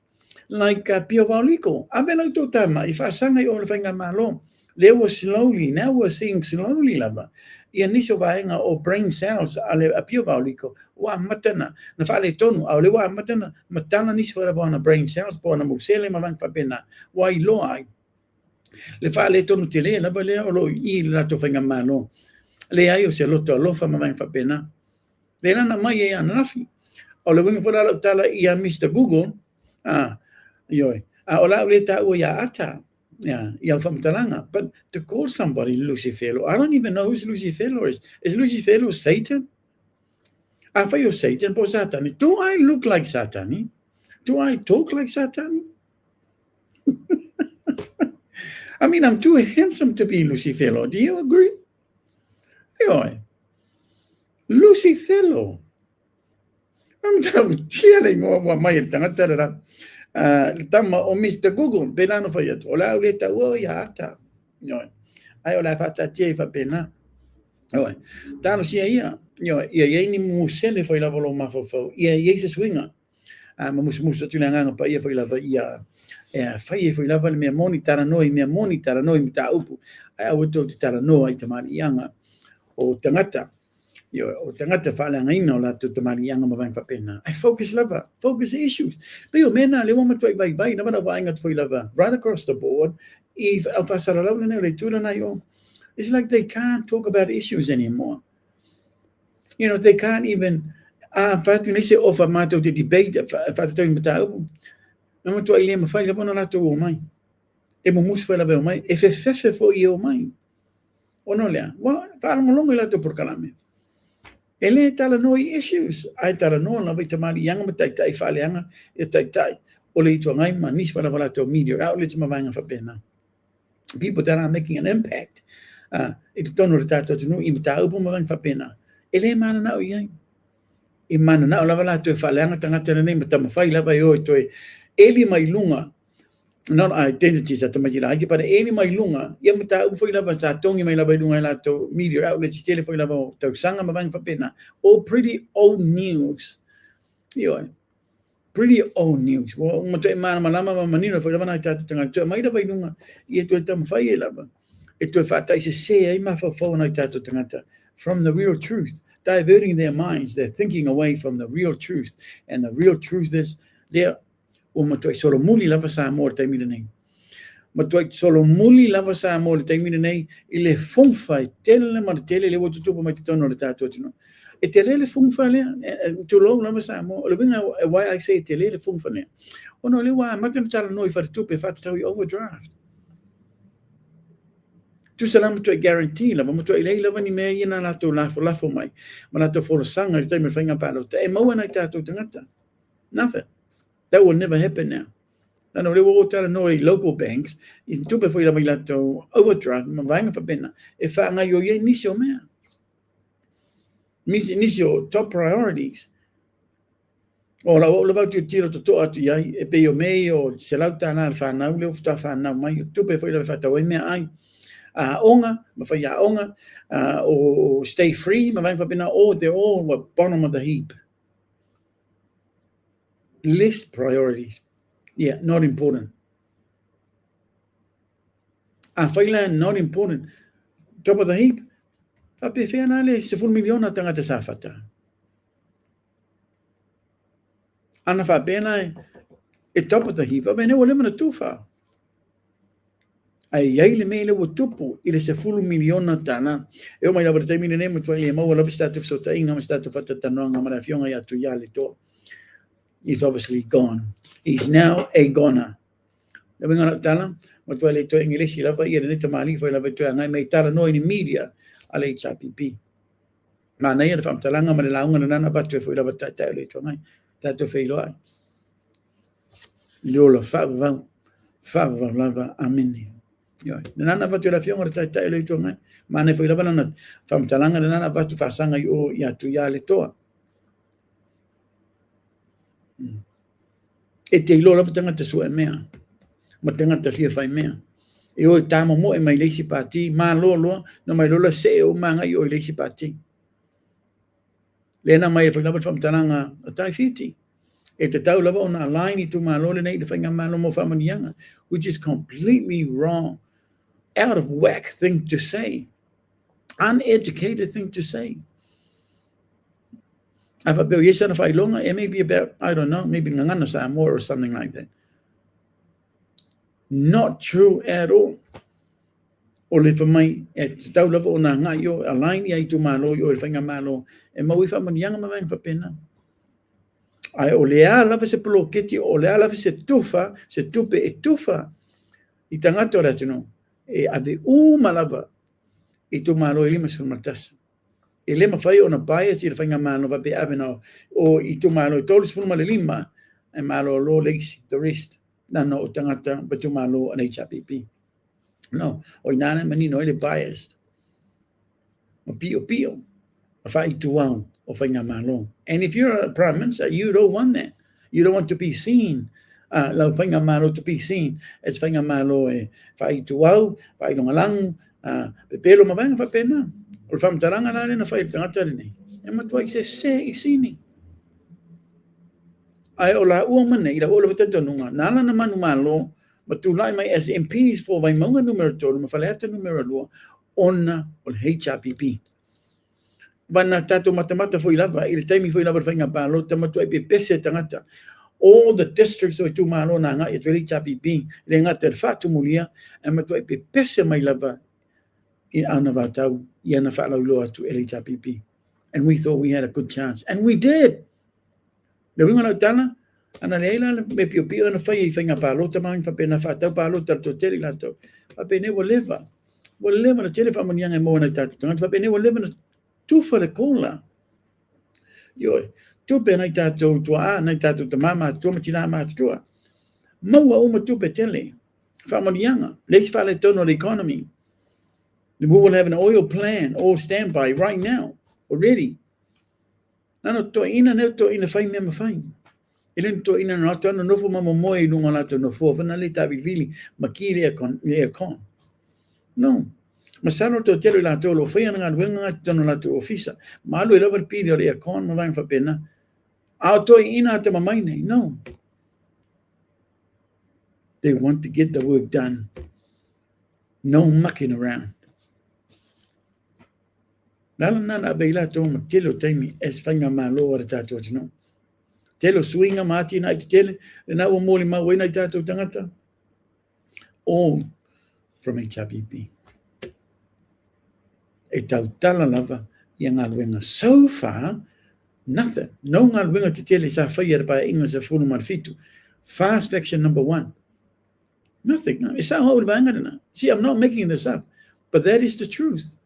Pio Vaulico. Abe la to ta mai fa sanga o le fainga malo. There was slowly, now we're seeing slowly lava. Ia niso vaenga o brain cells ale apio bauliko wa matana na fale tonu ale wa matana matana niso va bona brain cells bona musele mamang papena wa ilo ai le fale tonu tele na bale o lo I la to fenga malo le ai o se lo to lo fa mamang papena le na mai e anafi o le winga fora la tala ia Mr Google yoi ola le ta o ya ata. Yeah, but to call somebody Lucifero, I don't even know who's Lucifero is. Is Lucifero Satan? I feel Satan for Satan. Do I look like Satan? Do I talk like Satan? I mean, I'm too handsome to be Lucifero. Do you agree? Anyway, Lucifero. I'm telling you what my tama o Mr Google belano fa yato ola uleta o ya ata no ai ola fata che fa pena oi tano sia ia no ia ni musele foi la volo ma fo ia Jesus winga ma mus tu langa pa ia foi la ia fai foi la me monitara noi mita upu ai o to tara noi tamani yanga o tangata o tangata fala ngaina la tu tamani yanga mabang papena I focus issues pero mena le mo vai na mana vai ngat foi lava right across the board if al pasar la una le tu na yo it's like they can't talk about issues anymore. You know, they can't even fatu ni se offer mato de debate fatu to mata na mo to ile ma fai la bona na to mai e mo mus foi la be mai e fe foi eu mai o no le wa para mo longo la to por calame ele tala noi issues ai tala no na vita mari yang matai tai fale anga e tai o le to ngai ma nis para vala to media outlets ma vanga fa pena people that are making an impact it don't retato no imita upo ma vanga fa pena ele mana na ia I mana na la vala to fale anga tanga tena nei mata ma fai la vai o to eli mai lunga not identities at the majila but any mai lunga ia mata foi la basta tongi mai la vai lunga la to media outlets tele foi la to sanga ma vang papena all pretty old news yo pretty old news wo mata mana malama manino foi la bana ta tanga to mai la vai lunga ia to tam fai la ba e to fata se ai ma fa fo na ta tanga from the real truth diverting their minds they're thinking away from the real truth and the real truth is there o matoi solo muli lava sa amor te mire nei matoi solo muli lava sa amor te mire nei ile fonfa tele ma tele le wotu tupo mai tono le tato tino e tele le fonfa le to lo lava sa amor le binga why I say tele le fonfa ne ono le wa ma tena tala noi fa tupe fa tau overdraft tu salam to guarantee lava mo to ile lava ni me ina na to la fo mai ma na to fo sanga te me fenga pa lo te mo na tato tangata nothing. That will never happen now. I know they will tell no local banks. In two before you like to overdraft, my vang for pena. If I know your initial man, initial top priorities. Or all about your tiro to talk to ya, a pay your may or sell out an alpha now, live stuff and now my two before you have to win me. I onga, before ya onga, or stay free, my vang for pena, or they're all bottom of the heap. List priorities. Yeah, not important. Failan not important. Top of the heap. Tapi fair nale se full million na tanga te safata. Ana fa pena e top of the heap. Bene wole mana tufa. Ai ele mele wo tupu ile se full million na tana. Eu mai la verte mine ne mo twele mo la vista te sota ina mo sta te fata tanonga mara fionga ya tu yale to. He's obviously gone. He's now a goner. Le vengo a tala, mo tu le to English la va ir ne tamali foi la vetu ngai mai tala no in media ale HPP. Ma nei le fam talanga ma la unga na ba tu foi la vata ta le to ngai. Ta to foi lo ai. Lo fa va amini. Yo, na ba tu la fionga ta le to ngai. Ma ne foi la bana fam talanga na ba tu fa sanga yo ya tu ya le to. E te ilo lava tangata sua mea ma tangata fia fai mea e o tamo mo e mai leisi pati ma lolo no mai lolo se o manga i o leisi pati le na mai fa lava fam talanga tai fiti e te tau lava ona line tu ma lolo nei de fanga ma no mo fama nianga which is completely wrong out of whack thing to say, uneducated thing to say. If I be yes and if I longer, it may be about, I don't know, maybe ngangana Samoa or something like that. Not true at all. O le whamai, e tau lava o nā ngai o, alaini ai tu malo, o le whainga malo, e maui whamanianga ma wang whapena. Ai o lea lava se poloketi, o lea lava se tufa, se tupe e tufa, i tangata o ratino, e ave malava, i tu malo e lima se matasa. E le mawhai o na bias i le whainga malo vape avena, o i tu malo i tolis funuma le lima, e malo o lo leisi, the rest. Nano o tangata, but tu malo an HRPP. No, o inana manino ele biased. O pio, a whai tuau o whainga malo. And if you're a prime minister, you don't want that. You don't want to be seen. Lau whainga malo to be seen as whainga malo e whai tuau, whai longalang, pe pelo mawanga whapena. O le whamtaranga nare na whai tangata rene. E matua I se I sini. Ai o la ua mane, I la ua la watatonunga, nala na manu malo, ma tulai mai as MPs for vai maunga numero tolu, ma whaleata numero lua, ona o le HRPP. Wana tato matamata foi lava, I le taimi foi lava whainga palo, tamatu ai pe pese tangata. All the districts o tu malo na nga, I tu HRPP, le ngata le whatu mulia, e matu ai pe pese mai lava, I ana vatau, I ana whalau loa tu HRPP. And we thought we had a good chance. And we did. Le winga na tana, ana leila me pio na fai whainga palo tamang whapena whatau palo tato tele lato. Whapene wa leva na tele whamanianga e moa na tato. Whapene wa leva na tufa le kola. Yoi, tupe na tato tua na tato ta mama tua matina ma tua. Maua uma tupe tele. Whamanianga, let's file tono the economy. We will have an oil plan, all standby right now, already. Nano to ina whai mea mawhai. Ele to ina na ato ana nofo mama moe I lunga lato nofo. Vana le tabi vili makiri e kon. No. Masano to telo lato lo whai ana ngā wenga tono lato ofisa. Malu e lawa pili o le kon ma vang whapena. Ao to ina te mamai nei. No. They want to get the work done. No mucking around. Nala nana abeila to ma telo taimi es whainga malo o tato tino. Telo swinga mati na I tele, le na o moli ma wena I tato tangata. All from HRPP. E tau tala lava I ngā luenga. So far, nothing. No ngā luenga te tele sa whaia pa inga sa fulu marfitu. Fast faction number 1. Nothing. E sa hoa ura vanga na. See, I'm not making this up. But that is the truth.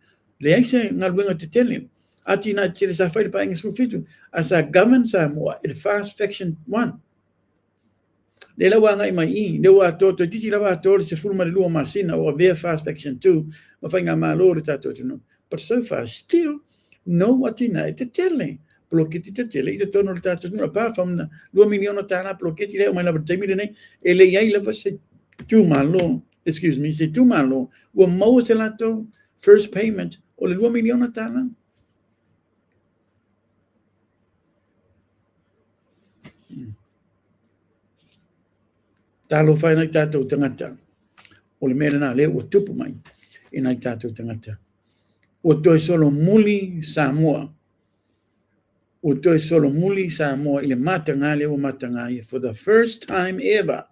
Le ai se ngā luenga te tele. Ati na tele sa whaia pa inga sa fitu. As a government Samoa, it fast faction 1. Le lawa ngai mai I, le wa toto, titi lawa toto se fulma le lua masina o vea fast faction 2, ma whainga malo re tato no. But so far, still, no watina te tele. Ploketi te tele, I te tono le tato no. Apart from the 2 miliona tana ploketi le o mai lava taimi ne, e le iai lava se tu malo, excuse me, se tu malo, wa mau se lato first payment o le 2 miliona tana. Talo whai nai tātou tangata. O le mea nā leo o tupu mai I nai tātou tangata. O toi solo muli Samoa. O toi solo muli Samoa I le matanga leo matanga I for the first time ever.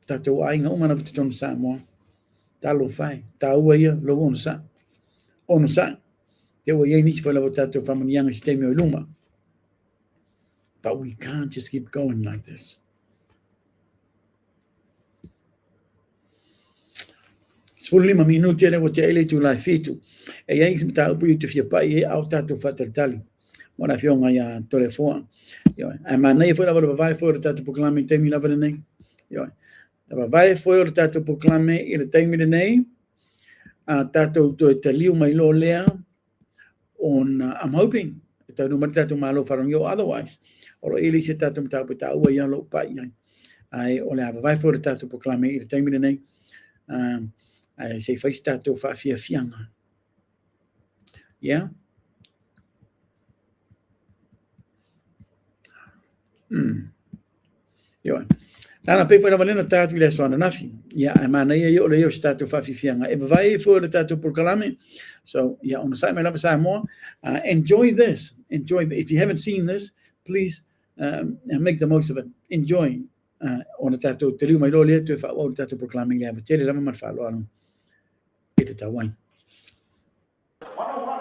Tātou ainga umana putitonu Samoa. Talo whai. Tā ua ia lo ono sa. Ono sa. Te ua iei nisi whalawa tātou whamanianga si te meo luma. But we can't just keep going like this. Sfulima minuti ele o te ele tu lai fitu. E iei si mta upu tu fia pai e au tātou whatatali. Mona fionga ia tolefoa. Ai manei foi lava vai foi o tātou poklame te mi lava nei. Lava vai foi o tātou poklame I le taimi nei. Tātou to te liu mai lo lea. I'm hoping. Tātou matatu malo wharangi otherwise. Oro ili se tātou mtau pita ua ia lo pa iai. Ai o le ava vai fōra tātou poklame I le taimina nei. Ai se whais tātou whawhia fianga. Yeah? Yo. Ana pe pera valena tatu le soana nafi. Ya mana ia yo le yo statu fa fianga. E vai for le tatu por kalame. So yeah, on the side love side more. Enjoy this. Enjoy. If you haven't seen this, please make the most of it. Enjoy. On the tatu te liu mai lo le tu fa o tatu por kalame le te le lama mar fa lo anu. Ite ta wine.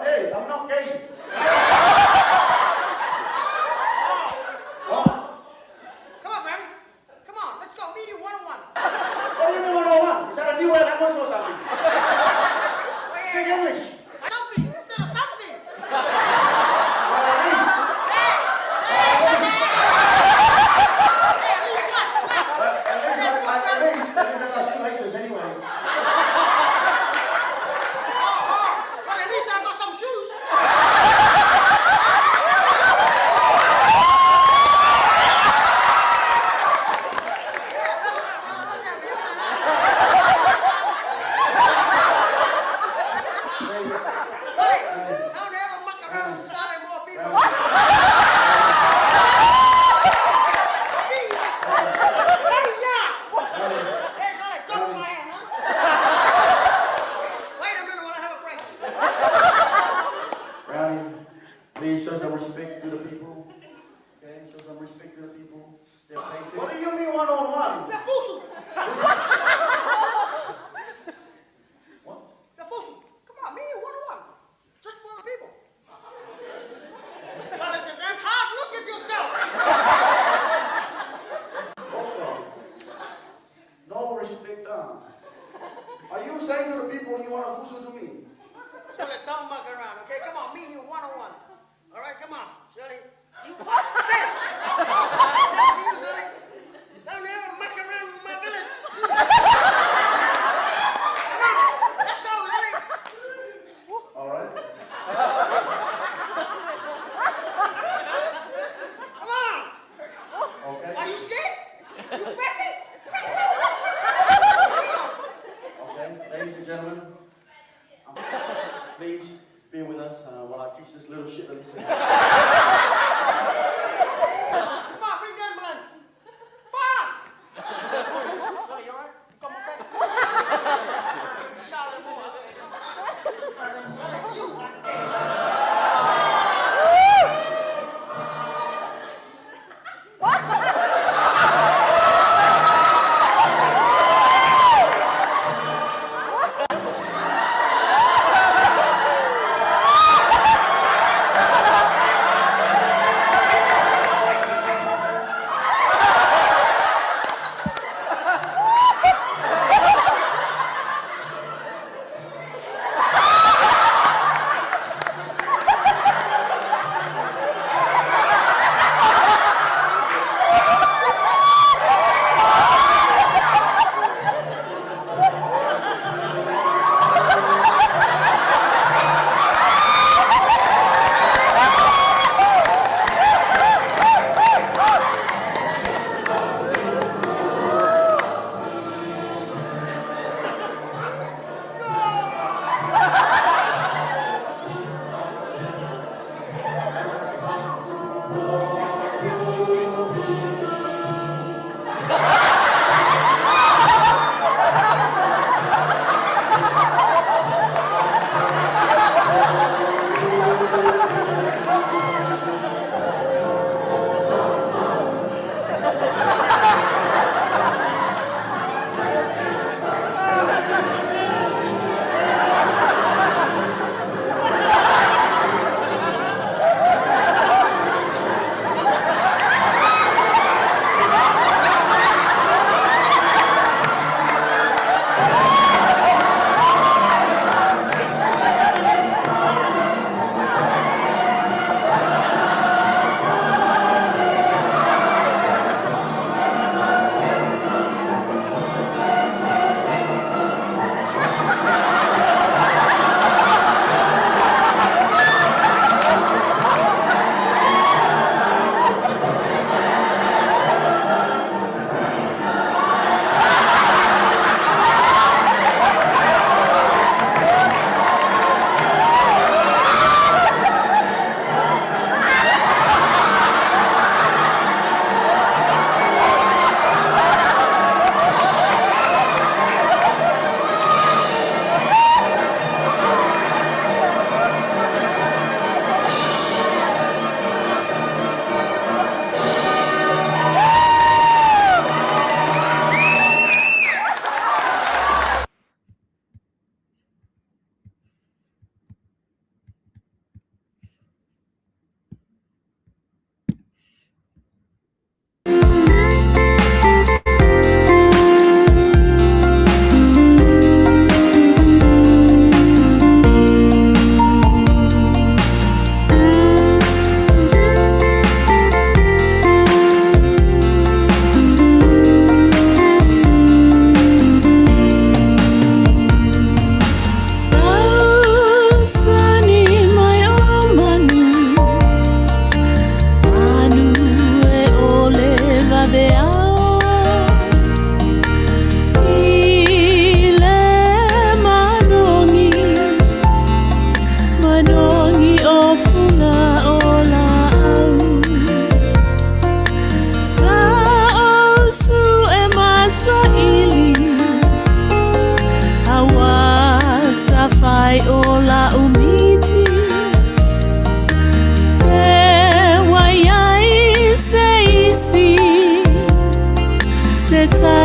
Hey, I'm not gay. Come on, Barry. Come on, let's go. Me and you one-on-one. What do you mean 101? Is that a new word? I'm going to show something. Speak English. Something. Instead of something. Please show some respect to the people. Okay, show some respect to the people. They're patient. What do you mean one-on-one? They're fussy. What? They're fussy. Come on, me and you one-on-one. Just for the people. Well, it's a damn hard look at yourself. Hold on. No respect. Are you saying to the people you want to fussle to me? Shirley, don't muck around, okay? Come on, me and you one-on-one. All right, come on, Shirley. You Shirley, don't ever muck around with my village. Come on, let's go, Shirley. All right. Come on. Okay. Are you scared? You freaking? Okay, ladies and gentlemen, please be with us while I teach this little shit that listen. Come on, bring the ambulance. Fast. Shirley, you all right? Come on back. Charlotte, more. Shirley, you.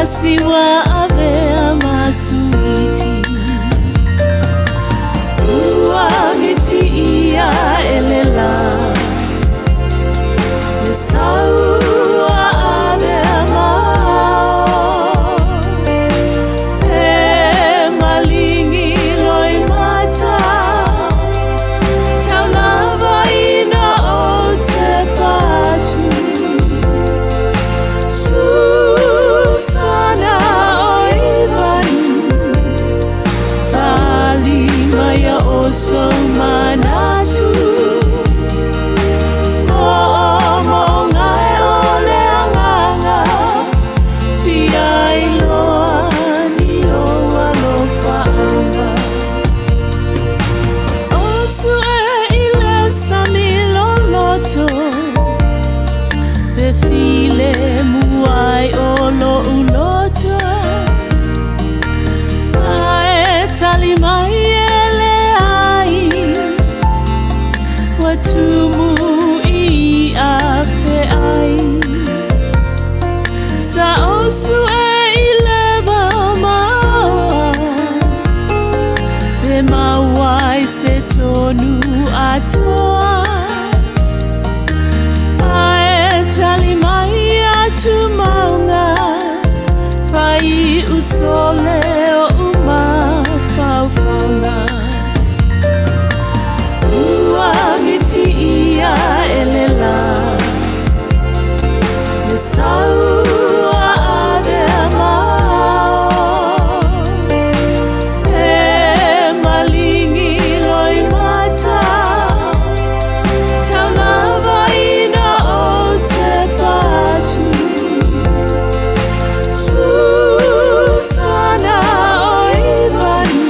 Masiwa avea masuiti Uangiti ia elela Saua avea mao E malingi loi mata Taunava ina o te patu Susana oivanu Vali maya oso manatu Befile muai olo uloto Ae tali mai ele ai Watumu I afe ai Sa osu ileva maua Be mawai se tonu atoa Tali mai atu maunga Fai usole o uma faufaunga Uangiti ia elela Mesaua avea mao E malingi loi mata Taunava ina o te patu Susana oivanu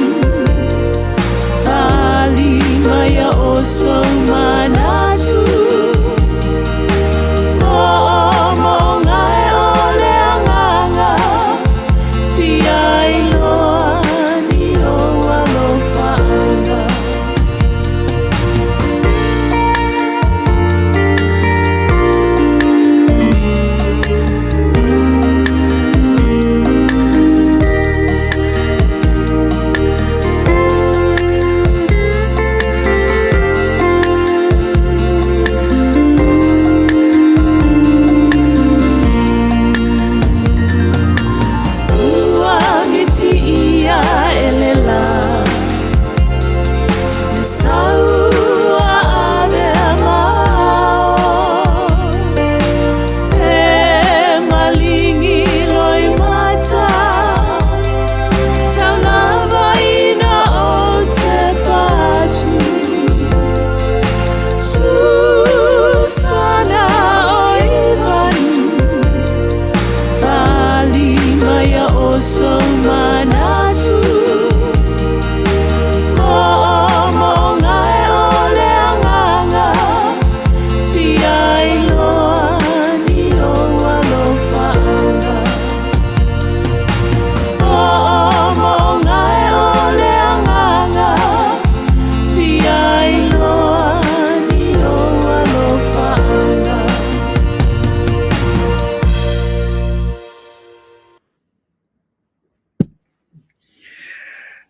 Vali maya oso manatu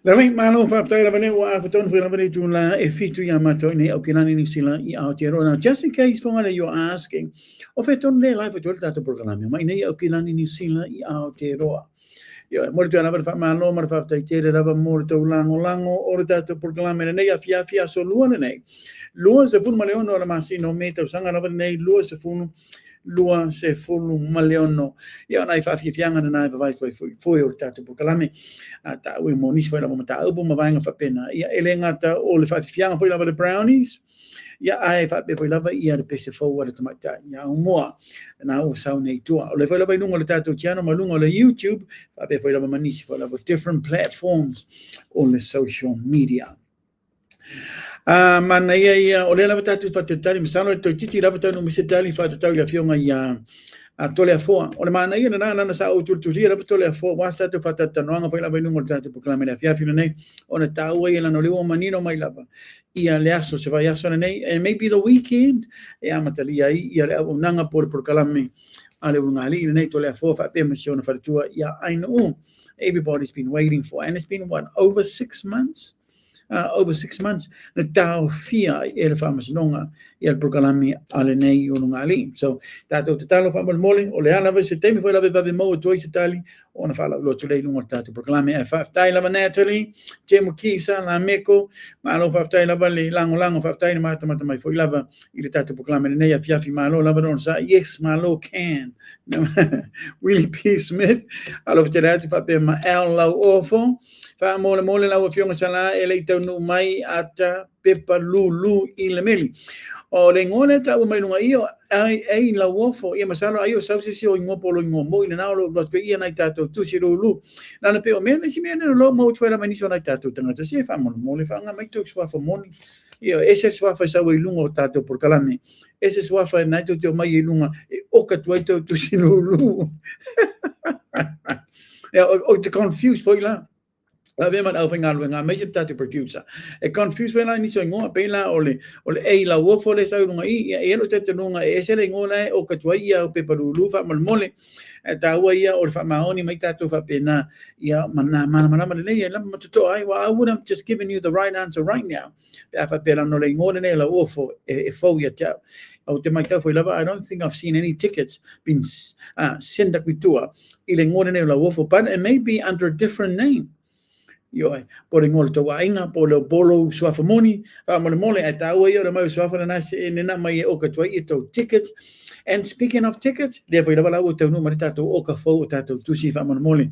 Laming malo fa after la bane wa afton for la bane jula e fitu ya mato ni opinani ni sila I autero. Now just in case for you're asking of it on the live to that program ma ni opinani ni sila I autero. Yo molto ana per fa malo mar fa after tere rava molto lango or that program ne ya fia so luone ne. Luo se fun maleono la masino meta sanga na ne luo se fun lua se fulu maleono ia nai fa fianga na vai foi o tatu pokalame ata we monis foi la momenta upo mavanga fa pena ia elengata o le fa fianga foi la the brownies ia ai fa be foi lava ia de pese forward to mata ia mo na o sau nei tua o le foi lava nungo le tatu channel malungo le YouTube fa be foi lava manis foi lava different platforms on the social media. Mana ia o le lava tatu fatatari misano to titi lava tanu misitali fatatari la fionga ia a tole afo o le mana ia na sa o tulturia lava tole afo wasta to fatatanoanga foi lava nungo tatu proclame la fia fina nei ona taua ia no le o manino mai lava ia le aso se vai aso nei and maybe the weekend e amatalia ia le nanga por proclame ale ungali nei tole fo fa pe misiona fa tua ya I know everybody's been waiting for, and it's been what, over 6 months. Over 6 months, na tau fia ele whamasonga i al prokalami ale nei o nungali. So, tātou te talo whamalmole, o le ana se teimi whai lawe babi mo o toi se tali, o na whala lotu lei lunga tātou prokalami e whaftai lava Natalie, Jemu Kisa, la Meko, malo whaftai lava le lango whaftai na mata mai whai lava i le tātou prokalami nei a fiafi malo lava don sa, yes, malo can. Willie P. Smith, alo te ratu whape ma al lau ofo, wha mole lau a fionga sala e lei tau nu mai ata pepa lulu i le meli. O le ngone tau mai lunga iyo ai lau ofo, ia masalo ayo sausi si o ingopolo ingomo, ina nao lo ke ia nai tatou tusi lulu. Nana pe o mea si mea nena lo mau tuela maniso nai tatou tangata si e wha mole wha nga mai tau swafa moni. Ia, ese swafa sa wai lunga o tātou por kalame. Ese swafa nai tau teo mai i lunga e oka tuai tau tusi lulu. Ia, o te confused foi la. Ave man over ngalo nga me tatu producer. E confused when I ni so ngoa pela ole e la wo fo le sa nga I lo tete nga e se le ngola o ka tua ia o pe parulu fa mole e ta wa ia o fa maoni mai tatu fa pena ia mana le ia la matuto ai wa I would have just given you the right answer right now. Fa pela no le ngola ne la wo fo e fo ia ta. O te mai tau foi lava, I don't think I've seen any tickets been sent up with tour. I le ngola ne la wo fo, but it may be under a different name. Yo, por ngol to wainga por lo bolo swafa moni fa mole e tau ia le mai swafa na se na mai o ka toi to tickets. And speaking of tickets, le foi la o te no mai tato o ka fo tato tusi fa mole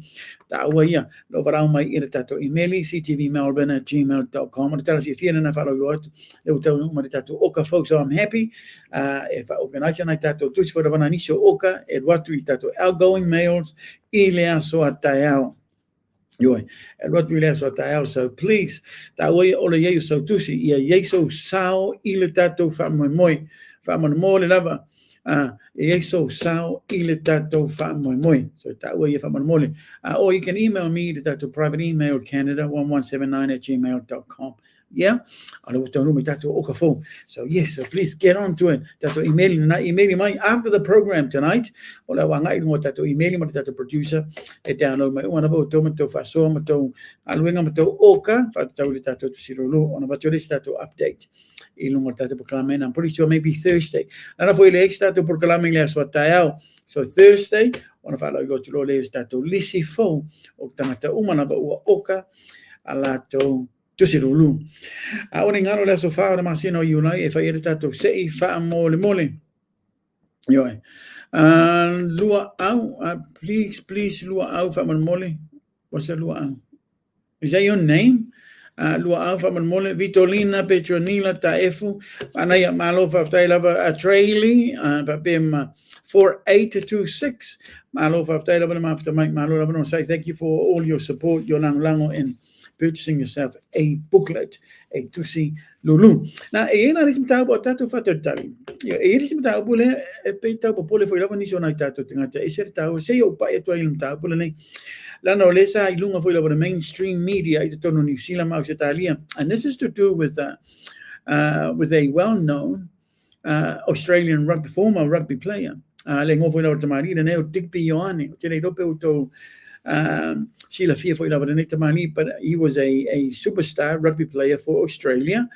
tau ia lo para mai i tato email ctvmelbourne@gmail.com and tell us if you na follow lot le te no mai tato o ka fo. So I'm happy if I organize na tato tusi for the niso oka e what we tato outgoing mails I le aso atao. Yo, and what we last so please, that way all ye so tusi, ye so sao ile tato famoi, famoi lava, ye so sao ile tato famoi. So that way you famoi. Or you can email me to private email Canada1179@gmail.com. Yeah, so yes, so please get on to it. Tato email me after the program tonight. Ola wanga mo tato email mo tato producer e download my one about to faso mo alwenga mo oka fa tato sirolo ona batore tato update. Ilungo tato proclaiming. I'm pretty sure maybe Thursday. Ana foi le tato proclaiming le swatao. So Thursday, ona fa go to le tato lisi fo o tangata umana ba oka alato tusi lulu. Oni ngalo le sofa na masino yunai e fa ira tato sei fa mole. Yo. Lua au, please lua au fa mole. What's that lua au? Is that your name? Lua au fa mole. Vitolina Petronila Taefu. Anaya malo fa tailava a traili pa bim 4826. Malo fa tailava ma after Mike malo lava no say thank you for all your support. Your lango in purchasing yourself a booklet, a tusi lulu. Na e na ris mtau tato fatertali. E ris mtau bole e peita popole foi lava ni sona tato tengata e ser tau se o pa e to il mtau bole nei. La no lesa ilunga foi lava the mainstream media i to New Zealand ma Italia. And this is to do with a well-known Australian former rugby player. Le ngofo lava tamarina ne o Digby Ioane. Te nei dope to Sheila Fia for Mali, but he was a superstar rugby player for Australia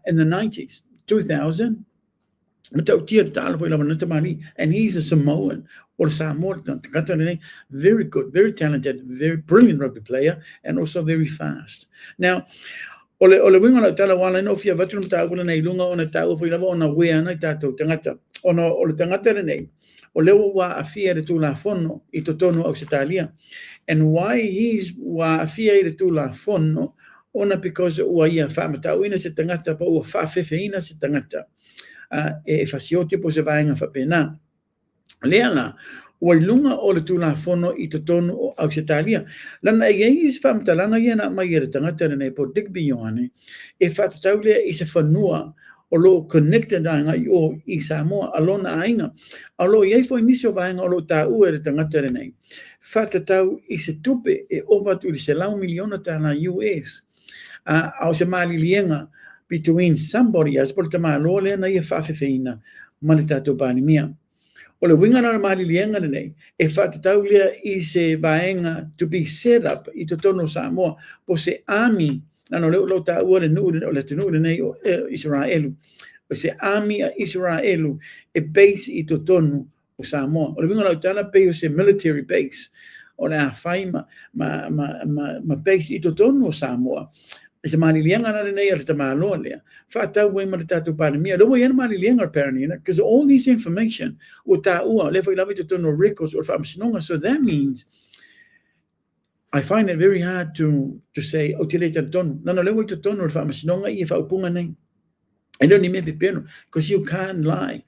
in the 90s, 2000. And he's a Samoan or Samoan, very good, very talented, very brilliant rugby player, and also very fast. Now, ole winga la tala wala no fia vatum ta wala nei lunga ona tau foi lava ona wea na tatou tangata ona ole tangata nei o leo wa afia de tu la fono I totono Australia. And why he's wa afia de tu la fono ona because wa ia famata ina se tangata pa o fa fefeina se tangata e fasiote po se vainga fa pena leanga o lunga o le tu la fono I totono Australia lana is famata lana ia na mai re tangata nei po Digby Ioane e fatau le I se fanua o lo connected anga o I Samoa alona ainga alo ia foi inisio vainga o lo tau e tangata nei fata tau I se tupe e over to se lau miliona tana US au se mali lienga between somebody as por tama lo le na ia fa fefeina malita to bani mia O le winga na malilienga nei, e whatataulia I se vaenga to be set up I to tono Samoa, po se army, nano leo lo ta ua le nuu o le tenu nei o Israelu, o se army a Israelu e base I to tono o Samoa. O le winga na tana pe o se military base, o le a whai ma base I to tono o Samoa. E se malilienga na nei ar te māloa lea. Whātau wei ma le tātou pānemia. Lewa iana malilienga apparently, because all this information o tā ua, le whai lawe te tono records o whamasinonga. So that means, I find it very hard to say, o te le te tono. Nana lewa te tono o whamasinonga I e whaupunga nei. I don't need me peno, because you can't lie.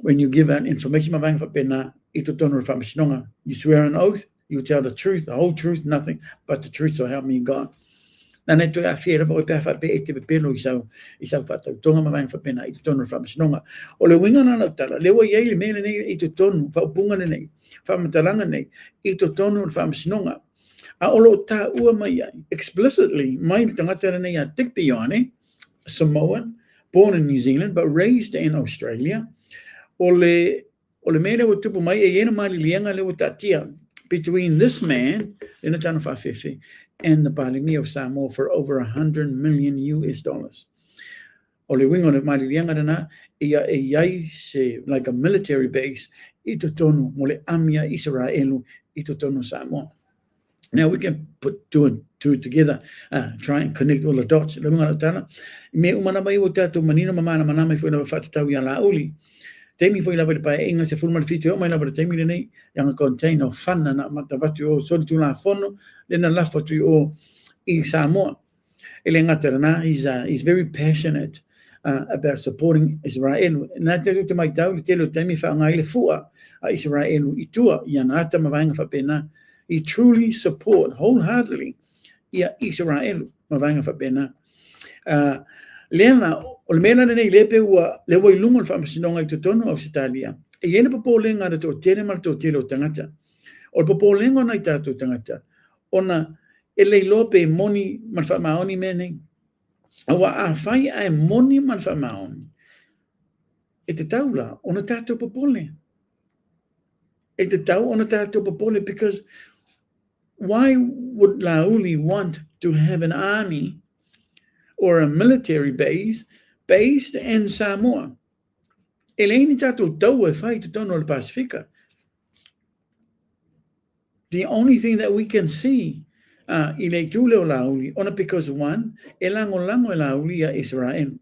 When you give out information, ma vang whapena, I te tono o whamasinonga. You swear an oath, you tell the truth, the whole truth, nothing but the truth, so help me God. Nana to a fiera bo pe fa pe te pelo I sau fata tonga ma vang fa pena I tono fa masnonga o le winga na tala le wa ye le mele nei I tono fa punga nei fa matalanga nei I tono fa masnonga a olo ta ua mai explicitly mai tangata nei a tikpione Samoan born in New Zealand but raised in Australia o le mele o tupu mai e ena mai lianga le o tatia between this man in the town of 550 and the Palimi of Samoa for over $100 million. O le wingo le malilianga na ia e iai se like a military base I to tonu mo le amia Israelu I to tonu Samoa. Now we can put two and two together, try and connect all the dots. Le wingo le tana me umana mai o tato manino mamana manama foi na whatatau ia lauli. Temi foi lava pa inga se fulma fito mai lava temi nei yang container fanna na matavatu o solitu la fono le na lafa tu o I Samoa. Ele ngaterana is very passionate about supporting Israel. Na te tu mai tau te lo temi fa ngai le fua a Israel I tua ia na ata mavanga fa pena. He truly support wholeheartedly ia Israel mavanga fa pena. Lena o le mena nei lepe ua le wai lungo le whamasinonga I te tono o Sitalia. E ene papolenga na to tere mal to tele o tangata. O le papolenga na I tātou tangata. Ona e lei lope moni man whamaoni menei. Awa a whai ai moni man whamaoni. E te taula, ona tātou papole. E te tau ona tātou papole because why would Lauli want to have an army or a military base based in Samoa? Eleni tātou tau e whai te tono le Pasifika. The only thing that we can see I le tūle o Lauli, ona because one, e lango e Lauli a Israel.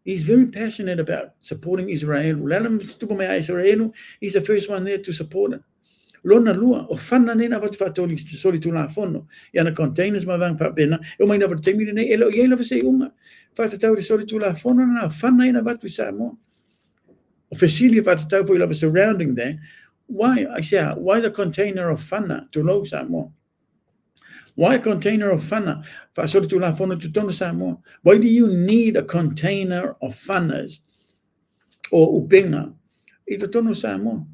He's very passionate about supporting Israel. Lalam stupo mea Israel, he's the first one there to support it. Lona lua, o whana nena watu whatoli soli tu la fono. Iana containers ma vang whapena, o mai na watu temiri nei, elo iei lava se unga. Whatatau de soli tu la fono na whana ina watu Samoa. O facility whatatau fo I lava surrounding there. Why, I say, why the container of whana to lo Samoa? Why a container of whana? Whasoli tu la fono tu tono Samoa. Why do you need a container of whanas or upenga I to tono Samoa?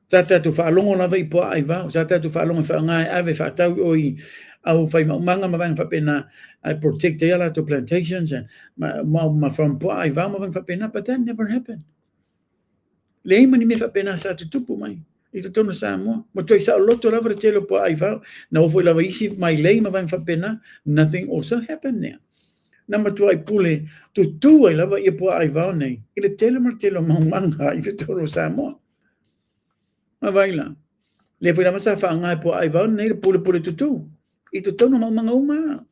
Tata tu whaalongo lava I poa ai vau. Tata tu whaalongo whaangai ave whaatau o I au whai maumanga ma vang whapena I protect the ala to plantations and ma from poa ai vau ma vang whapena, but that never happened. Lei mani me whapena sa te tupu mai. I te tono Samoa. Ma toi sa o loto lava te telo poa ai vau. Na o foi lava isi mai lei ma vang whapena, nothing also happened there. Na matua I pule tu ai lava I poa ai vau nei. I le telo maumanga I te tono Samoa. Ma vaila. Le foi lama sa whaangai po ai vau nei le pule tutu. I te tono maumanga uma.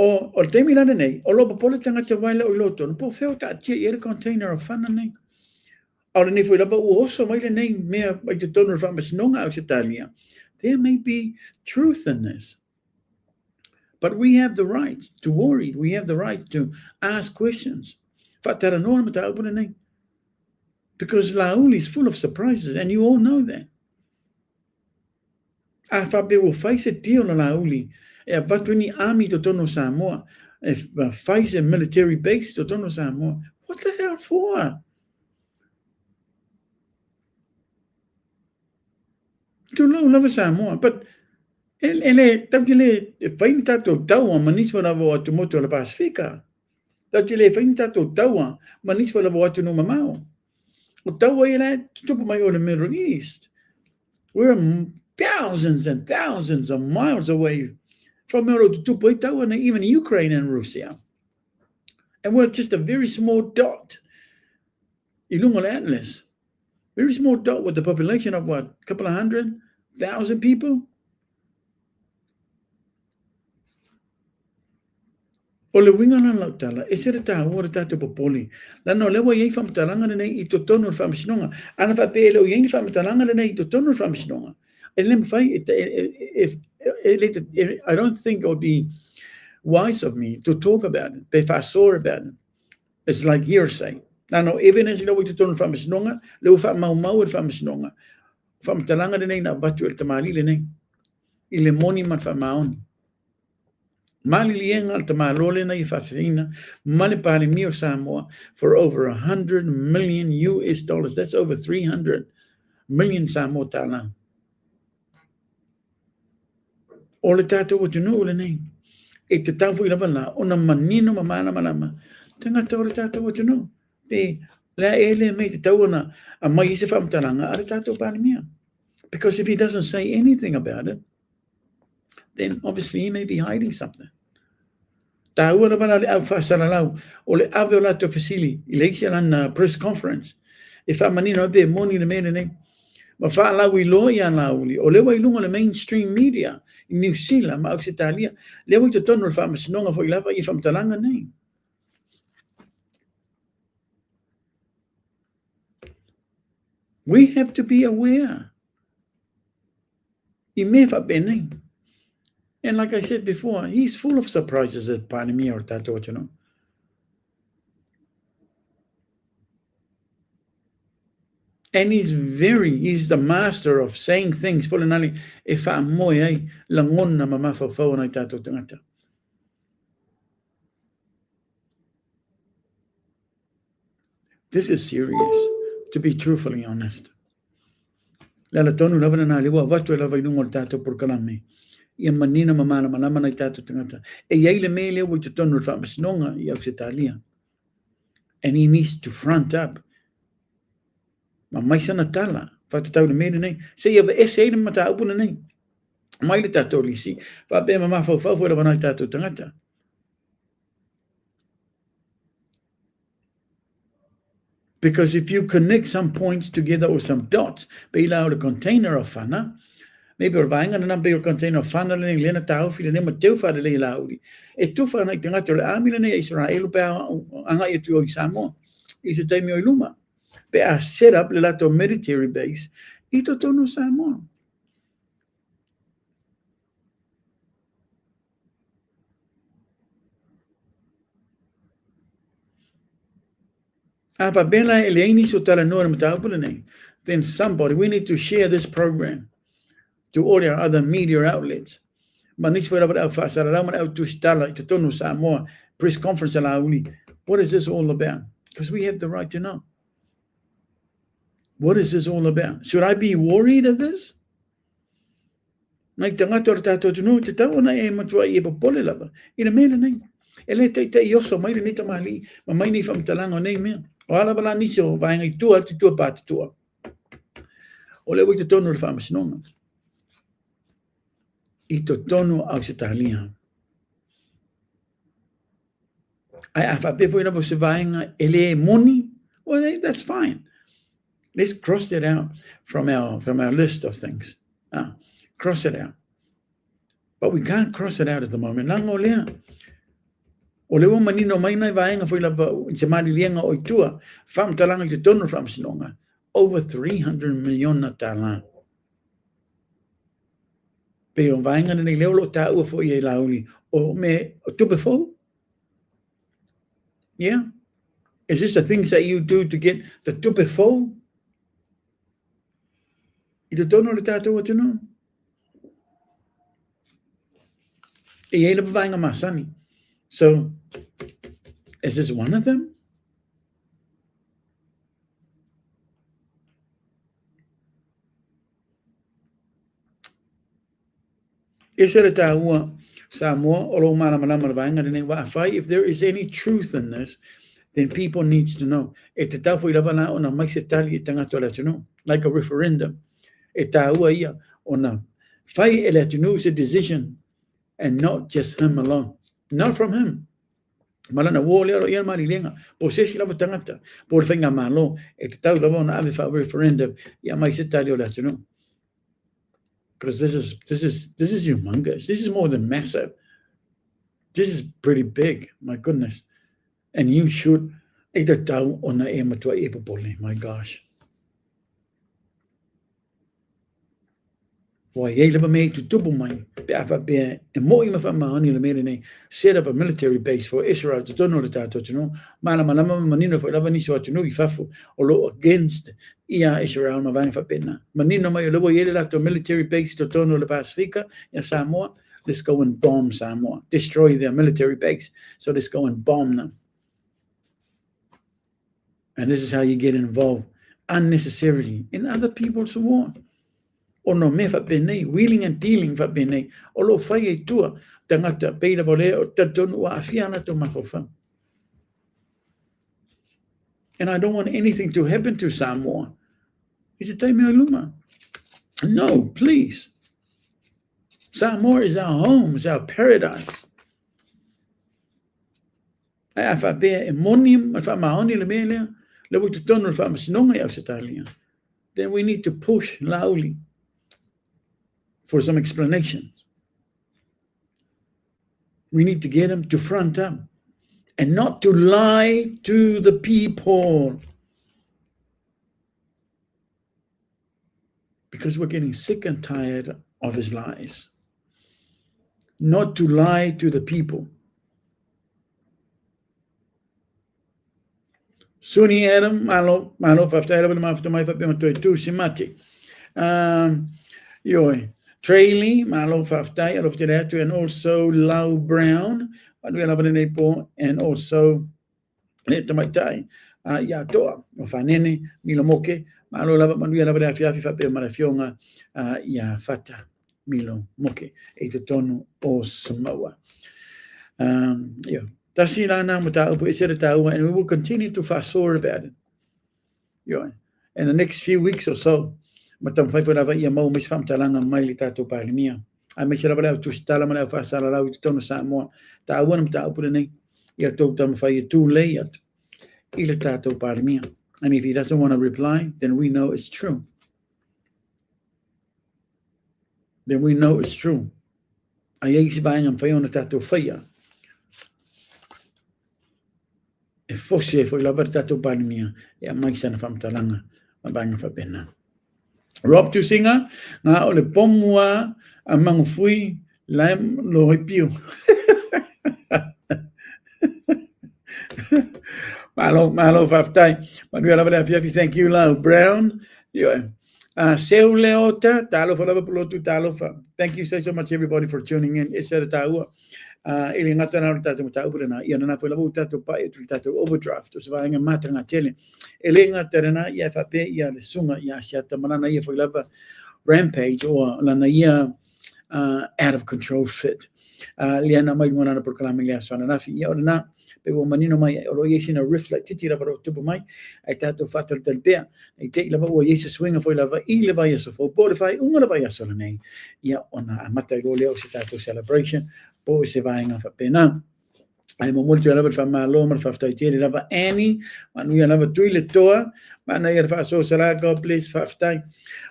O te milana nei, o lopa pole tangata waila o loto, no po wheo ta atia I container of whana nei. Au le nei foi lapa u oso waila nei mea I te tono of whamasinonga au Sitalia. There may be truth in this. But we have the right to worry. We have the right to ask questions. Whatara noa mata upuna nei. Because Lauli is full of surprises, and you all know that. A whape will face a deal na Lauli. E a batuni army to tono Samoa. E face a military base to tono Samoa. What the hell for? To know lava Samoa. But ele tawile e whaini tato tau a maniswa na vo atumoto la Pasifika. Tatu le whain tātou taua, manisi wala watu no mamao. O taua i la, tupu mai o the Middle East. We're thousands and thousands of miles away from Mero to tupu i taua na even Ukraine and Russia. And we're just a very small dot. Ilunga Atlas. Very small dot with a population of what? A couple of 100,000 people? O le winga na lau tala, e sere tā ua re tātou popoli. Lano lewa iei whamatalanga nei I to tonu whamasinonga. Ana whape leo iei whamatalanga nei I to tonu whamasinonga. E lem whai, I don't think it would be wise of me to talk about it, if I saw about it. It's like hearsay. Lano evidence leo I to tonu whamasinonga, leo whamau e whamasinonga. Whamatalanga nei na batu e tamali le nei. I le moni man whamaoni. Mali lienga al tamalole na I whawhina, mali pali mio Samoa for over $100 million US. That's over 300 million Samoa tala. O le tātou o tunu o le nei. E te taufu I lava la, o na manino mamana malama. Tangata o le tātou o tunu. Pe, lea ele mei te tau ana, a mai ise whamtalanga, a le tātou pali mia. Because if he doesn't say anything about it, then obviously he may be hiding something. Ta ua lava le au whasaralau, o le ave o lato fasili, I le isia lan press conference. E whamanino ape moni le mele nei. Ma whaalau I loa I ana uli, o lewa I lunga le mainstream media, I New Zealand, ma Australia, lewa I to tonu le whamasinonga fo I lava I whamtalanga nei. We have to be aware. I me whape nei. And like I said before, he's full of surprises at Panamia or Tato, you know. And he's the master of saying things. This is serious, to be truthfully honest. Lala tonu lava na liwa watu lava inungol tato por kalame. Ia manina mamana malama na tato tangata. E iai le mele wo te tonu whamasinonga I Australia. And he needs to front up. Ma mai sana tala, whatatau le mele nei. Se ia ese ele mata upuna nei. Mai le tato lisi. Whape mama fau lava na tato tangata. Because if you connect some points together or some dots, pela o le container of whana, maybe or vainga na nampe o container of whana le lena tau fila ne mateu whare le lauri. E tuwha na I te ngata o le amila ne Israel pe anga I tu o I Samoa. I se taimi o I luma. Pe a set up le lato military base I to tonu Samoa. Apa bela ele ini so tala no matau then somebody, we need to share this program to all our other media outlets. Manis foi about alfa saralaman out to stala to tonu Samoa press conference ala uni. What is this all about? Because we have the right to know. What is this all about? Should I be worried of this? Nai tangata o tato tunu te tau na e matua I popole lava. Ina mele nei. Ele te ioso mai ni tamali, ma mai ni famtalanga nei mea. O ala bala niso vainga I tua te tua pati tua. O le te tonu le whamasinonga. I to tonu Australia. Ai awha pefo ina po se vainga ele moni. Well, that's fine. Let's cross that out from our list of things. Cross it out. But we can't cross it out at the moment. Lango lea. O lewa manino mai nai vaenga foi la se mali lienga o tua. Fam talanga te tonu fam sinonga. Over 300 million na tala. Pe o vaenga nei leo lo ta ua foi e lauli. O me o tu before? Yeah. Is this the things that you do to get the tu before? I te tonu le tātou atu no. E ele vaenga masani. So, is this one of them? Ese taua Samoa olo mana mana vanga de wa fai. If there is any truth in this, then people needs to know. E te tau fo lava na ona mai se tali e tanga tola tunu, like a referendum. E taua ia ona fai ele tunu is a decision, and not just him alone, not from him. Malana wo le ro ia mari lenga, po se si lava tangata, po fenga malo e te tau lava ona ave fa referendum ia mai se tali o le tunu. Because this is humongous. This is more than massive. This is pretty big. My goodness. And you should either down on the amateur epopoli. My gosh. Why ye never made to double my bear and more even from my honey made set up a military base for Israel to don't know the tato to know. Manama manino for Lavaniso to know if or against Israel Mavang for Pena. Manino my lobo yellow to a military base to don't know the Pacifica and Samoa. Let's go and bomb Samoa, destroy their military base. So let's go and bomb them. And this is how you get involved unnecessarily in other people's war. O no me fa penei, wheeling and dealing fa penei, o lo fai e tua, tangata peina vole o tatonu wa afiana to mafofa. And I don't want anything to happen to Samoa. Is it time luma? No, please. Samoa is our home, is our paradise. Ai fa pe e monim, fa maoni le mele, le bu tonu fa masnonga ya setalia. Then we need to push loudly for some explanations. We need to get them to front up and not to lie to the people. Because we're getting sick and tired of his lies. Not to lie to the people. Suni Adam, malo after Adam after my papi to simati. Yoi. Trailey, malo faftai, of the and also Lau Brown, but we have an apo, and also Tomaitai, Yatoa, of Fanene, Milomoke, malo lava manuela fiafi pe marafionga, ya fata, Milo Moke, Tono or Samoa. That's the Nana, and we will continue to fast forward about it. In the next few weeks or so. Matam fai fora ia mau mis fam talanga mai li tato palimia. Ai me sera bala tu stala mana fa sala la to no Samoa. Ta wonam ta upure nei. Ia to tam fai tu layat. Ile tato palimia. And if he doesn't want to reply, then we know it's true. Then we know it's true. Ai si vai ngam fai ona tato faia. E fosse foi la tato palimia. Ia mai sana fam talanga. Mabanga fa pena. Rob tu singa nga ole pomua amang fui laim lo hipiu. Malo faftai. Manuela Valencia, thank you, Lau Brown. Seu Leota, talo for lava polotu talo fa. Thank you so much everybody for tuning in. Esa taua. Ili ngata na tato mata ubrena. Ia na pela tato pa e tato overdraft. So va nga mata nga tele. Ili ngata na ia fa pe ia le sunga ia siata manana ia for lava rampage or la na ia out of control fit. Liana mai mona na proclaiming ia so na fi ia na pe wo manino mai o yesi na reflect titira para tubu mai ai tato fatal telpea ai te lava o yesi swinga foi lava I lava ia so for bodify unga lava ia so nei ia ona mata go leo si tato celebration po se vai nga fa pena ai mo molto lava fa malo mar fa stai lava ani manu ia lava tuile toa mana ia fa so sala go please fa stai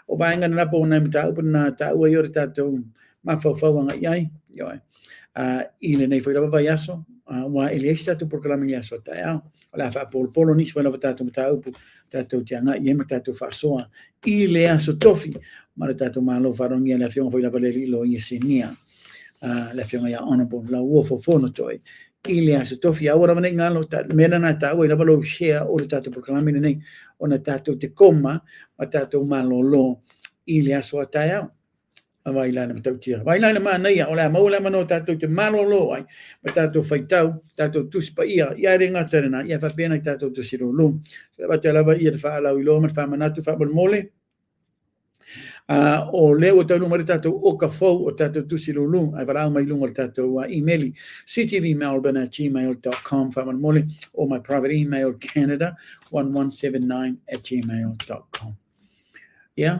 o vai nga na po na mita na ta o yo tato ma fa nga ai yo ile nei foi lava iaso wa ele está tu proclaming ia so ta la fa polo nis foi lava tato mita upu tato tianga ia mita tu fa so ile aso tofi ma tato malo faron ia la fion foi lava le lo isinia la fiona ia honorable la uofo fono toi ile aso tofi ora mane ngalo ta mena na ta oi la lo share o tato proclaming nei ona tato te koma ma tato malo lo ile aso ta vai lá na tautia vai lá na mana ia ola maula mano tato te malo lo ai ma tato faitau tato tuspa ia ringa terena ia fa pena tato to siro lo se va te lava ia fa la ilo ma fa manatu fa bol mole O le o tau numere tatou o ka fau o tatou tusi lulu, ai varau mai lunga tatou emaili, ctvmelbourne@gmail.com, whaman mole, or my private email, canada1179@gmail.com. Yeah.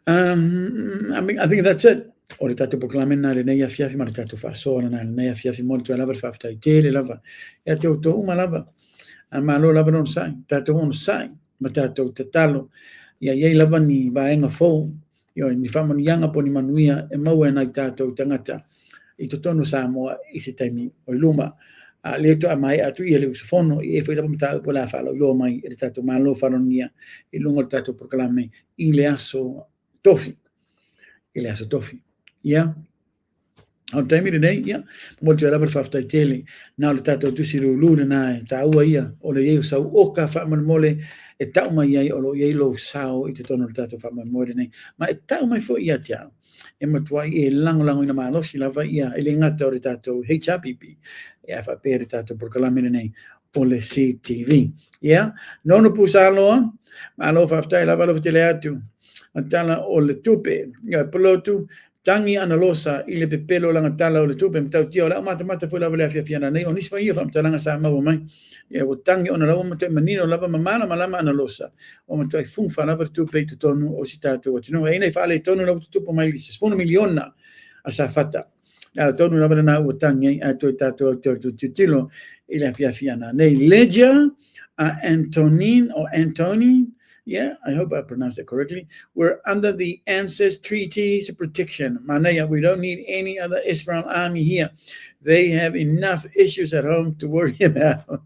I think that's it. O le tatou proklamen na le nei afiafi ma le tatou whaasora na le nei afiafi mo le tua lava le whaftai te le lava. Ea te o tō uma lava. Ma lo lava non sai. Tatou on sai. Ma tatou te talo. Ia iei lava ni vaenga fōu. Io ni whamanu yanga po ni manuia e maua nai tatou tangata. I to tonu Samoa i se taimi o i luma. Le to mai atu ia le usafono i e foi lava mta po la falo lo mai e tatou malo faronia i lunga le tatou proklame i le aso tofi. I le aso tofi. Yeah. On taimi de nei, yeah. Mo te raba whaftai tele. Nau le tatou tusiru luna na ta ua ia. O le ieu sau oka whaman mole e tau mai iai o lo iei lo sao i te tono le tatou whaman mole nei. Ma e tau mai fo ia te au. E matua i e lango ina maalosi lava ia. E le ngata o le tatou HRPP. E a whapere tatou prokalamene nei o le CTV. Yeah. Nono pusaloa. Ma lo whaftai lava lo tele atu. Antala o le tupe. Ia pelotu. Tangi analosa i le pepelo langa tala o le tupe mtau tia o la mata foi lava le afiafiana nei o nisi whaia whamtalanga sa maua mai. Ia o tangi o na lawa matau manino lava mamana malama analosa. O matau ai fungfa lava le tupe i te tonu o si tātou o tino. E nei whaale tonu lava te tupo mai li 6 miliona a sa fata. Ia tonu lava na o tangi a toi tātou o te tilo i le afiafiana nei. Legia Antonin or Antonin. Yeah, I hope I pronounced that correctly. We're under the ANZUS Treaties protection. Manaya, we don't need any other Israel army here. They have enough issues at home to worry about.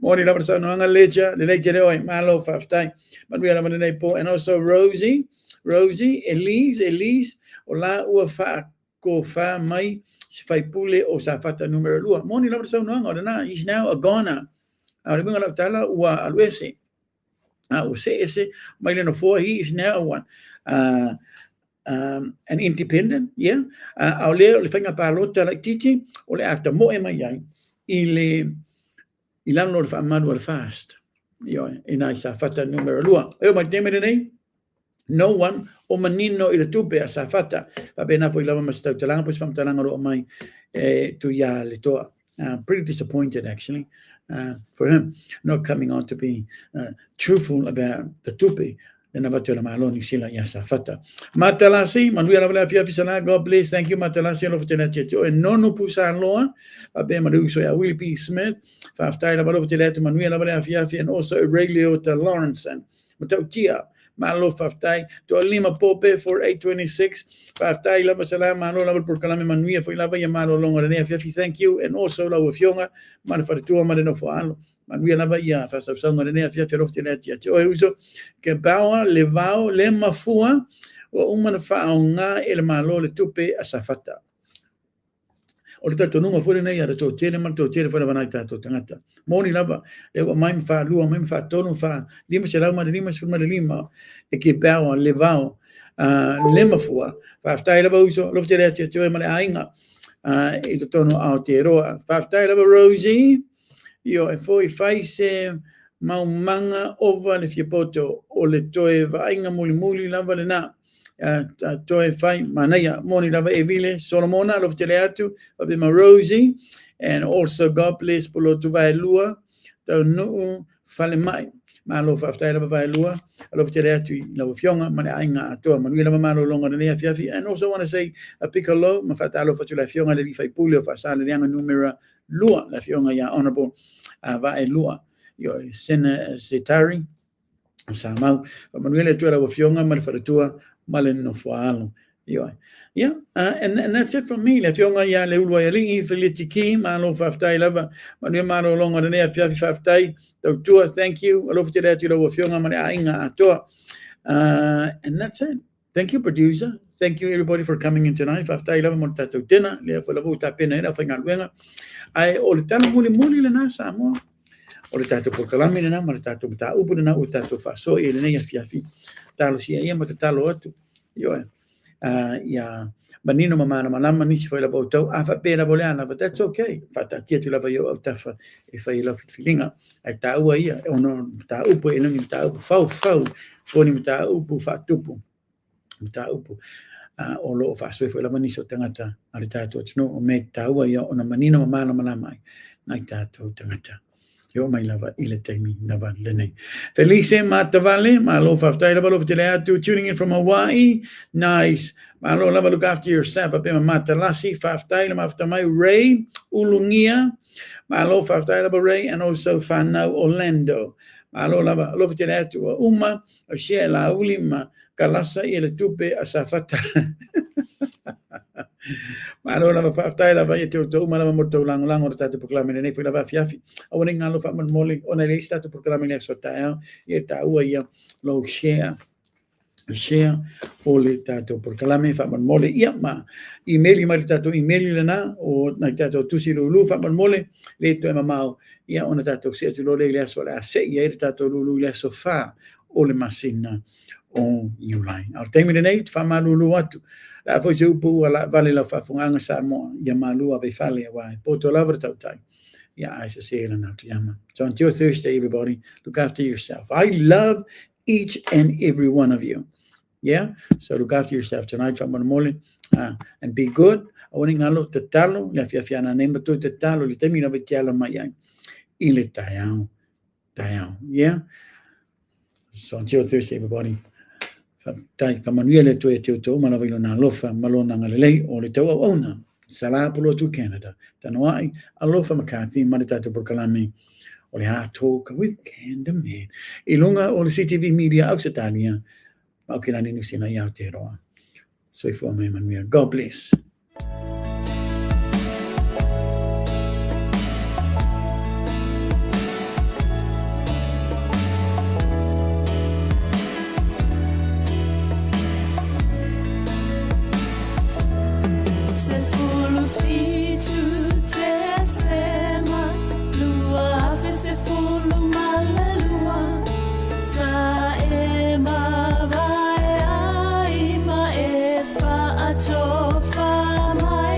Morning, le leja oi malo faftai. But we are and also Rosie, Elise, ola ua fa ko fa mai fai pule o sa fata numero lua. Morning, he's now a goner. Ahora vengo la tala ua aluese. He is now an independent, yeah. Ole whainga pālota like titi, ole ata mo e mai ai, i landlord whaamanu al fast. Io, ina sa fata numero lua. Eo mai temere nei, no one o manino i le tupe a sa fata. Pabena po i lava masitau talanga, po si whamtalanga roa mai tu ia le toa. Pretty disappointed, actually, for him not coming on to be truthful about the tupi. God bless. Thank you, Matalasi. And no pusan loa. Will P. Smith. And also Aurelio Lawrence. Malo faftai to lima pope for 826 faftai lava salam malo lava por kalame manuia foi lava ia malo longa ne afiafi thank you and also lava fionga mana fatu ma no fo alo manuia lava ia fa sa songa ne afiafi rofte ne tia o uso ke bawa levao le mafua o uma fa nga ele malo le tupe asafata o le tato nunga fore nei ara tō tele man tō tele whara wanai tātou tangata. Mōni lava, e wa maim wha lua, maim wha tonu wha, lima se lauma, lima se whuma lima, e ke pēwa, le vau, le mafua, whaftai lava uso, lof te rea te tōe male ainga, i to tono Aotearoa. Whaftai lava Rosie, io e foi whaise maumanga ova le fiapoto, o le toe vainga muli lava le nā. Toe fai manaya moni lava evile Solomona love teleatu abima Rosie and also God bless polo tu vai lua to no fale mai malo fafta lava vai lua love teleatu lava fionga mane ainga to manu lava malo longa ne afiafi and also want to say a piccolo ma fatalo fatu la fionga le fai pulio fa sale yang numero lua la fionga ya honorable vai lua yo sena setari sama manuele tu lava fionga mal fatua Malen no foalo. Yeah. And that's it from me. Le fionga ya le ulwa ya lingi felitiki malo faftai lava. Manu malo longa ne afiafi faftai. Doctor, thank you. I love to that you lo fionga mane ainga atoa. And that's it. Thank you, producer. Thank you everybody for coming in tonight. Faftai lava mo tato dinner. Le fa lava ta pena ina fa ngalwenga. Ai o le tano muli le na Samoa. O le tato por kalami na ma le tato ta upu na o tato fa so e le ne afiafi. Talo si ia mo te talo atu. Io ia manino mamana malama nisi foi lava outou afapena vole ana, but that's okay. Faatatia tu lava yo au tafa e fai lau fitfilinga ai taua ia ono taupu e langi taupu fau poni taupu faatupu taupu o loo faasoi foi lava nisi o tangata ale tatou atino o me taua ia ona manino mamana malama ai nai tatou tangata yo mai lava ile taimi lava lenei. Felice Matavale, malo faftai lava lo te atu tuning in from Hawaii. Nice. Malo lava look after yourself. Apema Matalasi faftai lava aftamai Ray Ulungia. Malo faftai lava Ray and also Fanau Orlando. Malo lava lo te atu uma Shela Ulima Kalasa ile tupe asafata. Malo lava faftai lava ye tu uma lava morto lang o tatu proclamine nei foi lava fiafi o ning alo fa man moli o nei statu proclamine sota ye ta ua ia lo share o le tatu proclamine fa man moli ia ma email ma tatu email lana o na tatu tusi lu fa man moli le to mamau ia ona tatu se tu lo le so la se ye tatu lu le sofa o le masina o Uline. Al termine nei fa malulu atu. La foi se upu ala vale la fa funganga sa mo ya malu ave fale wa poto lava tau tai. Yeah, I say na tu yama. So until Thursday, everybody, look after yourself. I love each and every one of you. Yeah, so look after yourself tonight from mole and be good. Awning alo tatalo la fiafiana nemba tu tatalo li termina vetiala mai ile tayao. Yeah. So until Thursday, everybody. Tai kamanuele tu e tu malavilo na lofa malona ngalele o le tau ona salapulo tu Canada tanoai alofa McCarthy manitatu proclame o le talk with Candyman ilunga o le CTV media Occitania ma ke lani nisina ia te roa so ifo me manuel. God bless. Tofa mai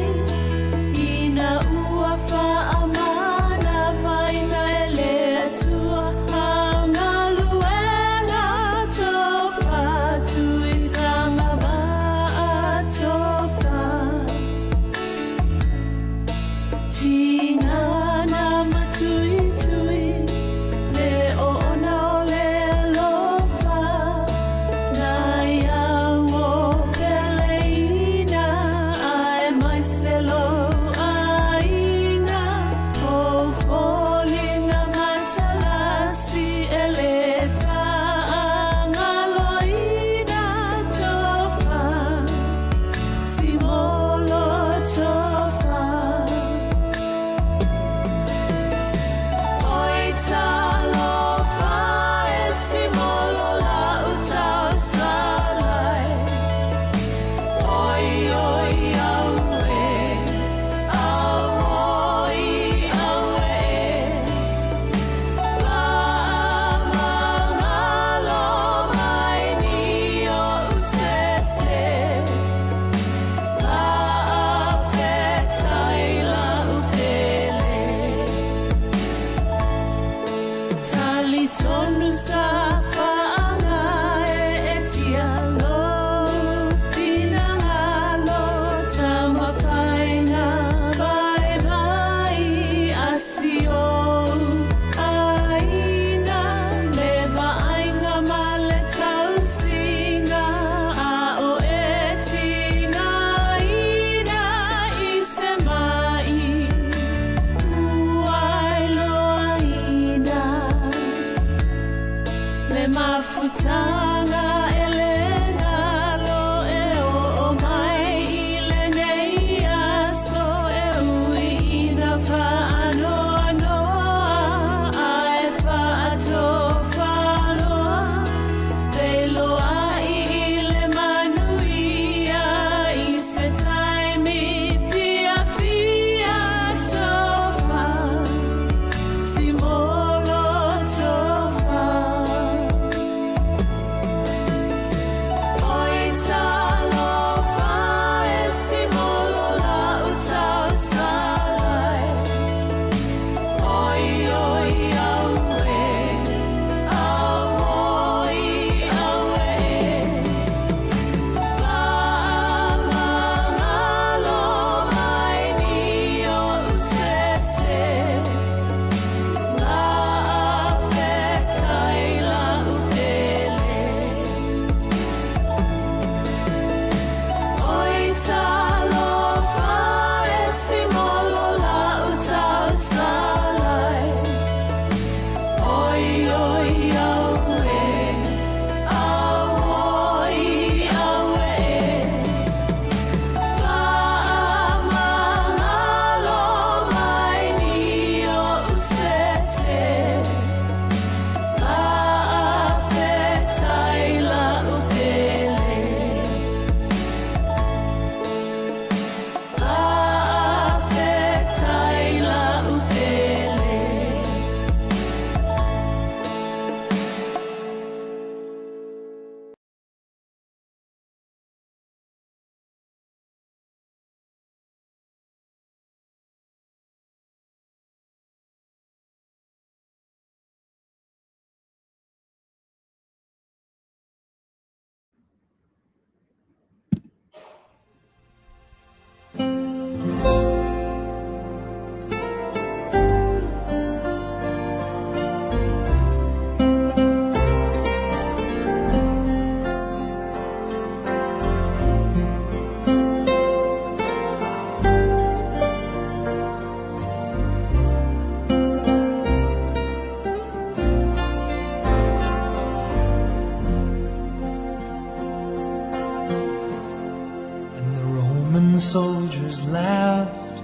Roman soldiers laughed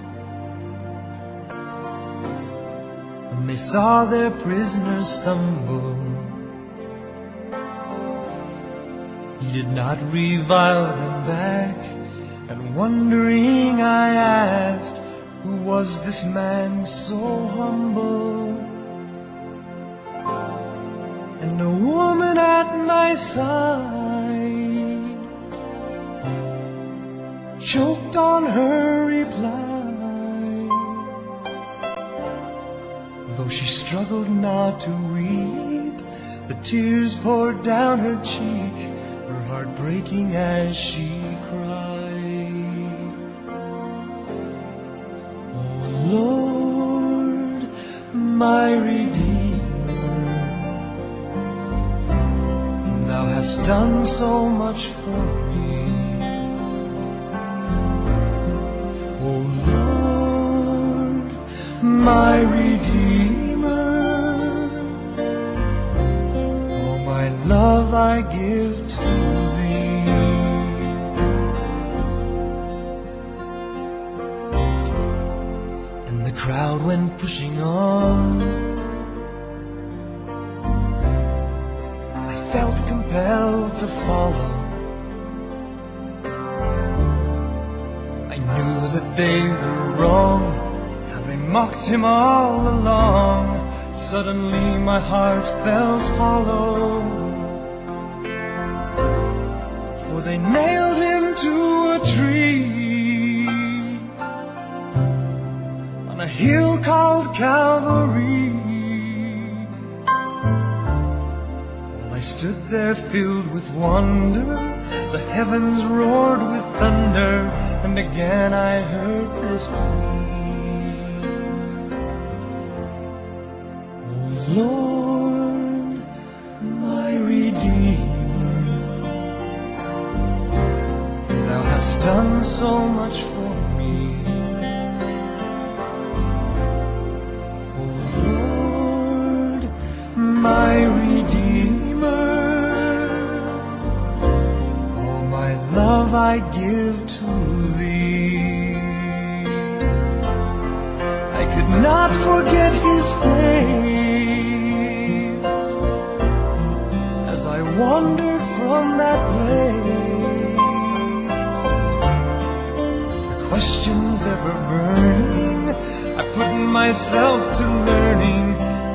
when they saw their prisoners stumble. He did not revile them back, and wondering I asked, who was this man so humble? And a woman at my side choked on her reply, though she struggled not to weep. The tears poured down her cheek, her heart breaking as she cried. Oh Lord, my Redeemer, Thou hast done so much for me. Oh Lord, my Redeemer, all my love I give to Thee. And the crowd went pushing on. I felt compelled to follow. I knew that they were wrong, how they mocked Him all along. Suddenly my heart felt hollow, for they nailed Him to a tree on a hill called Calvary. While I stood there filled with wonder, the heavens roared with thunder, and again I heard this plea. Oh Lord, my Redeemer, Thou hast done so much for me. Oh Lord, my Redeemer, all my love I give to Thee. I could not forget His face as I wandered from that place. The questions ever burning, I put myself to learning,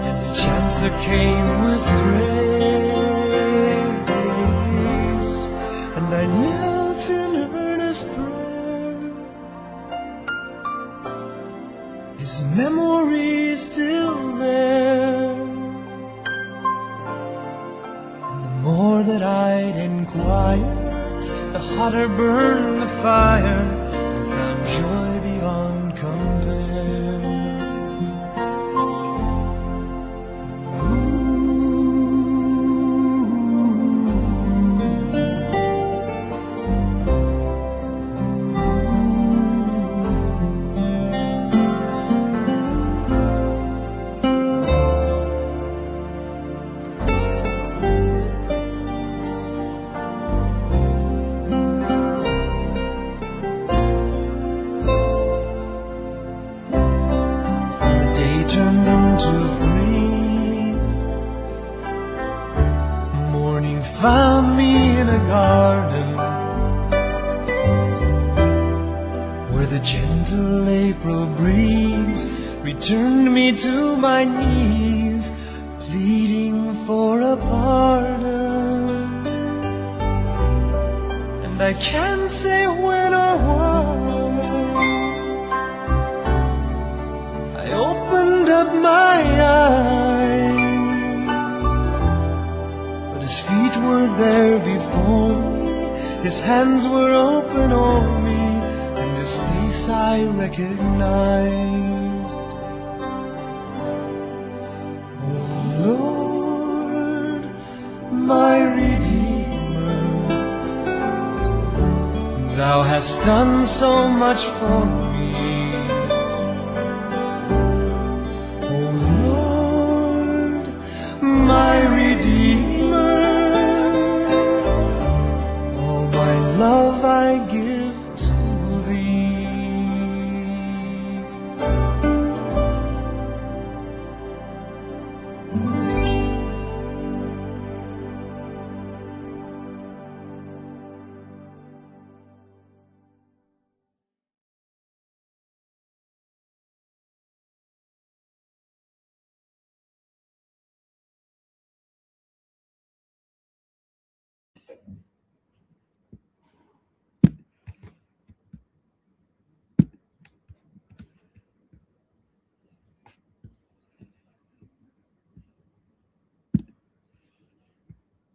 and each answer came with grace. And I knelt in earnest prayer, His memory is still there. And the more that I'd inquire, the hotter burned the fire, and found joy beyond compare. Turned into 3. Morning found me in a garden where the gentle April breeze returned me to my knees, pleading for a pardon. And I can't say when or why I opened up my eyes, but His feet were there before me, His hands were open over me, and His face I recognized. Oh Lord, my Redeemer, Thou hast done so much for me. My Redeemer, all my love I give